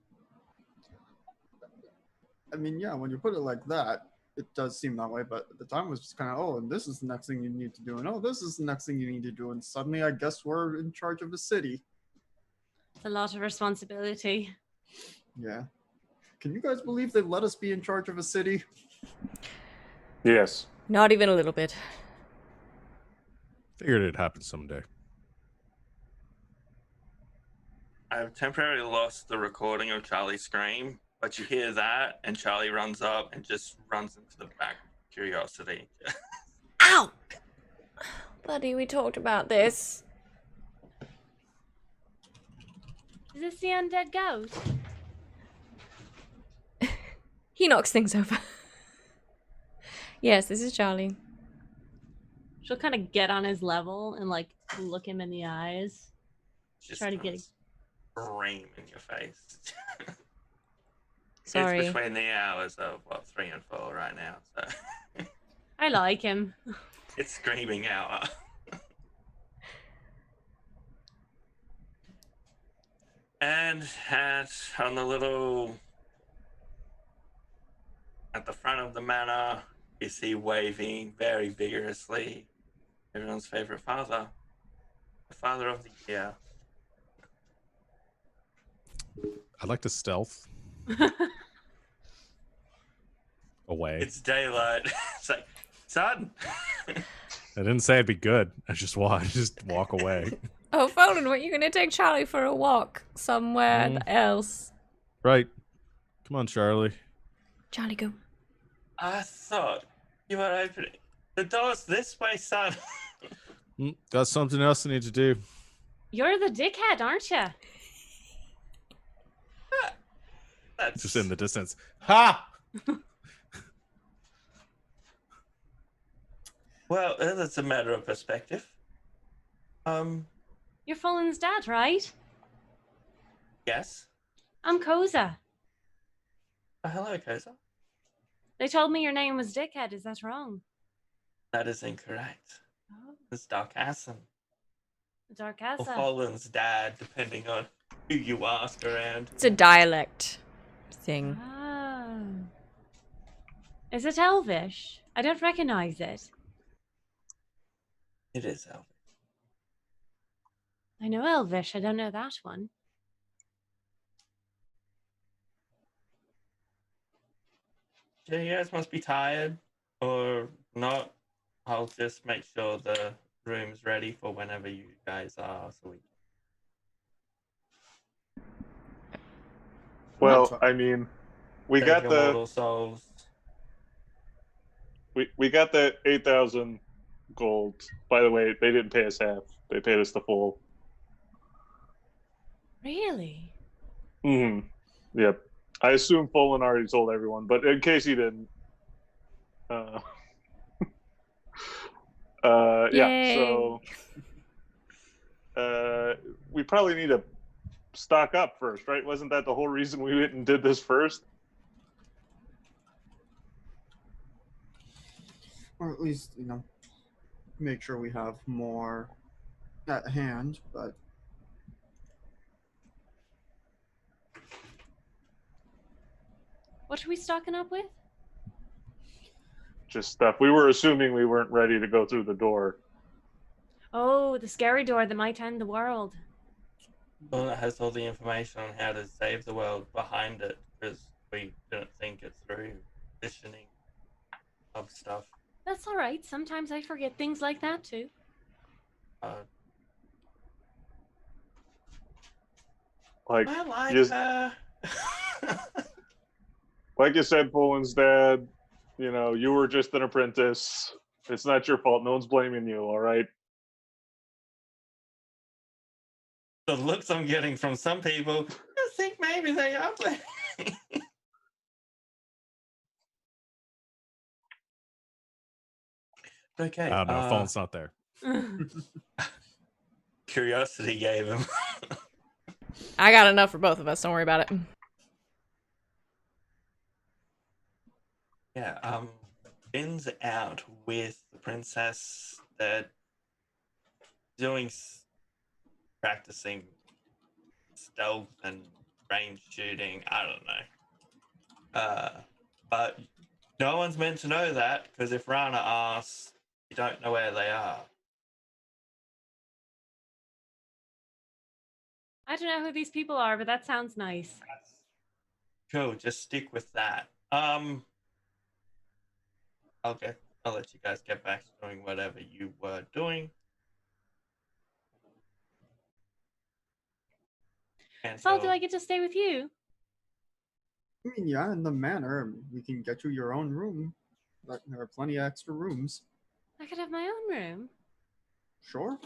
I mean, yeah, when you put it like that, it does seem that way, but at the time it was just kind of, oh, and this is the next thing you need to do, and oh, this is the next thing you need to do, and suddenly I guess we're in charge of the city. It's a lot of responsibility. Yeah. Can you guys believe they let us be in charge of a city? Yes. Not even a little bit. Figured it'd happen someday. I've temporarily lost the recording of Charlie's scream, but you hear that, and Charlie runs up and just runs into the back of Curiosity. Ow! Buddy, we talked about this. Is this the undead ghost? He knocks things over. Yes, this is Charlie. She'll kind of get on his level and like look him in the eyes. Just Try to get scream in your face. Sorry. It's between the hours of 3 and 4 right now, so I like him. it's screaming hour. And on the little at the front of the manor, you see waving very vigorously everyone's favorite father, the father of the year. I'd like to stealth away. It's daylight. It's like, son. I didn't say it'd be good. I just walk away. Oh, Foden, weren't you going to take Charlie for a walk somewhere else? Right. Come on, Charlie. Charlie, go. I thought you were opening the doors this way, son. Got something else I need to do. You're the dickhead, aren't you? That's Just in the distance. Ha! Well, that's a matter of perspective. You're Fullen's dad, right? Yes. I'm Koza. Hello, Koza. They told me your name was Dickhead. Is that wrong? That is incorrect. Oh, It's Dark Assen. Or Darkassa. Fallen's dad, depending on who you ask around. It's a dialect thing. Oh. Is it Elvish? I don't recognize it. It is Elvish. I know Elvish. I don't know that one. Yeah, you guys must be tired or not. I'll just make sure the room's ready for whenever you guys are. So Well, I mean, we got the immortal souls. we got the 8,000 gold. By the way, they didn't pay us half. They paid us the full. Really? Yep. I assume Fullen already told everyone, but in case he didn't, yeah. So we probably need to stock up first, right? Wasn't that the whole reason we went and did this first? Or at least, make sure we have more at hand, but What are we stocking up with? Just stuff. We were assuming we weren't ready to go through the door. Oh, the scary door that might end the world. Well, it has all the information on how to save the world behind it because we didn't think it through. Visioning of stuff. That's all right. Sometimes I forget things like that too. Like, I like just, her. like you said, Fullen's dad, you were just an apprentice. It's not your fault. No one's blaming you, all right? the looks I'm getting from some people, I think maybe they are playing. Okay. I don't know. Phone's not there. Curiosity gave him. I got enough for both of us. Don't worry about it. Yeah. Finn's out with the princess. They're practicing stealth and range shooting. I don't know. But no one's meant to know that because if Rana asks, you don't know where they are. I don't know who these people are, but that sounds nice. Cool. Just stick with that. Okay. I'll let you guys get back to doing whatever you were doing. So do I get to stay with you? I mean, yeah, in the manor, we can get you your own room. But there are plenty of extra rooms. I could have my own room. Sure.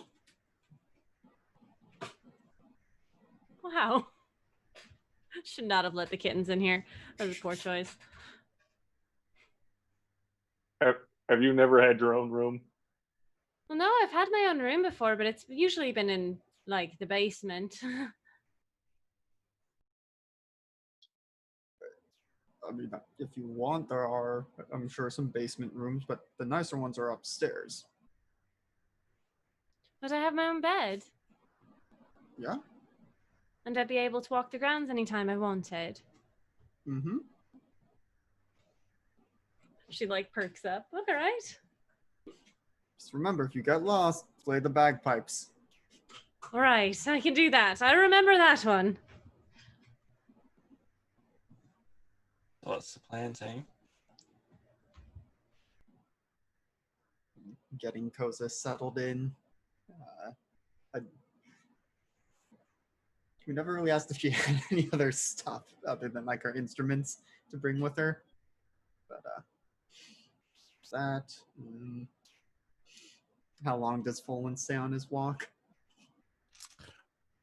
Wow. Should not have let the kittens in here. That was a poor choice. Have you never had your own room? Well, no, I've had my own room before, but it's usually been in like the basement. I mean, if you want, there are, I'm sure, some basement rooms, but the nicer ones are upstairs. But I have my own bed. Yeah? And I'd be able to walk the grounds anytime I wanted. Mm-hmm. She like perks up. All right. Just remember, if you get lost, play the bagpipes. All right, I can do that. I remember that one. What's the plan, team? Getting Koza settled in. We never really asked if she had any other stuff other than like her instruments to bring with her. But that. How long does Folan stay on his walk?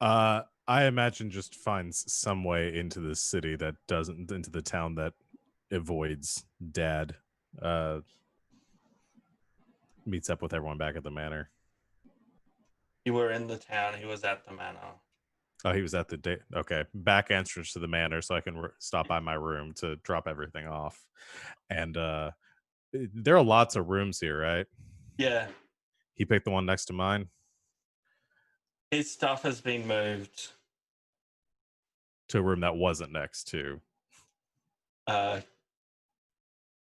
I imagine just finds some way into the city that doesn't, into the town that avoids Dad. Meets up with everyone back at the manor. You were in the town. He was at the manor. Oh, he was at the day. Okay, back entrance to the manor, so I can stop by my room to drop everything off. And there are lots of rooms here, right? Yeah. He picked the one next to mine. His stuff has been moved. To a room that wasn't next to.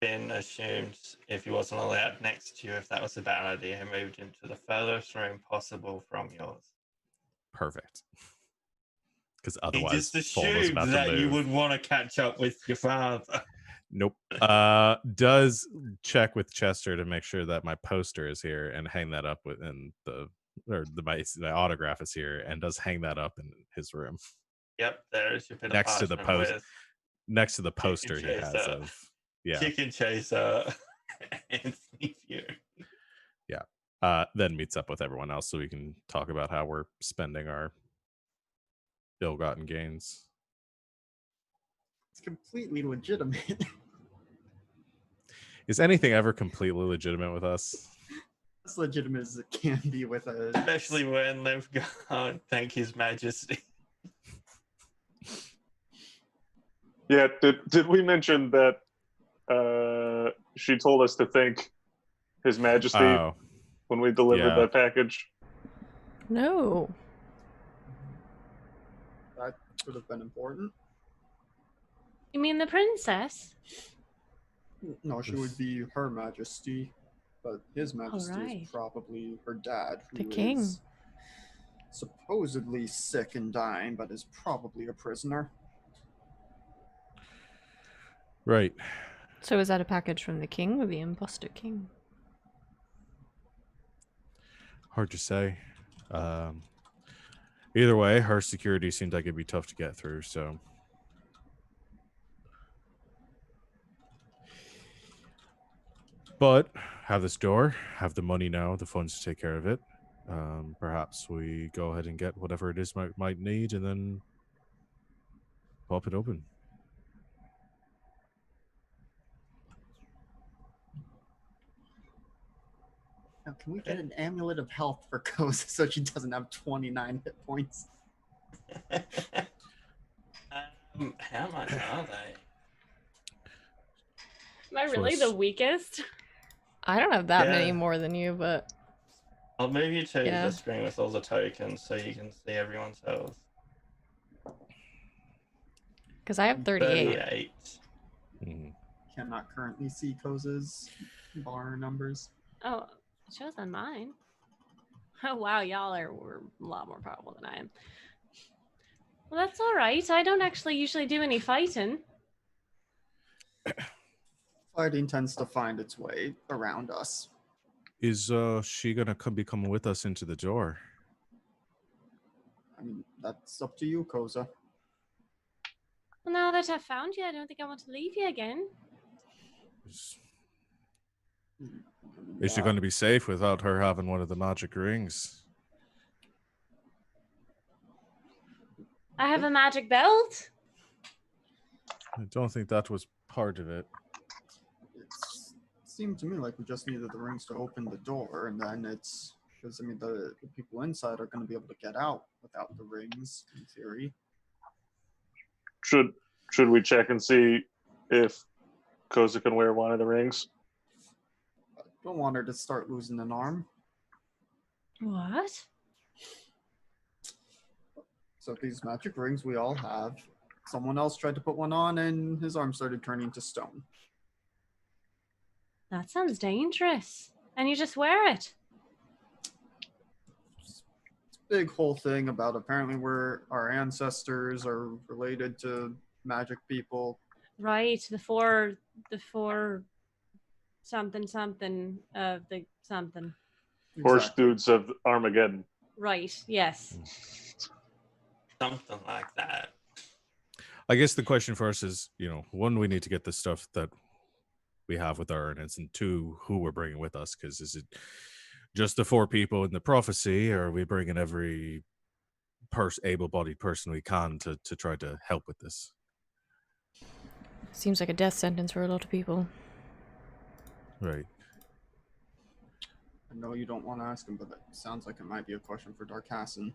Finn assumed if he wasn't allowed next to you, if that was a bad idea, he moved into the furthest room possible from yours. Perfect. Because He otherwise, just Fulham was assumed about to that you move. would want to catch up with your father. Nope. Does check with Chester to make sure that my poster is here and hang that up within my autograph is here, and does hang that up in his room. Yep, there's your bit next of to the post. with Next to the poster he has of Chicken Chaser and Sneak You. Yeah. Then meets up with everyone else so we can talk about how we're spending our ill-gotten gains. It's completely legitimate. Is anything ever completely legitimate with us? As legitimate as it can be with a... Especially when they've gone, thank His Majesty. Yeah, did we mention that she told us to thank His Majesty when we delivered that package? No. That would have been important. You mean the princess? No, she would be Her Majesty, but His Majesty is probably her dad, who the king. is supposedly sick and dying, but is probably a prisoner. Right. So is that a package from the king or the imposter king? Hard to say. Either way, her security seemed like it'd be tough to get through, so... But have this door, have the money now, the funds to take care of it. Perhaps we go ahead and get whatever it is might need, and then pop it open. Now, can we get an amulet of health for Koza so she doesn't have 29 hit points? How much are they? Am I really the weakest? I don't have that many Yeah. more than you, but I'll move you to Yeah. the screen with all the tokens so you can see everyone's health. because I have 38. 38. Mhm. Cannot currently see Koza's bar numbers. Oh, it shows on mine. Oh wow, y'all were a lot more powerful than I am. Well, that's all right. I don't actually usually do any fighting. Fighting tends to find its way around us. Is she gonna be coming with us into the door? I mean, that's up to you, Koza. Well, now that I've found you, I don't think I want to leave you again. Is she going to be safe without her having one of the magic rings? I have a magic belt. I don't think that was part of it. It seemed to me like we just needed the rings to open the door, and then it's because I mean the people inside are going to be able to get out without the rings in theory. Should we check and see if Koza can wear one of the rings? I don't want her to start losing an arm. What? So these magic rings we all have. Someone else tried to put one on, and his arm started turning to stone. That sounds dangerous. And you just wear it. It's a big whole thing about apparently our ancestors are related to magic people. Right. The four something of the something. Horse Exactly. dudes of Armageddon. Right. Yes. Something like that. I guess the question for us is, one, we need to get the stuff that we have with our earnings, and two, who we're bringing with us, because is it just the 4 people in the prophecy, or are we bringing every able-bodied person we can to try to help with this? Seems like a death sentence for a lot of people. Right. I know you don't want to ask him, but it sounds like it might be a question for Darkasson.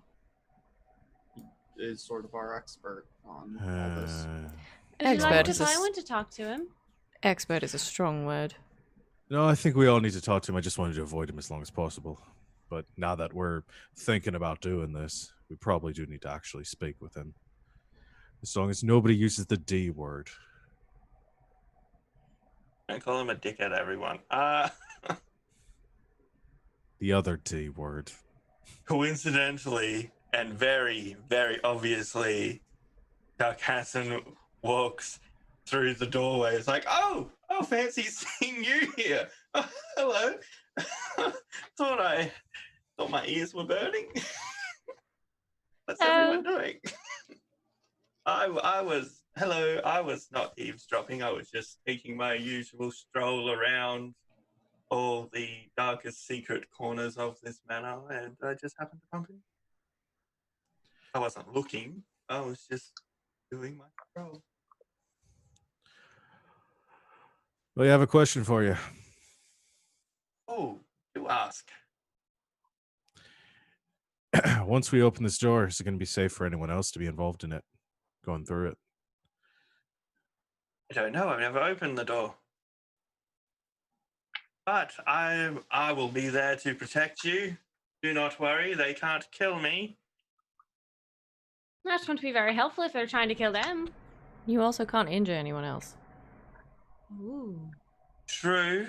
He is sort of our expert on all this. Would you like Expert to is a I want to talk to him? Expert is a strong word. No, I think we all need to talk to him. I just wanted to avoid him as long as possible. But now that we're thinking about doing this, we probably do need to actually speak with him. As long as nobody uses the D word. Don't call him a dickhead, everyone. The other D word. Coincidentally, and very, very obviously, Darkasson walks through the doorway. It's like, oh, fancy seeing you here. Oh, hello. thought my ears were burning. What's everyone doing? I was not eavesdropping. I was just taking my usual stroll around all the darkest secret corners of this manor, and I just happened to bump in. I wasn't looking. I was just doing my stroll. We have a question for you. Oh, do ask. Once we open this door, is it going to be safe for anyone else to be involved in it, going through it? I don't know. I've never opened the door. But I will be there to protect you. Do not worry. They can't kill me. That's going to be very helpful if they're trying to kill them. You also can't injure anyone else. Ooh. True.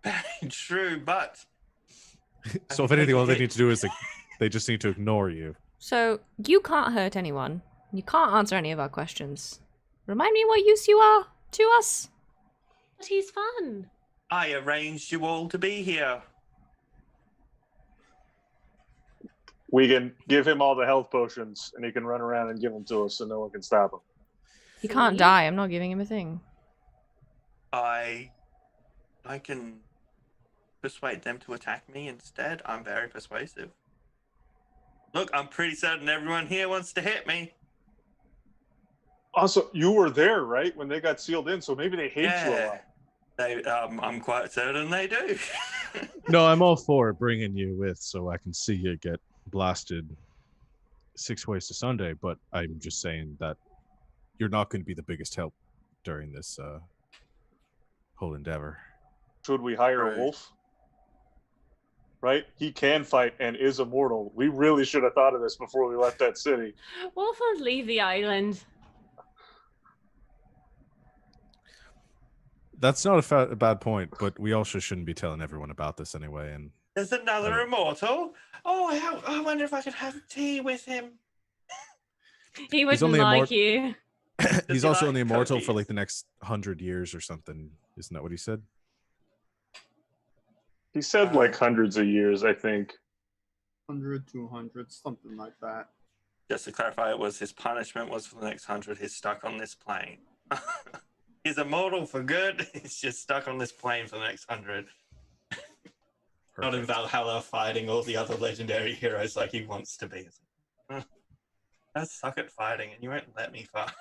Very true, but... So if anything, all they need to do is they just need to ignore you. So, you can't hurt anyone. You can't answer any of our questions. Remind me what use you are to us? But he's fun. I arranged you all to be here. We can give him all the health potions, and he can run around and give them to us, so no one can stop him. He can't die. I'm not giving him a thing. I can persuade them to attack me instead. I'm very persuasive. Look, I'm pretty certain everyone here wants to hit me. Also, you were there, right, when they got sealed in, so maybe they hate you a Yeah. lot. I'm quite certain they do. No, I'm all for bringing you with so I can see you get blasted 6 ways to Sunday, but I'm just saying that you're not going to be the biggest help during this whole endeavor. Should we hire a Right. wolf? Right? He can fight and is immortal. We really should have thought of this before we left that city. Wolf won't leave the island. That's not a bad point, but we also shouldn't be telling everyone about this anyway. And There's another immortal. Oh, I wonder if I could have tea with him. He wouldn't only like you. he's he also like only immortal for cookies? like the next 100 years or something. Isn't that what he said? He said like hundreds of years, I think. 100, 200, something like that. Just to clarify, it was his punishment was for the next 100. He's stuck on this plane. He's immortal for good. He's just stuck on this plane for the next 100. Not in Valhalla fighting all the other legendary heroes like he wants to be. I suck at fighting and you won't let me fight.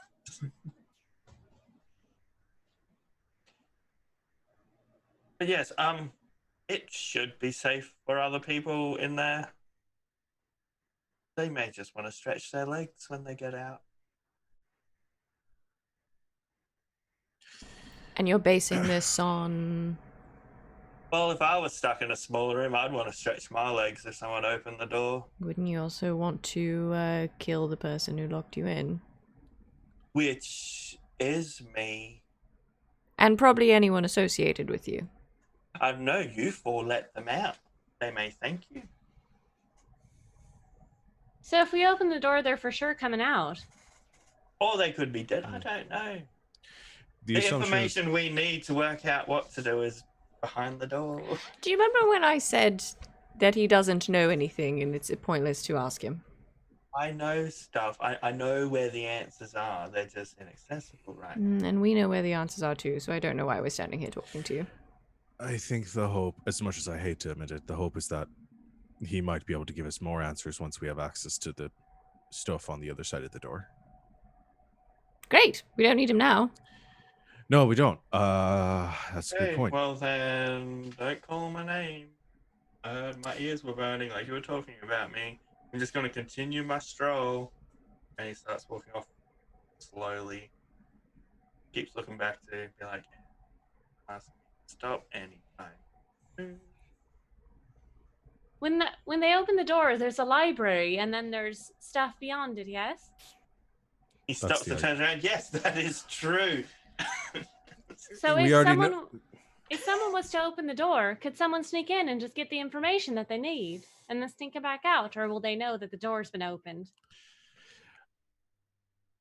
But yes, it should be safe for other people in there. They may just want to stretch their legs when they get out. And you're basing this on... Well, if I was stuck in a smaller room, I'd want to stretch my legs if someone opened the door. Wouldn't you also want to kill the person who locked you in? Which is me. And probably anyone associated with you. I know you four let them out. They may thank you. So if we open the door, they're for sure coming out. Or they could be dead. I don't know. The The information we need to work out what to do is behind the door. Do you remember when I said that he doesn't know anything and it's pointless to ask him? I know stuff. I know where the answers are. They're just inaccessible, right? And we know where the answers are too, so I don't know why we're standing here talking to you. I think the hope, as much as I hate to admit it, the hope is that he might be able to give us more answers once we have access to the stuff on the other side of the door. Great. We don't need him now. No, we don't. That's a good point. Well then, don't call my name. My ears were burning like you were talking about me. I'm just going to continue my stroll. And he starts walking off slowly. Keeps looking back to be like, stop anytime. When they open the door, there's a library, and then there's stuff beyond it. Yes. He stops the to turn around. Yes, that is true. So We if already someone know- if someone was to open the door, could someone sneak in and just get the information that they need, and then sneak it back out, or will they know that the door's been opened?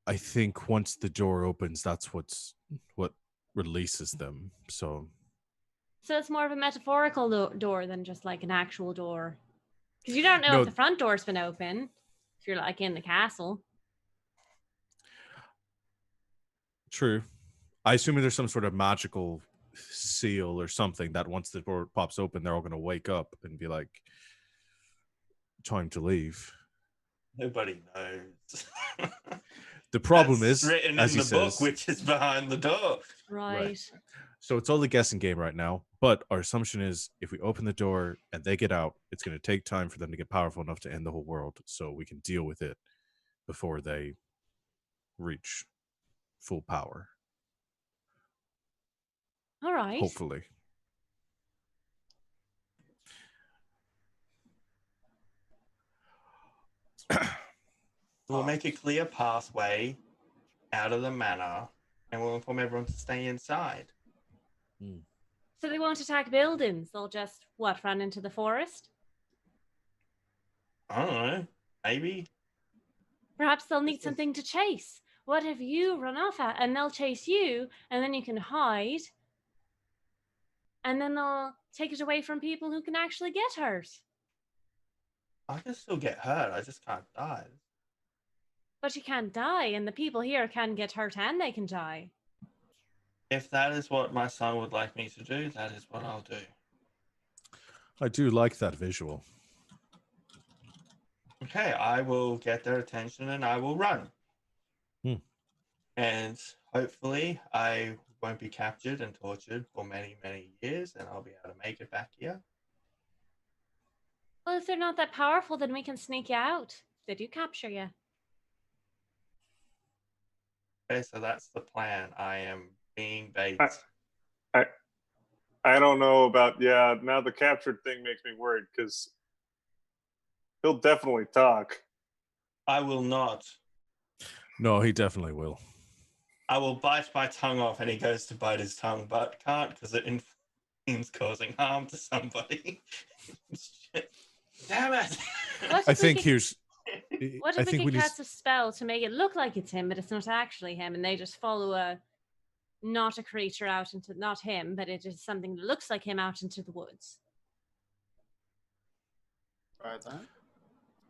I think once the door opens, that's what releases them. So it's more of a metaphorical door than just like an actual door, because you don't know No. if the front door's been open if you're like in the castle. True. I assume there's some sort of magical seal or something that once the door pops open, they're all going to wake up and be like, time to leave. Nobody knows. The problem That's is, written as in he the book, says, which is behind the door. Right. so it's all a guessing game right now. But our assumption is if we open the door and they get out, it's going to take time for them to get powerful enough to end the whole world so we can deal with it before they reach full power. All right. Hopefully. We'll make a clear pathway out of the manor, and we'll inform everyone to stay inside. So they won't attack buildings. They'll just run into the forest. I don't know. Maybe. Perhaps they'll need something to chase. What if you run off at, and they'll chase you, and then you can hide, and then they'll take it away from people who can actually get hurt. I can still get hurt. I just can't die. But you can't die, and the people here can get hurt and they can die. If that is what my son would like me to do, that is what I'll do. I do like that visual. Okay, I will get their attention and I will run. Hmm. And hopefully I won't be captured and tortured for many, many years and I'll be able to make it back here. Well, if they're not that powerful, then we can sneak you out. They do capture you. Okay, so that's the plan. I am being bait. I I don't know about now the captured thing makes me worried because he'll definitely talk. I will not. No, he definitely will. I will bite my tongue off and he goes to bite his tongue, but can't because it means causing harm to somebody. Shit. Damn it. What I if we think could- here's. What I if we think could when cast a spell to make it look like it's him, but it's not actually him, and they just follow not a creature out into not him, but it is something that looks like him out into the woods. Try that.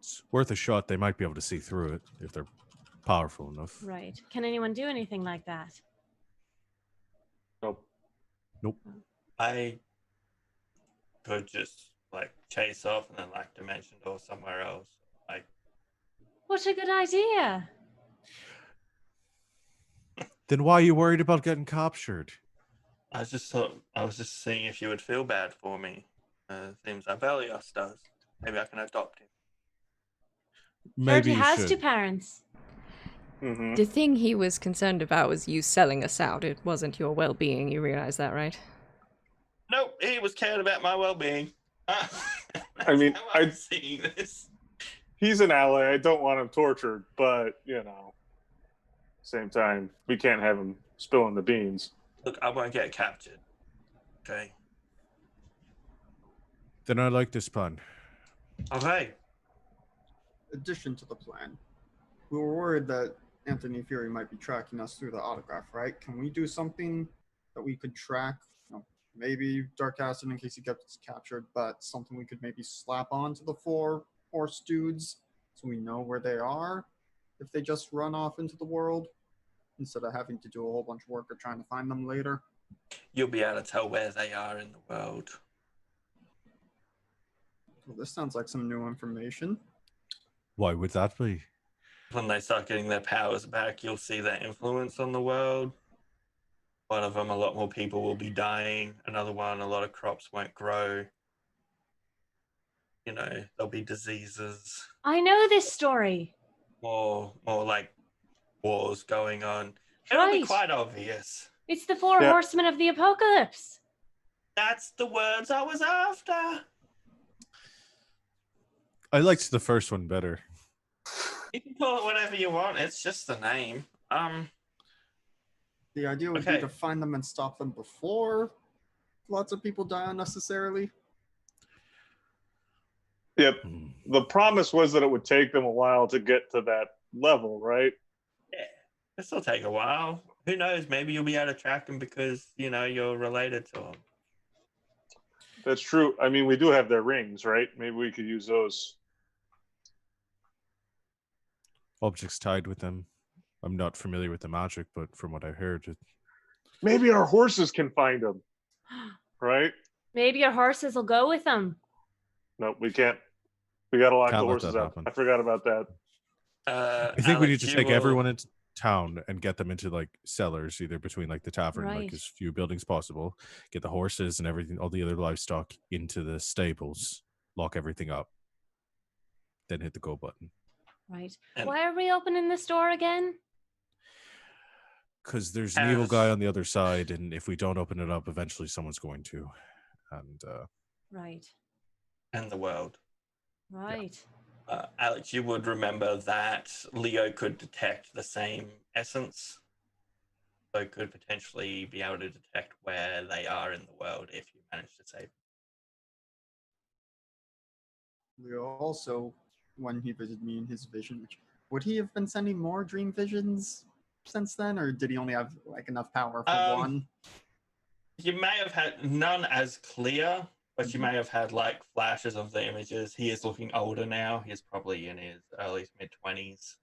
it's worth a shot, they might be able to see through it if they're powerful enough. Right. Can anyone do anything like that? Nope. Nope. I could just like chase off and then like dimension door somewhere else. Like What a good idea. Then why are you worried about getting captured? I was just seeing if you would feel bad for me. Seems like Aeos does. Maybe I can adopt him. Maybe He you has should. two parents. Mm-hmm. The thing he was concerned about was you selling us out. It wasn't your well-being. You realize that, right? Nope, he was cared about my well-being. I mean, how I'm seeing this. He's an ally. I don't want him tortured, but same time, we can't have him spilling the beans. Look, I won't get captured. Okay. Then I like this plan. Okay. Addition to the plan, we were worried that Anthony Fury might be tracking us through the autograph, right? Can we do something that we could track? Maybe Dark Acid in case he gets captured, but something we could maybe slap onto the 4 horse dudes so we know where they are if they just run off into the world instead of having to do a whole bunch of work or trying to find them later. You'll be able to tell where they are in the world. Well, this sounds like some new information. Why would that be? When they start getting their powers back, you'll see their influence on the world. One of them, a lot more people will be dying. Another one, a lot of crops won't grow. There'll be diseases. I know this story. More like wars going on. It'll be quite obvious. It's the 4 horsemen of the apocalypse. That's the words I was after. I liked the first one better. You can call it whatever you want. It's just the name. The idea would be to find them and stop them before lots of people die unnecessarily. Yep. The promise was that it would take them a while to get to that level, right? Yeah. This'll take a while. Who knows? Maybe you'll be able to track them because, you're related to them. That's true. I mean, we do have their rings, right? Maybe we could use those. Objects tied with them. I'm not familiar with the magic, but from what I heard, Maybe our horses can find them, right? Maybe our horses will go with them. No, we can't. We got to lock Can't the let horses that out. happen. I forgot about that. I think we need to take everyone into town and get them into like cellars, either between like the tavern, like as few buildings possible. Get the horses and everything, all the other livestock into the stables. Lock everything up. Then hit the go button. Right. Why are we opening this door again? Because there's an evil guy on the other side, and if we don't open it up, eventually someone's going to. And right. And the world. Right. Alex, you would remember that Leo could detect the same essence. So could potentially be able to detect where they are in the world if you manage to save them. Leo also, when he visited me in his vision, would he have been sending more dream visions since then, or did he only have like enough power for one? You may have had none as clear, but you may have had like flashes of the images. He is looking older now. He's probably in his early mid-20s.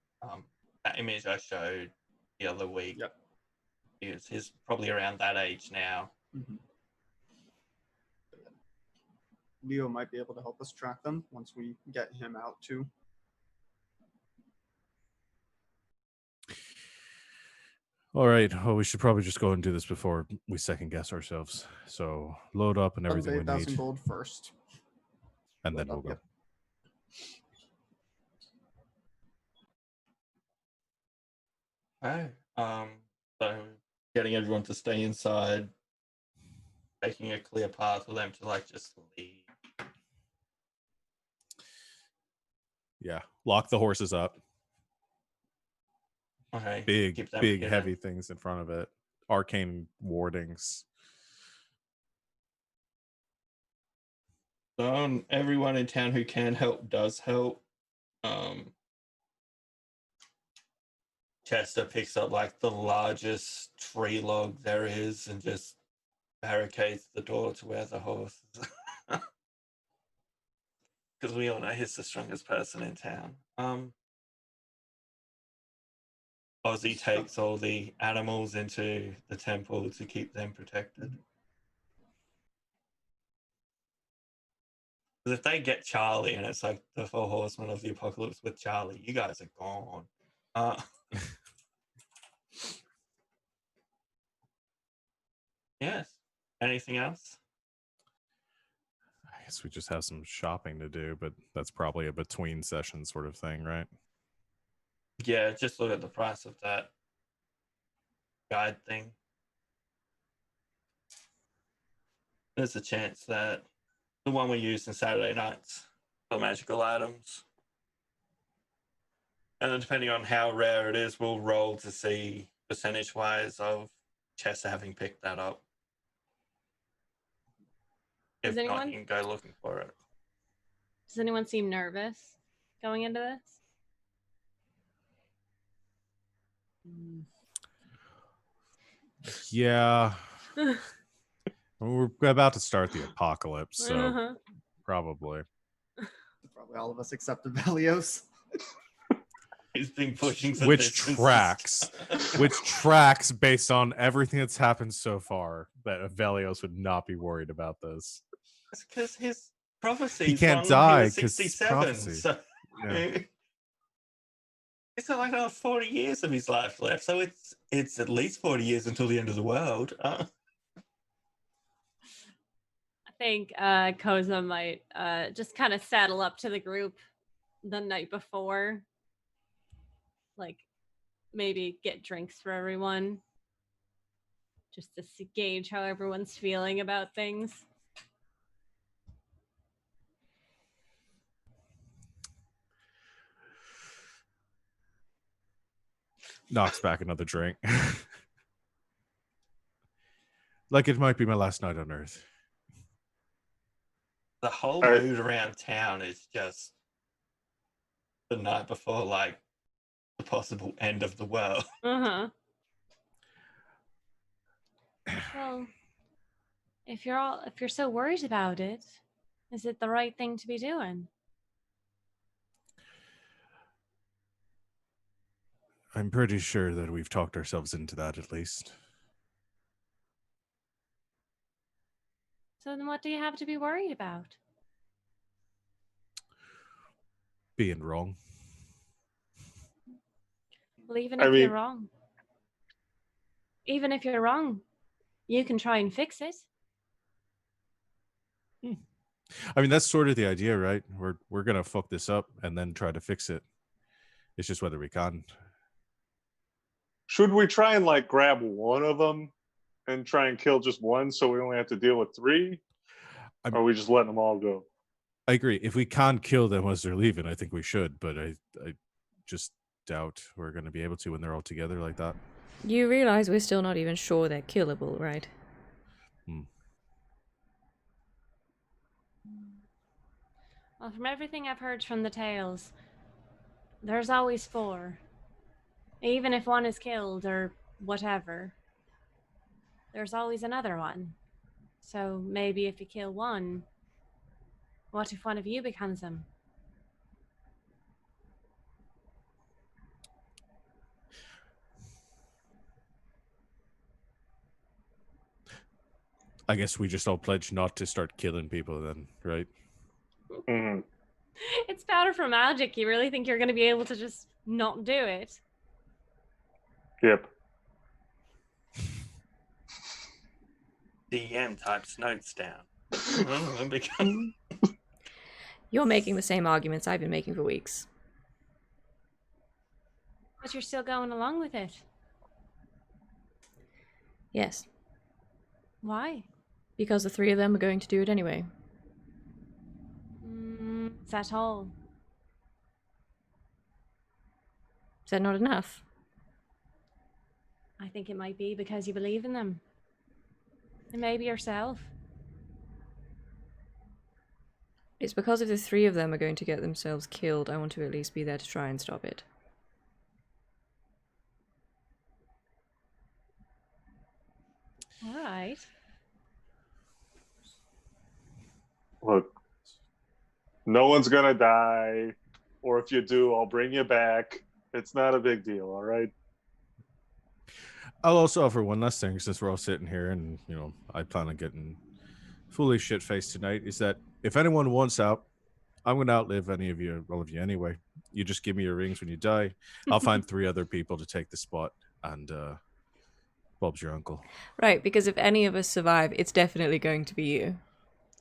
That image I showed the other week, he's probably around that age now. Mm-hmm. Leo might be able to help us track them once we get him out too. All right. Well, we should probably just go and do this before we second guess ourselves. So load up and Of the everything we 8,000 need, gold first. and then Load we'll up, go. yep. Okay. So getting everyone to stay inside, making a clear path for them to like just leave. Yeah. Lock the horses up. Okay. Big, keep them big, hidden. heavy things in front of it. Arcane wardings. So everyone in town who can help does help. Chester picks up like the largest tree log there is and just barricades the door to where the horse is. Because we all know he's the strongest person in town. Ozzy takes all the animals into the temple to keep them protected. Because if they get Charlie and it's like the four horsemen of the apocalypse with Charlie, you guys are gone. Yes. Anything else? I guess we just have some shopping to do, but that's probably a between session sort of thing, right? Yeah, just look at the price of that guide thing. There's a chance that the one we used in Saturday nights for magical items. And then depending on how rare it is, we'll roll to see percentage-wise of Chester having picked that up. If not, you can go looking for it. Does anyone seem nervous going into this? Yeah. We're about to start the apocalypse, so probably. Probably all of us except Aeos. He's been pushing for Which this tracks based on everything that's happened so far that Avelios would not be worried about this. It's because his prophecy. He can't die because 67. So yeah. It's like another 40 years of his life left. So it's at least 40 years until the end of the world. I think Koza might just kind of saddle up to the group the night before. Like, maybe get drinks for everyone. Just to gauge how everyone's feeling about things. Knocks back another drink. Like it might be my last night on Earth. The whole mood around town is just the night before, like, the possible end of the world. Well, if you're so worried about it, is it the right thing to be doing? I'm pretty sure that we've talked ourselves into that at least. So then what do you have to be worried about? Being wrong. Well, even if you're wrong, you can try and fix it. I mean, that's sort of the idea, right? We're gonna fuck this up and then try to fix it. It's just whether we can. Should we try and like grab one of them and try and kill just one, so we only have to deal with three? Or are we just letting them all go? I agree. If we can't kill them as they're leaving, I think we should. But I just doubt we're going to be able to when they're all together like that. You realize we're still not even sure they're killable, right? Well, from everything I've heard from the tales, there's always four. Even if one is killed or whatever, there's always another one. So maybe if you kill one, what if one of you becomes him? I guess we just all pledge not to start killing people then, right? Mm-hmm. It's powder for magic. You really think you're going to be able to just not do it? Yep. DM types notes down. You're making the same arguments I've been making for weeks. But you're still going along with it. Yes, Why? because the three of them are going to do it anyway. Is that all? Is that not enough? I think it might be because you believe in them. And maybe yourself. It's because if the three of them are going to get themselves killed, I want to at least be there to try and stop it. All right. Look, no one's gonna die, or if you do, I'll bring you back. It's not a big deal, all right? I'll also offer one last thing since we're all sitting here and, I plan on getting fully shit-faced tonight, is that if anyone wants out, I'm going to outlive all of you anyway. You just give me your rings when you die. I'll find 3 other people to take the spot, and Bob's your uncle. Right, because if any of us survive, it's definitely going to be you.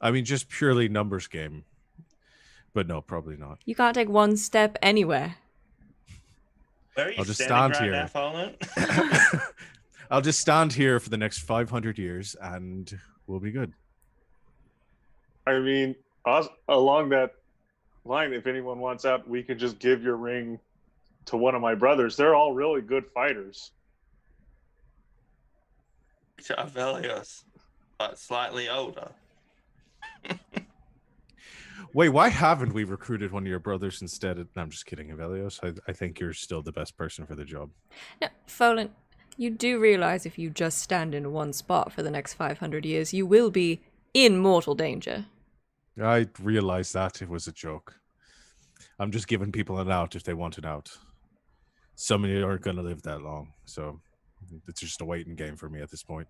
I mean, just purely numbers game. But no, probably not. You can't take one step anywhere. Where are you I'll just standing stand right here. now, Fallen? I'll just stand here for the next 500 years, and we'll be good. I mean, along that line, if anyone wants out, we can just give your ring to one of my brothers. They're all really good fighters. To Avelios, but slightly older. Wait, why haven't we recruited one of your brothers instead? No, I'm just kidding, Avelios. I think you're still the best person for the job. No, Folan, you do realize if you just stand in one spot for the next 500 years, you will be in mortal danger. I realized that it was a joke. I'm just giving people an out if they want an out. Some of you aren't going to live that long, so it's just a waiting game for me at this point.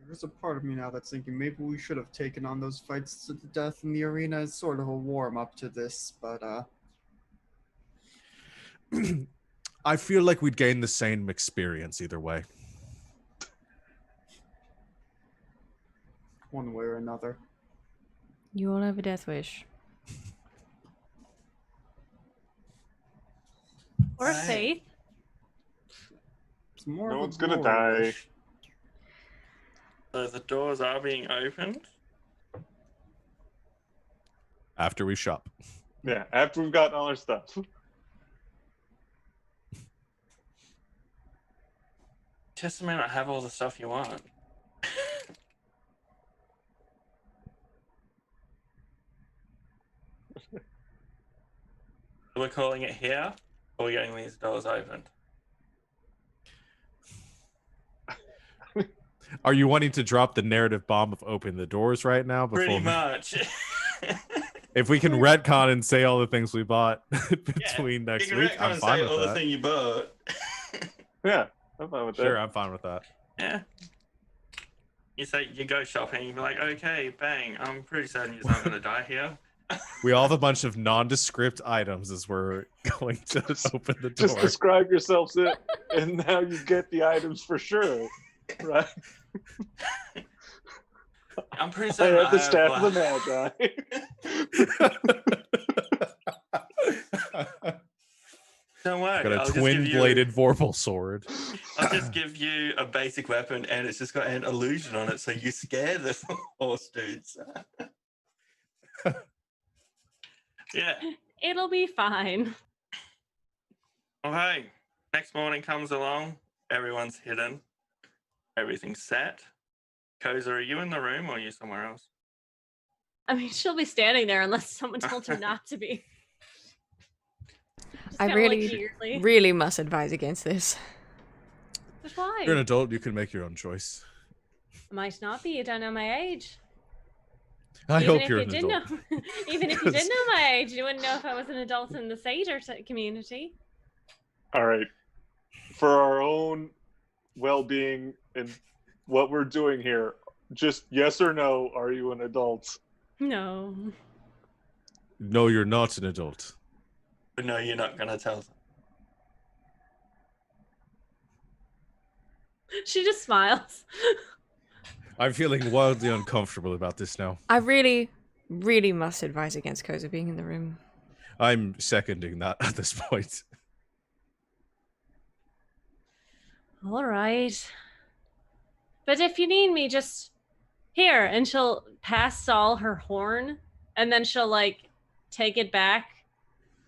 There's a part of me now that's thinking maybe we should have taken on those fights to the death in the arena as sort of a warm up to this, but I feel like we'd gain the same experience either way. one way or another. You all have a death wish. Or Right. faith. It's more No of a one's gonna glory die. wish. So the doors are being opened. After we shop. Yeah, after we've gotten all our stuff. Just a minute, I have all the stuff you want. We're calling it here, or we're getting these doors opened? Are you wanting to drop the narrative bomb of open the doors right now? Pretty Before much. If we can retcon and say all the things we bought between You next can week, retcon I'm and fine say with all the that. thing you bought. Yeah, I'm fine with that. Sure, I'm fine with that. Yeah. You say you go shopping, you be like, okay, bang, I'm pretty certain you're not gonna die here. We all have a bunch of nondescript items as we're going to open the door. Just describe yourselves it, and now you get the items for sure, right? I'm pretty I certain have the have, staff of the Magi. Don't worry. Got a I'll just give twin-bladed you, Vorpal sword. I'll just give you a basic weapon, and it's just got an illusion on it, so you scare the horse dudes. Yeah. It'll be fine. Okay. Next morning comes along. Everyone's hidden. Everything's set. Koza, are you in the room or are you somewhere else? I mean, she'll be standing there unless someone told her not to be. Just I kinda, like, really, weirdly. really must advise against this. But why? You're an adult, you can make your own choice. Might not be. You don't know my age. I Even hope if you're you an did adult. know, even if you did know my age, you wouldn't know if I was an adult in the Seder community. All right. For our own well-being and what we're doing here, just yes or no, are you an adult? No. No, you're not an adult. But no, you're not gonna tell them. She just smiles. I'm feeling wildly uncomfortable about this now. I really, really must advise against Koza being in the room. I'm seconding that at this point. All right. But if you need me, just here. And she'll pass Saul her horn, and then she'll like take it back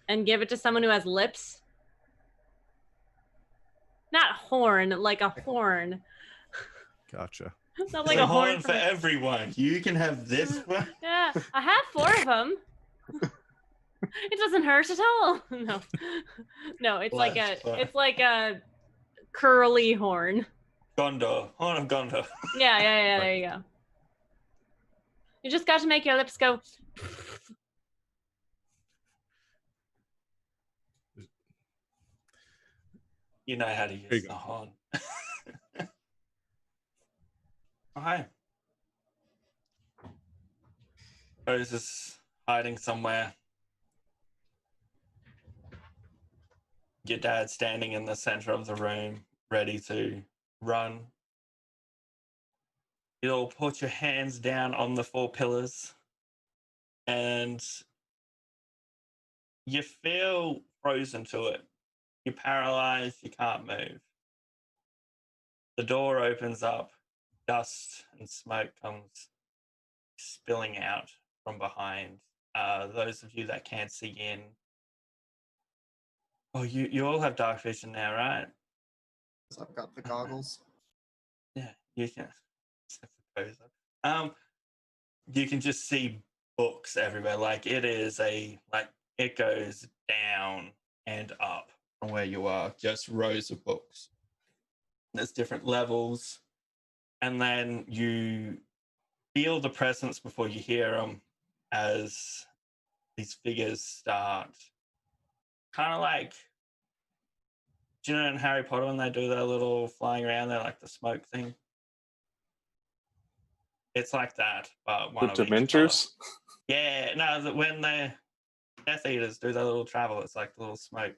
and give it to someone who has lips. Not horn, like a horn. Gotcha. Not There's like a a horn horn for everyone. You can have this one. Yeah, I have 4 of them. It doesn't hurt at all. No, no, it's like a curly horn. Gondor. Horn of Gondor. Yeah. There you go. You just got to make your lips go. You know how to you use go. the horn. Hi. Rose is hiding somewhere. Your dad's standing in the center of the room, ready to run. You'll put your hands down on the 4 pillars, and you feel frozen to it. You're paralyzed, you can't move. The door opens up, dust and smoke comes spilling out from behind. Those of you that can't see in. Oh, you all have dark vision now, right? I've got the goggles. Yeah, you can. You can just see books everywhere. Like it goes down and up from where you are. Just rows of books. There's different levels, and then you feel the presence before you hear them as these figures start. Kind of like, do you know in Harry Potter when they do their little flying around there, like the smoke thing? It's like that, but one The of each color. Dementors? Yeah, no, when the Death Eaters do their little travel, it's like the little smoke.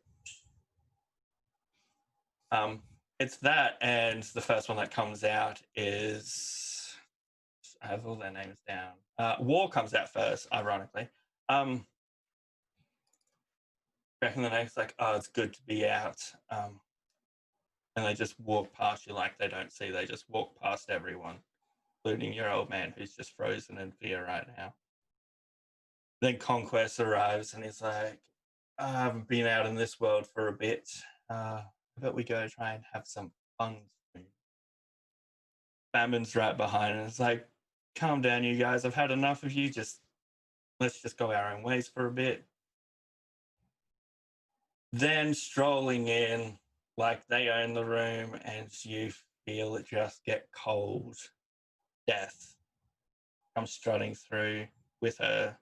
It's that, and the first one that comes out is, I have all their names down. War comes out first, ironically. Back in the next, like, oh, it's good to be out. And they just walk past you like they don't see. They just walk past everyone, including your old man who's just frozen in fear right now. Then Conquest arrives and he's like, I haven't been out in this world for a bit. I bet we go try and have some fun soon. Famine's right behind and it's like, calm down, you guys. I've had enough of you. Let's just go our own ways for a bit. Then strolling in like they own the room and you feel it just get cold. Death comes strutting through with her.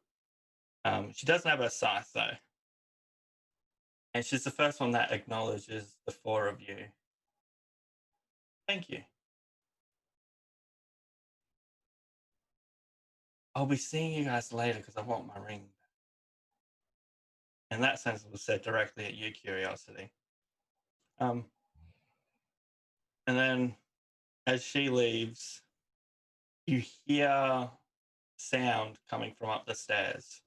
She doesn't have her scythe though. And she's the first one that acknowledges the 4 of you. Thank you. I'll be seeing you guys later because I want my ring. In that sense, it was said directly at you, Curiosity. And then as she leaves, you hear sound coming from up the stairs.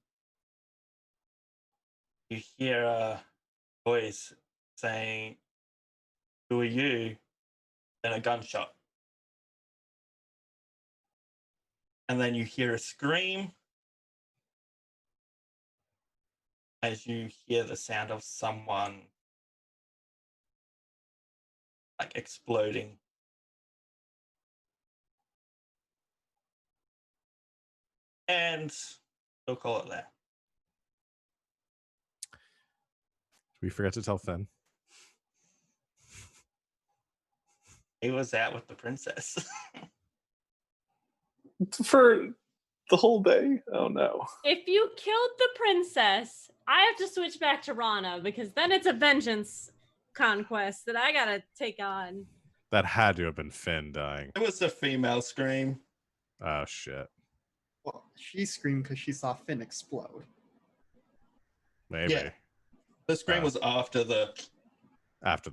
You hear a voice saying, "Who are you?" Then a gunshot. And then you hear a scream as you hear the sound of someone like exploding. And we'll call it there. We forgot to tell Finn. He was out with the princess. For the whole day? Oh no. If you killed the princess, I have to switch back to Rana because then it's a vengeance conquest that I gotta take on. That had to have been Finn dying. It was a female scream. Oh shit. Well, she screamed because she saw Finn explode. Maybe. Yeah. The scream was after the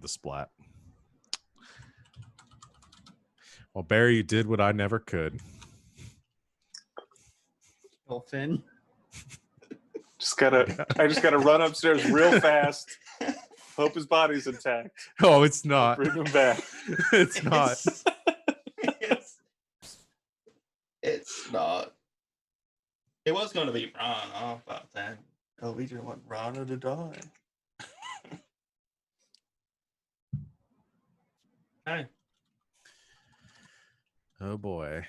splat. Well, Barry, you did what I never could. Finn. I just gotta run upstairs real fast. Hope his body's intact. Oh, it's not. Bring him back. It's not. It's not. It was going to be Rana, but then we didn't want Rana to die. No, Oh boy.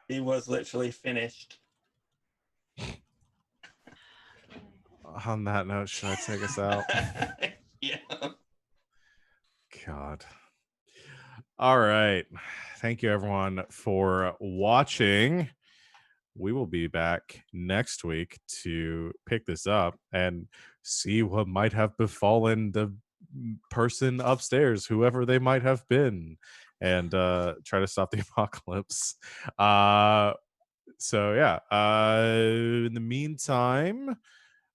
he was literally finished. On that note, should I take us out? Yeah. God. All right. Thank you, everyone, for watching. We will be back next week to pick this up and see what might have befallen the person upstairs, whoever they might have been, and try to stop the apocalypse. So yeah. In the meantime,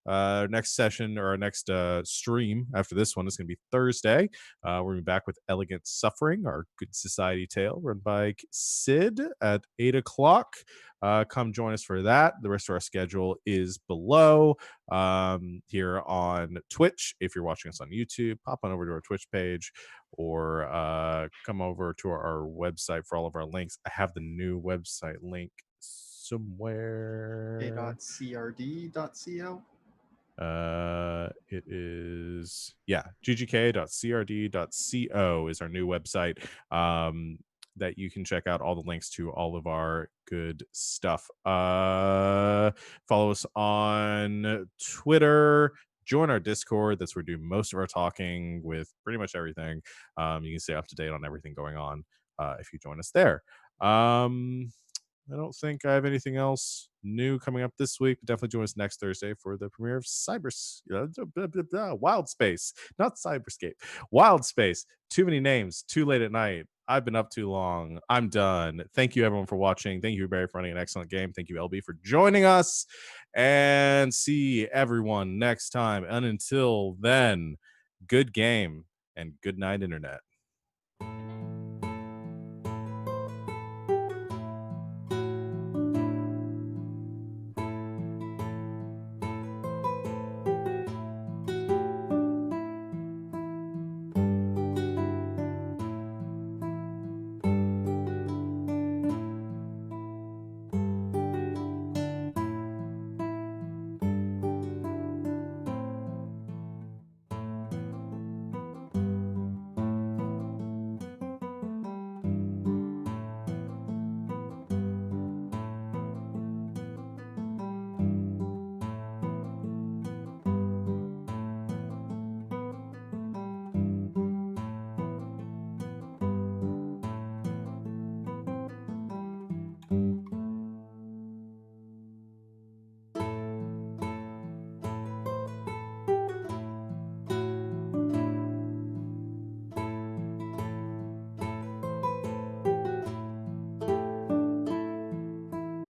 our next session or our next stream after this one is going to be Thursday. We're going to be back with Elegant Suffering, our Good Society tale, run by Sid at 8 o'clock. Come join us for that. The rest of our schedule is below here on Twitch. If you're watching us on YouTube, pop on over to our Twitch page or come over to our website for all of our links. I have the new website link somewhere. a.crd.co. It is ggk.crd.co is our new website that you can check out all the links to all of our good stuff. Follow us on Twitter, join our Discord. That's where we do most of our talking with pretty much everything. You can stay up to date on everything going on if you join us there. I don't think I have anything else new coming up this week, but definitely join us next Thursday for the premiere of Wild Space, not Cyberscape. Wild Space. Too many names, too late at night. I've been up too long. I'm done. Thank you, everyone, for watching. Thank you, Barry, for running an excellent game. Thank you, LB, for joining us. And see everyone next time. And until then, good game and good night, Internet.